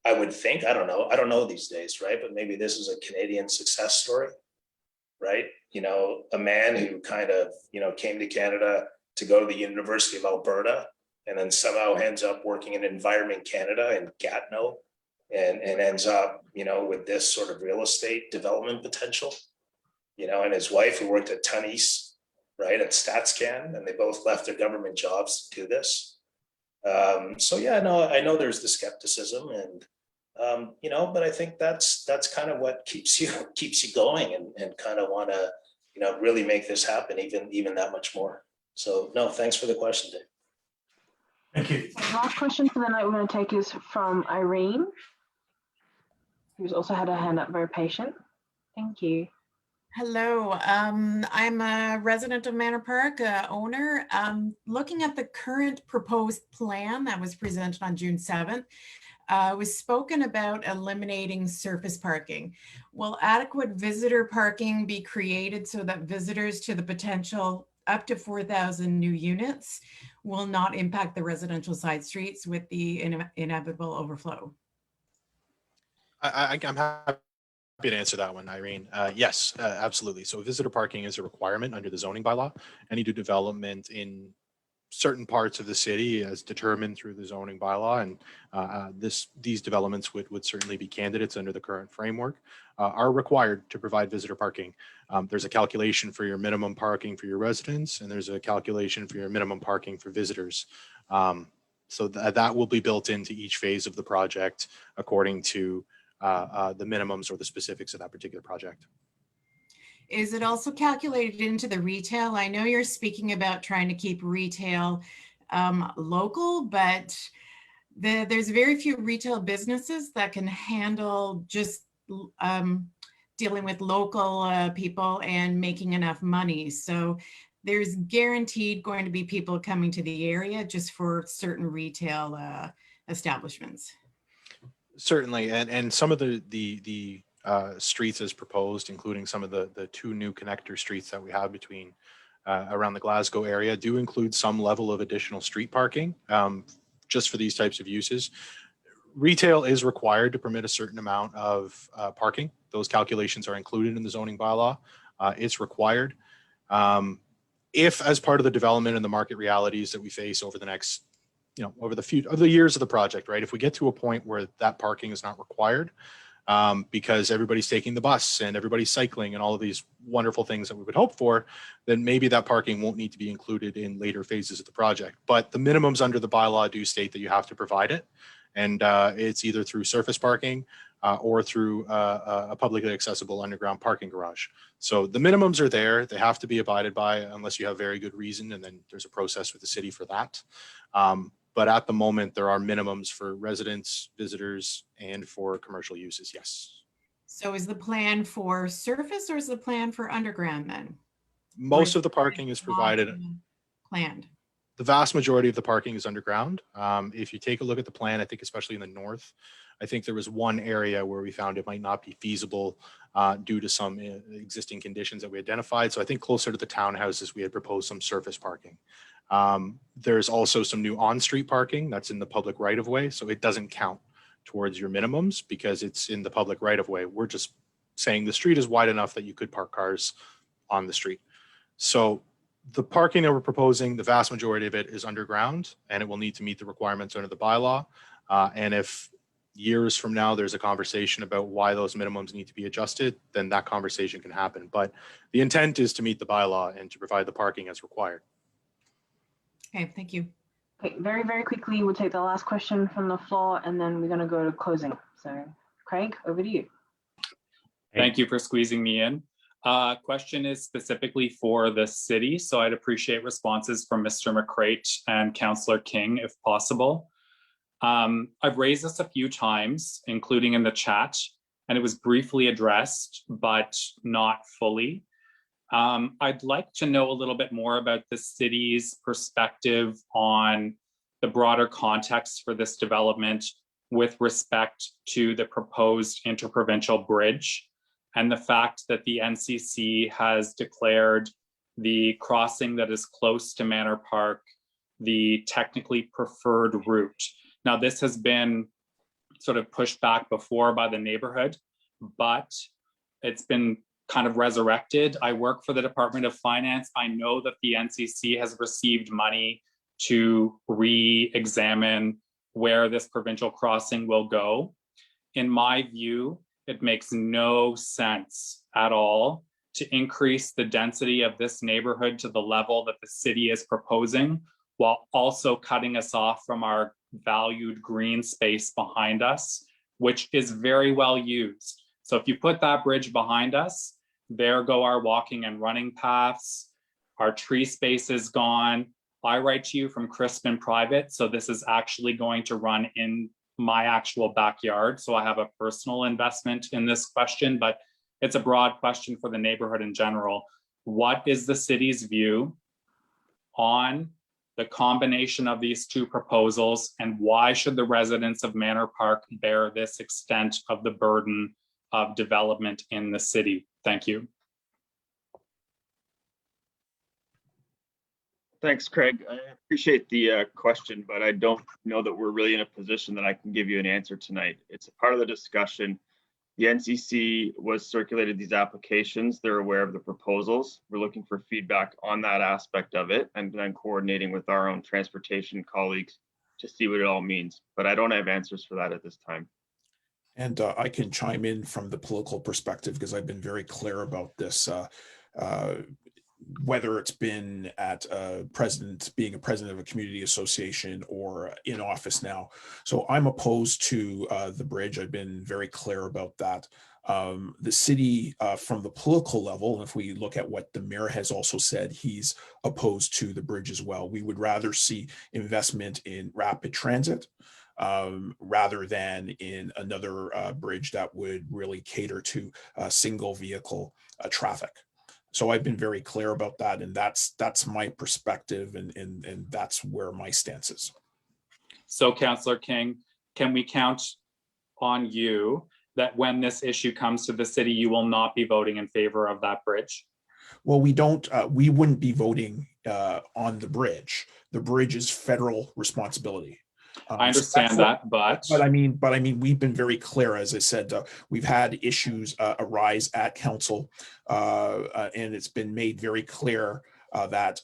I would think, I don't know these days, right? But maybe this is a Canadian success story, right? A man who kind of, came to Canada to go to the University of Alberta and then somehow ends up working in Environment Canada in Gatineau and ends up, with this sort of real estate development potential, and his wife who worked at Tenants, right, at StatsCan, and they both left their government jobs to do this. So yeah, no, I know there's the skepticism and, but I think that's kind of what keeps you going and kind of want to, really make this happen even that much more. So no, thanks for the question, Dave. Thank you. The last question for the night we're going to take is from Irene, who's also had her hand up, very patient. Thank you. Hello, I'm a resident of Manor Park, owner. Looking at the current proposed plan that was presented on June 7th, was spoken about eliminating surface parking. Will adequate visitor parking be created so that visitors to the potential up to 4,000 new units will not impact the residential side streets with the inevitable overflow? I'm happy to answer that one, Irene. Yes, absolutely. So visitor parking is a requirement under the zoning bylaw. Any new development in certain parts of the city as determined through the zoning bylaw, and these developments would certainly be candidates under the current framework, are required to provide visitor parking. There's a calculation for your minimum parking for your residents, and there's a calculation for your minimum parking for visitors. So that will be built into each phase of the project according to the minimums or the specifics of that particular project. Is it also calculated into the retail? I know you're speaking about trying to keep retail local, but there's very few retail businesses that can handle just dealing with local people and making enough money. So there's guaranteed going to be people coming to the area just for certain retail establishments. Certainly, and some of the streets as proposed, including some of the two new connector streets that we have between around the Glasgow area, do include some level of additional street parking just for these types of uses. Retail is required to permit a certain amount of parking. Those calculations are included in the zoning bylaw. It's required. If as part of the development and the market realities that we face over the next, over the years of the project, right? If we get to a point where that parking is not required, because everybody's taking the bus and everybody's cycling and all of these wonderful things that we would hope for, then maybe that parking won't need to be included in later phases of the project. But the minimums under the bylaw do state that you have to provide it. And it's either through surface parking or through a publicly accessible underground parking garage. So the minimums are there. They have to be abided by unless you have very good reason. And then there's a process with the city for that. But at the moment, there are minimums for residents, visitors, and for commercial uses, yes. So is the plan for surface or is the plan for underground then? Most of the parking is provided. Planned. The vast majority of the parking is underground. If you take a look at the plan, I think especially in the north, I think there was one area where we found it might not be feasible due to some existing conditions that we identified. So I think closer to the townhouses, we had proposed some surface parking. There's also some new on-street parking that's in the public right-of-way, so it doesn't count towards your minimums because it's in the public right-of-way. We're just saying the street is wide enough that you could park cars on the street. So the parking that we're proposing, the vast majority of it is underground, and it will need to meet the requirements under the bylaw. And if years from now there's a conversation about why those minimums need to be adjusted, then that conversation can happen. But the intent is to meet the bylaw and to provide the parking as required. Okay, thank you. Okay, very, very quickly, we'll take the last question from the floor and then we're going to go to closing. So Craig, over to you. Thank you for squeezing me in. Question is specifically for the city, so I'd appreciate responses from Mr. McCrate and Councillor King if possible. I've raised this a few times, including in the chat, and it was briefly addressed, but not fully. I'd like to know a little bit more about the city's perspective on the broader context for this development with respect to the proposed interprovincial bridge and the fact that the NCC has declared the crossing that is close to Manor Park the technically preferred route. Now, this has been sort of pushed back before by the neighborhood, but it's been kind of resurrected. I work for the Department of Finance. I know that the NCC has received money to re-examine where this provincial crossing will go. In my view, it makes no sense at all to increase the density of this neighborhood to the level that the city is proposing, while also cutting us off from our valued green space behind us, which is very well used. So if you put that bridge behind us, there go our walking and running paths. Our tree space is gone. I write to you from Crispin Private, so this is actually going to run in my actual backyard. So I have a personal investment in this question, but it's a broad question for the neighborhood in general. What is the city's view on the combination of these two proposals, and why should the residents of Manor Park bear this extent of the burden of development in the city? Thank you. Thanks, Craig. I appreciate the question, but I don't know that we're really in a position that I can give you an answer tonight. It's a part of the discussion. The NCC was circulated these applications. They're aware of the proposals. We're looking for feedback on that aspect of it, and then coordinating with our own transportation colleagues to see what it all means. But I don't have answers for that at this time. And I can chime in from the political perspective because I've been very clear about this. Whether it's been at being a president of a community association or in office now. So I'm opposed to the bridge. I've been very clear about that. The city, from the political level, if we look at what the mayor has also said, he's opposed to the bridge as well. We would rather see investment in rapid transit rather than in another bridge that would really cater to single vehicle traffic. So I've been very clear about that, and that's my perspective, and that's where my stance is. So, Councillor King, can we count on you that when this issue comes to the city, you will not be voting in favor of that bridge? Well, we wouldn't be voting on the bridge. The bridge is federal responsibility. I understand that, but I mean, we've been very clear. As I said, we've had issues arise at council, and it's been made very clear that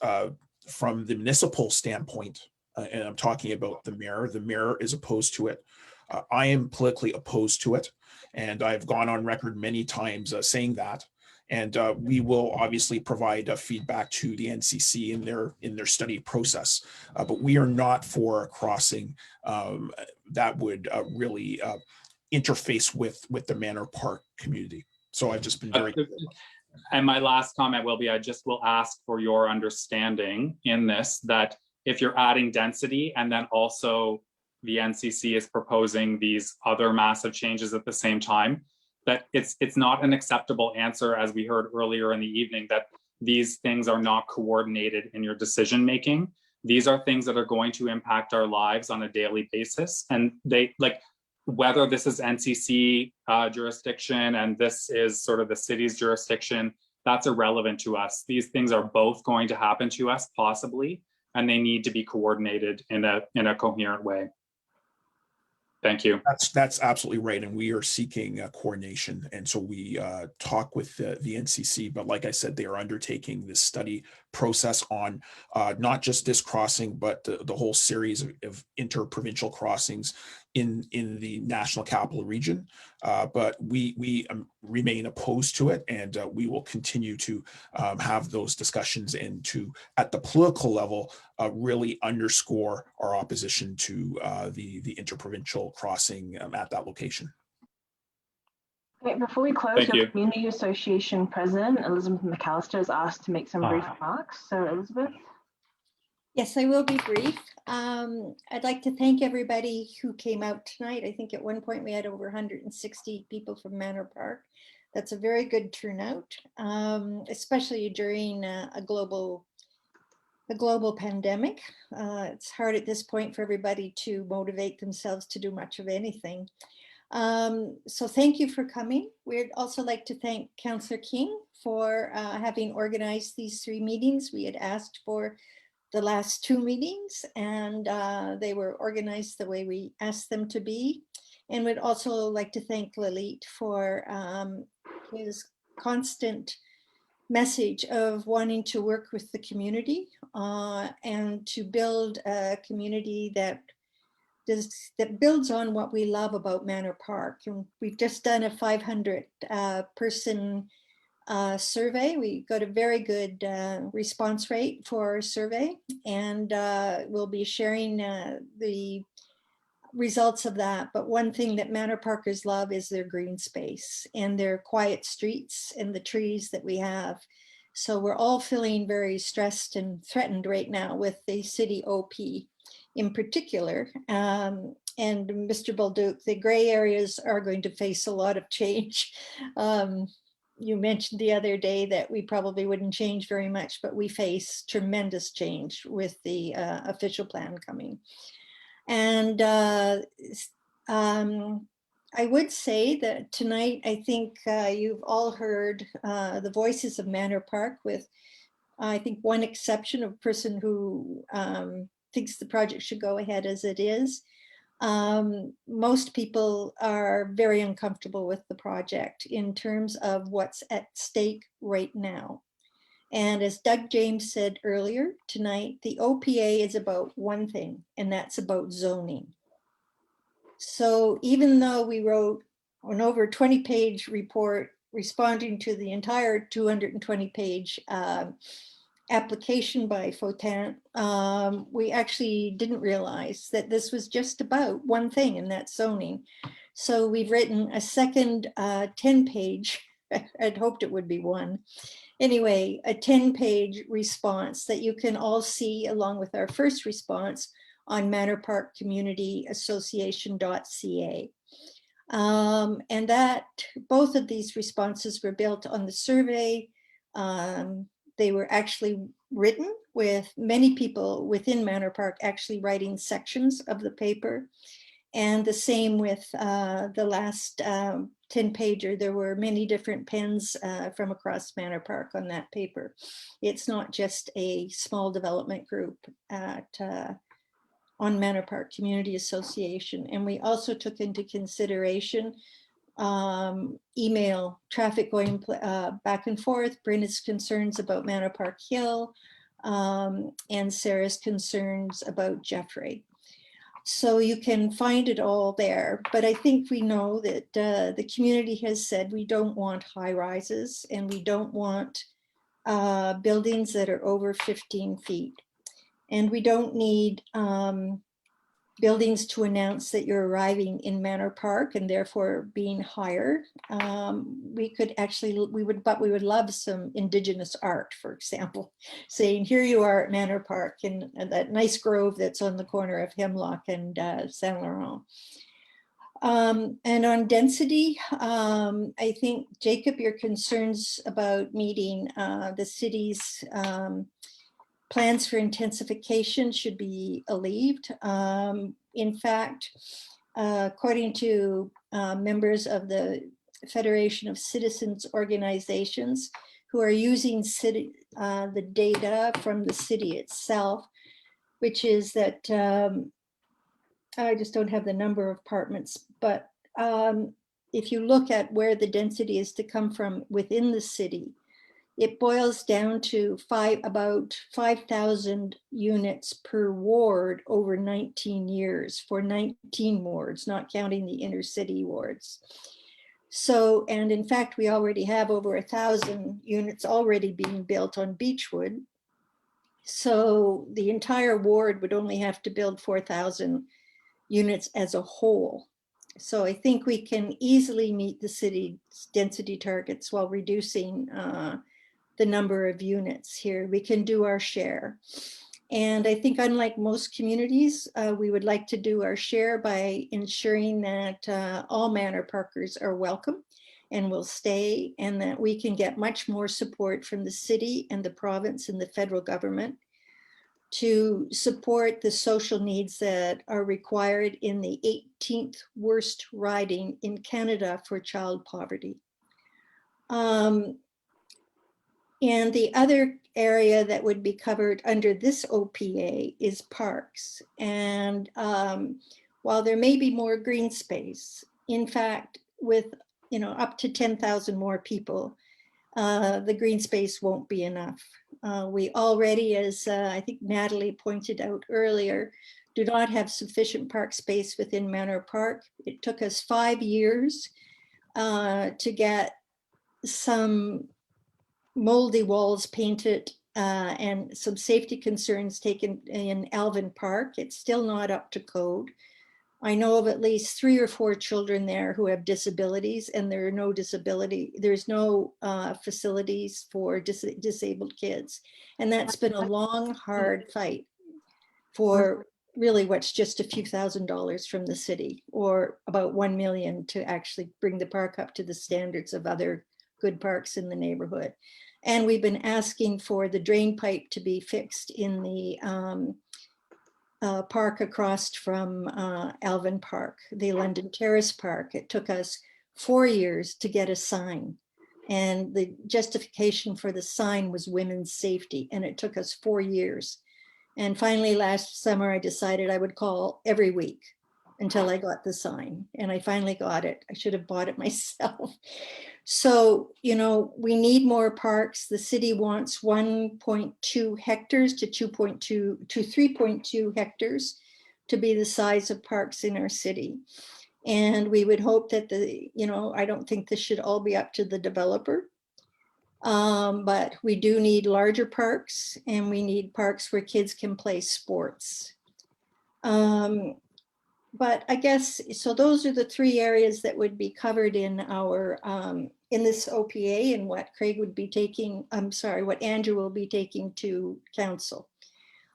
from the municipal standpoint, and I'm talking about the mayor is opposed to it. I am politically opposed to it, and I've gone on record many times saying that. And we will obviously provide feedback to the NCC in their study process. But we are not for a crossing that would really interface with the Manor Park community. So I've just been very. And my last comment will be, I just will ask for your understanding in this, that if you're adding density and then also the NCC is proposing these other massive changes at the same time, that it's not an acceptable answer, as we heard earlier in the evening, that these things are not coordinated in your decision making. These are things that are going to impact our lives on a daily basis, and they, like, whether this is NCC jurisdiction and this is sort of the city's jurisdiction, that's irrelevant to us. These things are both going to happen to us possibly, and they need to be coordinated in a coherent way. Thank you. That's absolutely right, and we are seeking coordination, and so we talk with the NCC. But like I said, they are undertaking this study process on not just this crossing, but the whole series of interprovincial crossings in the National Capital Region. But we remain opposed to it, and we will continue to have those discussions and to, at the political level, really underscore our opposition to the interprovincial crossing at that location. Okay, before we close, Thank your you. Community Association President, Elizabeth McAllister, is asked to make some brief remarks. So, Elizabeth. Yes, I will be brief. I'd like to thank everybody who came out tonight. I think at one point we had over 160 people from Manor Park. That's a very good turnout, especially during a global pandemic. It's hard at this point for everybody to motivate themselves to do much of anything. So thank you for coming. We'd also like to thank Councillor King for having organized these 3 meetings. We had asked for the last 2 meetings, and they were organized the way we asked them to be. And we'd also like to thank Lalit for his constant message of wanting to work with the community and to build a community that builds on what we love about Manor Park. And we've just done a 500 person survey. We got a very good response rate for our survey, and we'll be sharing the results of that. But one thing that Manor Parkers love is their green space and their quiet streets and the trees that we have. So we're all feeling very stressed and threatened right now with the city OP in particular. And Mr. Balduc, the gray areas are going to face a lot of change. You mentioned the other day that we probably wouldn't change very much, but we face tremendous change with the official plan coming. And I would say that tonight, I think you've all heard the voices of Manor Park with, I think, one exception of a person who thinks the project should go ahead as it is. Most people are very uncomfortable with the project in terms of what's at stake right now. And as Doug James said earlier tonight, the OPA is about one thing, and that's about zoning. So even though we wrote an over 20-page report responding to the entire 220-page application by Fotan, we actually didn't realize that this was just about one thing, and that's zoning. So we've written a second 10-page, I'd hoped it would be one. Anyway, a 10-page response that you can all see along with our first response on manorparkcommunityassociation.ca. And that both of these responses were built on the survey. They were actually written with many people within Manor Park actually writing sections of the paper. And the same with the last 10-pager. There were many different pens from across Manor Park on that paper. It's not just a small development group on Manor Park Community Association. And we also took into consideration email traffic going back and forth, Brenna's concerns about Manor Park Hill, and Sarah's concerns about Jeffrey. So you can find it all there, but I think we know that the community has said we don't want high rises and we don't want buildings that are over 15 feet. And we don't need buildings to announce that you're arriving in Manor Park and therefore being higher. We could actually, we would love some Indigenous art, for example, saying, here you are at Manor Park and that nice grove that's on the corner of Hemlock and Saint Laurent. And on density, I think, Jacob, your concerns about meeting the city's plans for intensification should be alleviated. In fact, according to members of the Federation of Citizens Organizations who are using the data from the city itself, which is that, I just don't have the number of apartments, but if you look at where the density is to come from within the city, it boils down to about 5,000 units per ward over 19 years for 19 wards, not counting the inner city wards. So, and in fact, we already have over 1,000 units already being built on Beechwood. So the entire ward would only have to build 4,000 units as a whole. So I think we can easily meet the city's density targets while reducing the number of units here. We can do our share. And I think unlike most communities, we would like to do our share by ensuring that all Manor Parkers are welcome and will stay, and that we can get much more support from the city and the province and the federal government. to support the social needs that are required in the 18th worst riding in Canada for child poverty. And the other area that would be covered under this OPA is parks. And while there may be more green space, in fact, with up to 10,000 more people, the green space won't be enough. We already, as I think Natalie pointed out earlier, do not have sufficient park space within Manor Park. It took us 5 years to get some moldy walls painted and some safety concerns taken in Alvin Park. It's still not up to code. I know of at least 3 or 4 children there who have disabilities, and there's no facilities for disabled kids. And that's been a long, hard fight for really what's just a few $1,000s from the city, or about 1 million to actually bring the park up to the standards of other good parks in the neighborhood. And we've been asking for the drain pipe to be fixed in the park across from Alvin Park, the London Terrace Park. It took us 4 years to get a sign. And the justification for the sign was women's safety. And it took us 4 years. And finally, last summer, I decided I would call every week until I got the sign. And I finally got it. I should have bought it myself. So, we need more parks. The city wants 1.2 hectares to 3.2 hectares to be the size of parks in our city. And we would hope that I don't think this should all be up to the developer. But we do need larger parks, and we need parks where kids can play sports. But I guess, so those are the 3 areas that would be covered in our, in this OPA, and what Craig would be taking, what Andrew will be taking to council.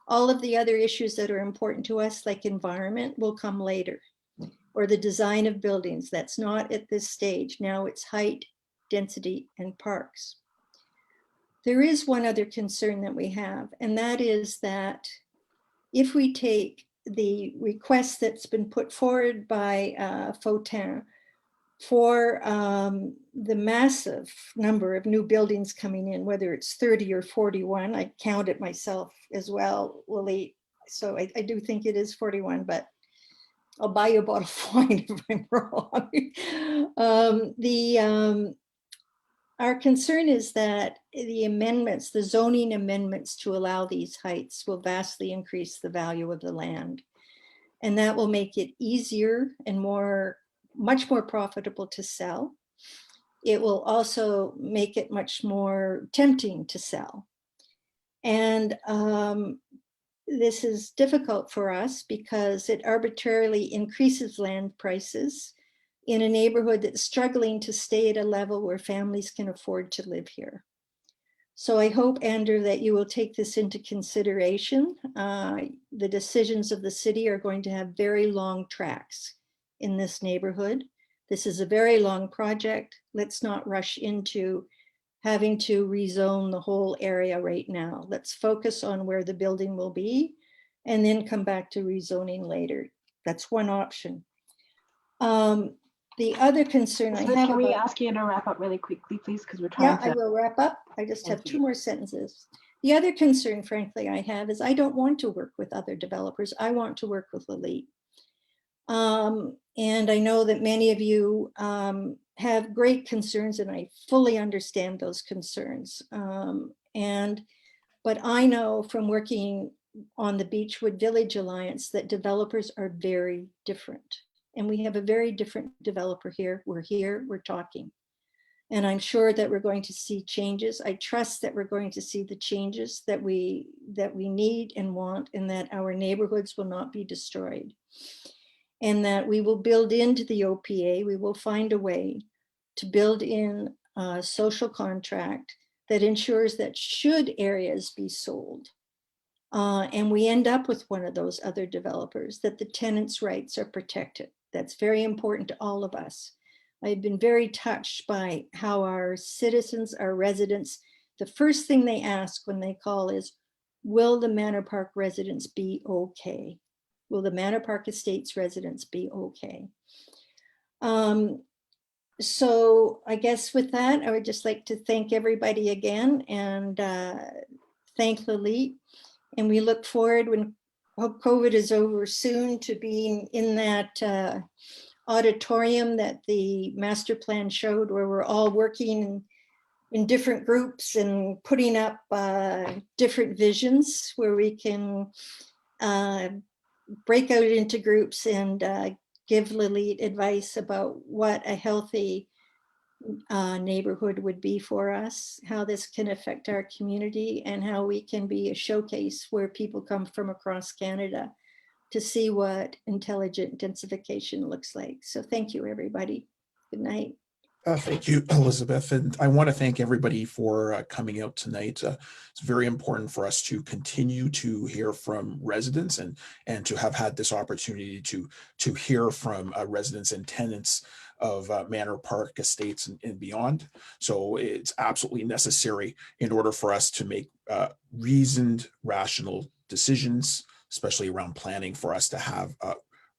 All of the other issues that are important to us, like environment, will come later, or the design of buildings. That's not at this stage. Now it's height, density, and parks. There is one other concern that we have, and that is that if we take the request that's been put forward by Fotin for the massive number of new buildings coming in, whether it's 30 or 41, I count it myself as well, Lily. So I do think it is 41, but I'll buy you a bottle of wine if I'm wrong. Our concern is that the amendments, the zoning amendments to allow these heights will vastly increase the value of the land. And that will make it easier and much more profitable to sell. It will also make it much more tempting to sell. And this is difficult for us because it arbitrarily increases land prices in a neighborhood that's struggling to stay at a level where families can afford to live here. So I hope, Andrew, that you will take this into consideration. The decisions of the city are going to have very long tracks in this neighborhood. This is a very long project. Let's not rush into having to rezone the whole area right now. Let's focus on where the building will be and then come back to rezoning later. That's one option. The other concern I have. Can we ask you to wrap up really quickly, please? Because we're trying to. Yeah, I will wrap up. I just have 2 more sentences. The other concern, frankly, I have is I don't want to work with other developers. I want to work with Elite. And I know that many of you have great concerns, and I fully understand those concerns. But I know from working on the Beechwood Village Alliance that developers are very different. And we have a very different developer here. We're talking. And I'm sure that we're going to see changes. I trust that we're going to see the changes that we need and want, and that our neighborhoods will not be destroyed. And that we will build into the OPA, we will find a way to build in a social contract that ensures that should areas be sold, and we end up with one of those other developers, that the tenants' rights are protected. That's very important to all of us. I've been very touched by how our citizens, our residents, the first thing they ask when they call is, will the Manor Park residents be okay? Will the Manor Park Estates residents be okay? So I guess with that, I would just like to thank everybody again and thank Lalit. And we look forward, when COVID is over soon, to being in that auditorium that the master plan showed, where we're all working in different groups and putting up different visions, where we can break out into groups and give Lalit advice about what a healthy neighborhood would be for us, how this can affect our community, and how we can be a showcase where people come from across Canada to see what intelligent densification looks like. So thank you, everybody. Good night. Thank you, Elizabeth. And I want to thank everybody for coming out tonight. It's very important for us to continue to hear from residents and to have had this opportunity to hear from residents and tenants of Manor Park Estates and beyond. So it's absolutely necessary in order for us to make reasoned, rational decisions, especially around planning, for us to have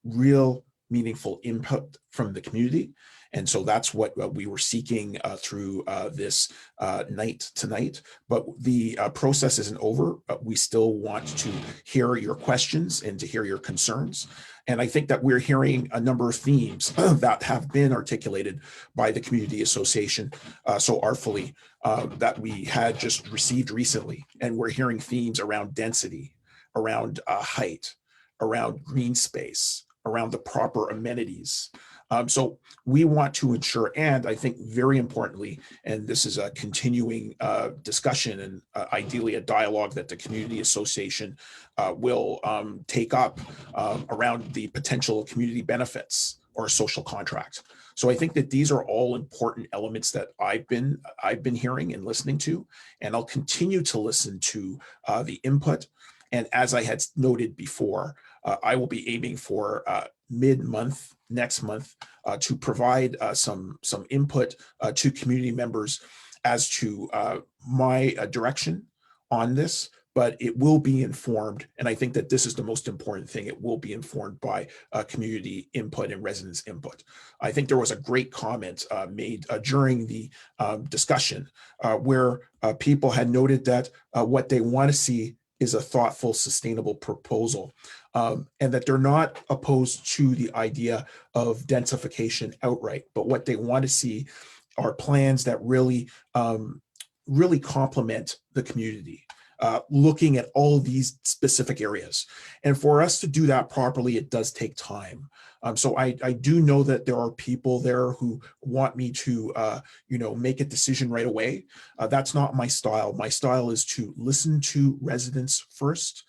real meaningful input from the community. And so that's what we were seeking through this night tonight. But the process isn't over. We still want to hear your questions and to hear your concerns. And I think that we're hearing a number of themes that have been articulated by the Community Association so artfully that we had just received recently. And we're hearing themes around density, around height, around green space, around the proper amenities. So we want to ensure, and I think very importantly, and this is a continuing discussion and ideally a dialogue that the Community Association will take up around the potential community benefits or social contract. So I think that these are all important elements that I've been hearing and listening to, and I'll continue to listen to the input. And as I had noted before, I will be aiming for mid-month next month to provide some input to community members as to my direction on this, but it will be informed. And I think that this is the most important thing. It will be informed by community input and residents input. I think there was a great comment made during the discussion where people had noted that what they want to see is a thoughtful, sustainable proposal, and that they're not opposed to the idea of densification outright, but what they want to see are plans that really complement the community, looking at all of these specific areas. And for us to do that properly, it does take time. So I do know that there are people there who want me to, make a decision right away. That's not my style. My style is to listen to residents first,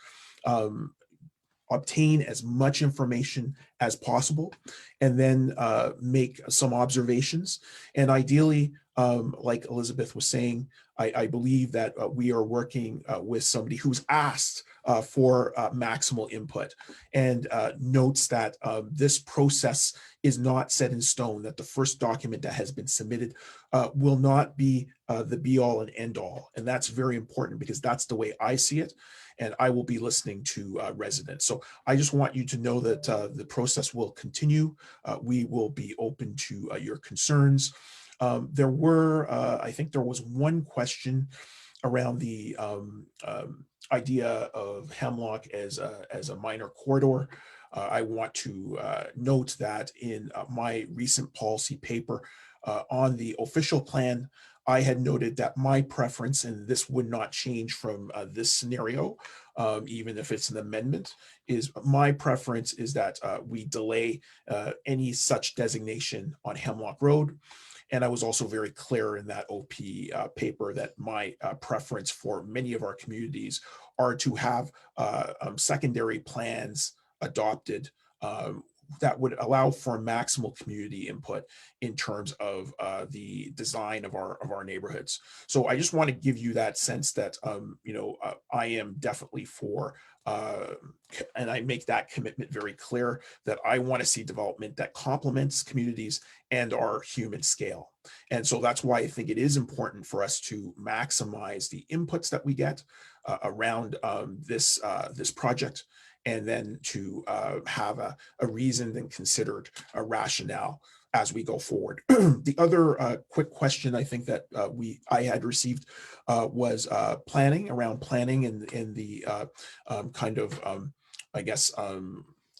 obtain as much information as possible, and then make some observations. And ideally, like Elizabeth was saying, I believe that we are working with somebody who's asked for maximal input and notes that this process is not set in stone, that the first document that has been submitted will not be the be all and end all. And that's very important because that's the way I see it. And I will be listening to residents. So I just want you to know that the process will continue. We will be open to your concerns. There were, I think there was one question around the idea of Hemlock as a minor corridor. I want to note that in my recent policy paper on the official plan, I had noted that my preference, and this would not change from this scenario, even if it's an amendment, is my preference is that we delay any such designation on Hemlock Road. And I was also very clear in that OP paper that my preference for many of our communities are to have secondary plans adopted that would allow for maximal community input in terms of the design of our neighborhoods. So I just want to give you that sense that I am definitely for, and I make that commitment very clear, that I want to see development that complements communities and our human scale. And so that's why I think it is important for us to maximize the inputs that we get around this project, and then to have a reasoned and considered rationale as we go forward. The other quick question I think that I had received was planning and the kind of I guess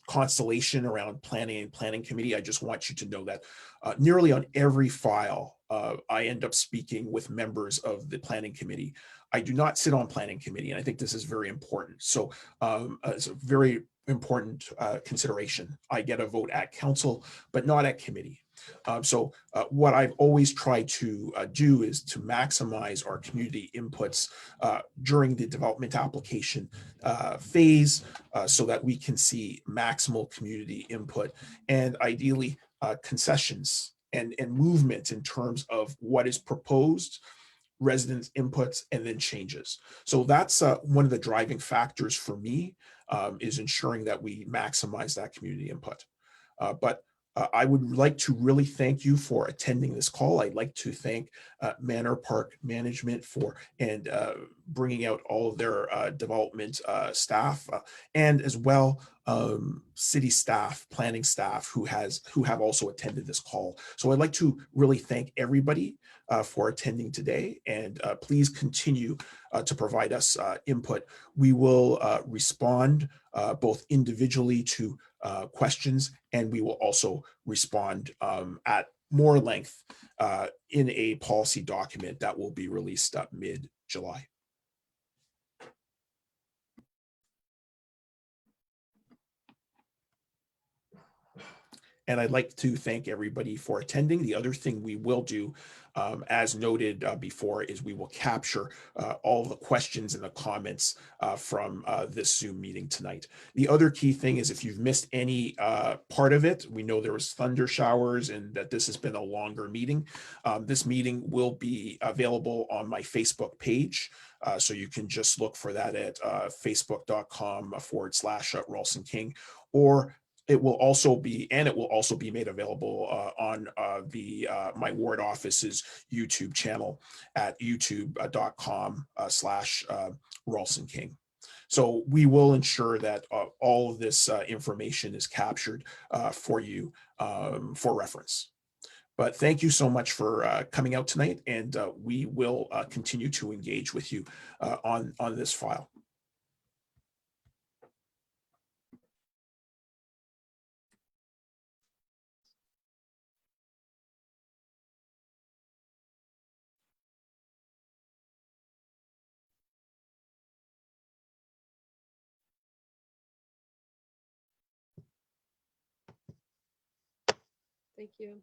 constellation around planning and planning committee. I just want you to know that nearly on every file, I end up speaking with members of the planning committee. I do not sit on planning committee, and I think this is very important. So it's a very important consideration. I get a vote at council, but not at committee. So what I've always tried to do is to maximize our community inputs during the development application phase, so that we can see maximal community input and ideally concessions and movement in terms of what is proposed, residents' inputs, and then changes. So that's one of the driving factors for me, is ensuring that we maximize that community input. But I would like to really thank you for attending this call. I'd like to thank Manor Park management for bringing out all of their development staff, and as well city staff, planning staff who have also attended this call. So I'd like to really thank everybody for attending today, and please continue to provide us input. We will respond both individually to questions, and we will also respond at more length in a policy document that will be released mid-July. And I'd like to thank everybody for attending. The other thing we will do, as noted before, is we will capture all the questions and the comments from this Zoom meeting tonight. The other key thing is, if you've missed any part of it, we know there was thunder showers and that this has been a longer meeting. This meeting will be available on my Facebook page. So you can just look for that at facebook.com/Ralston King, or it will also be made available on my ward office's YouTube channel at youtube.com/Ralston King. So we will ensure that all of this information is captured for you for reference. But thank you so much for coming out tonight, and we will continue to engage with you on this file. Thank you.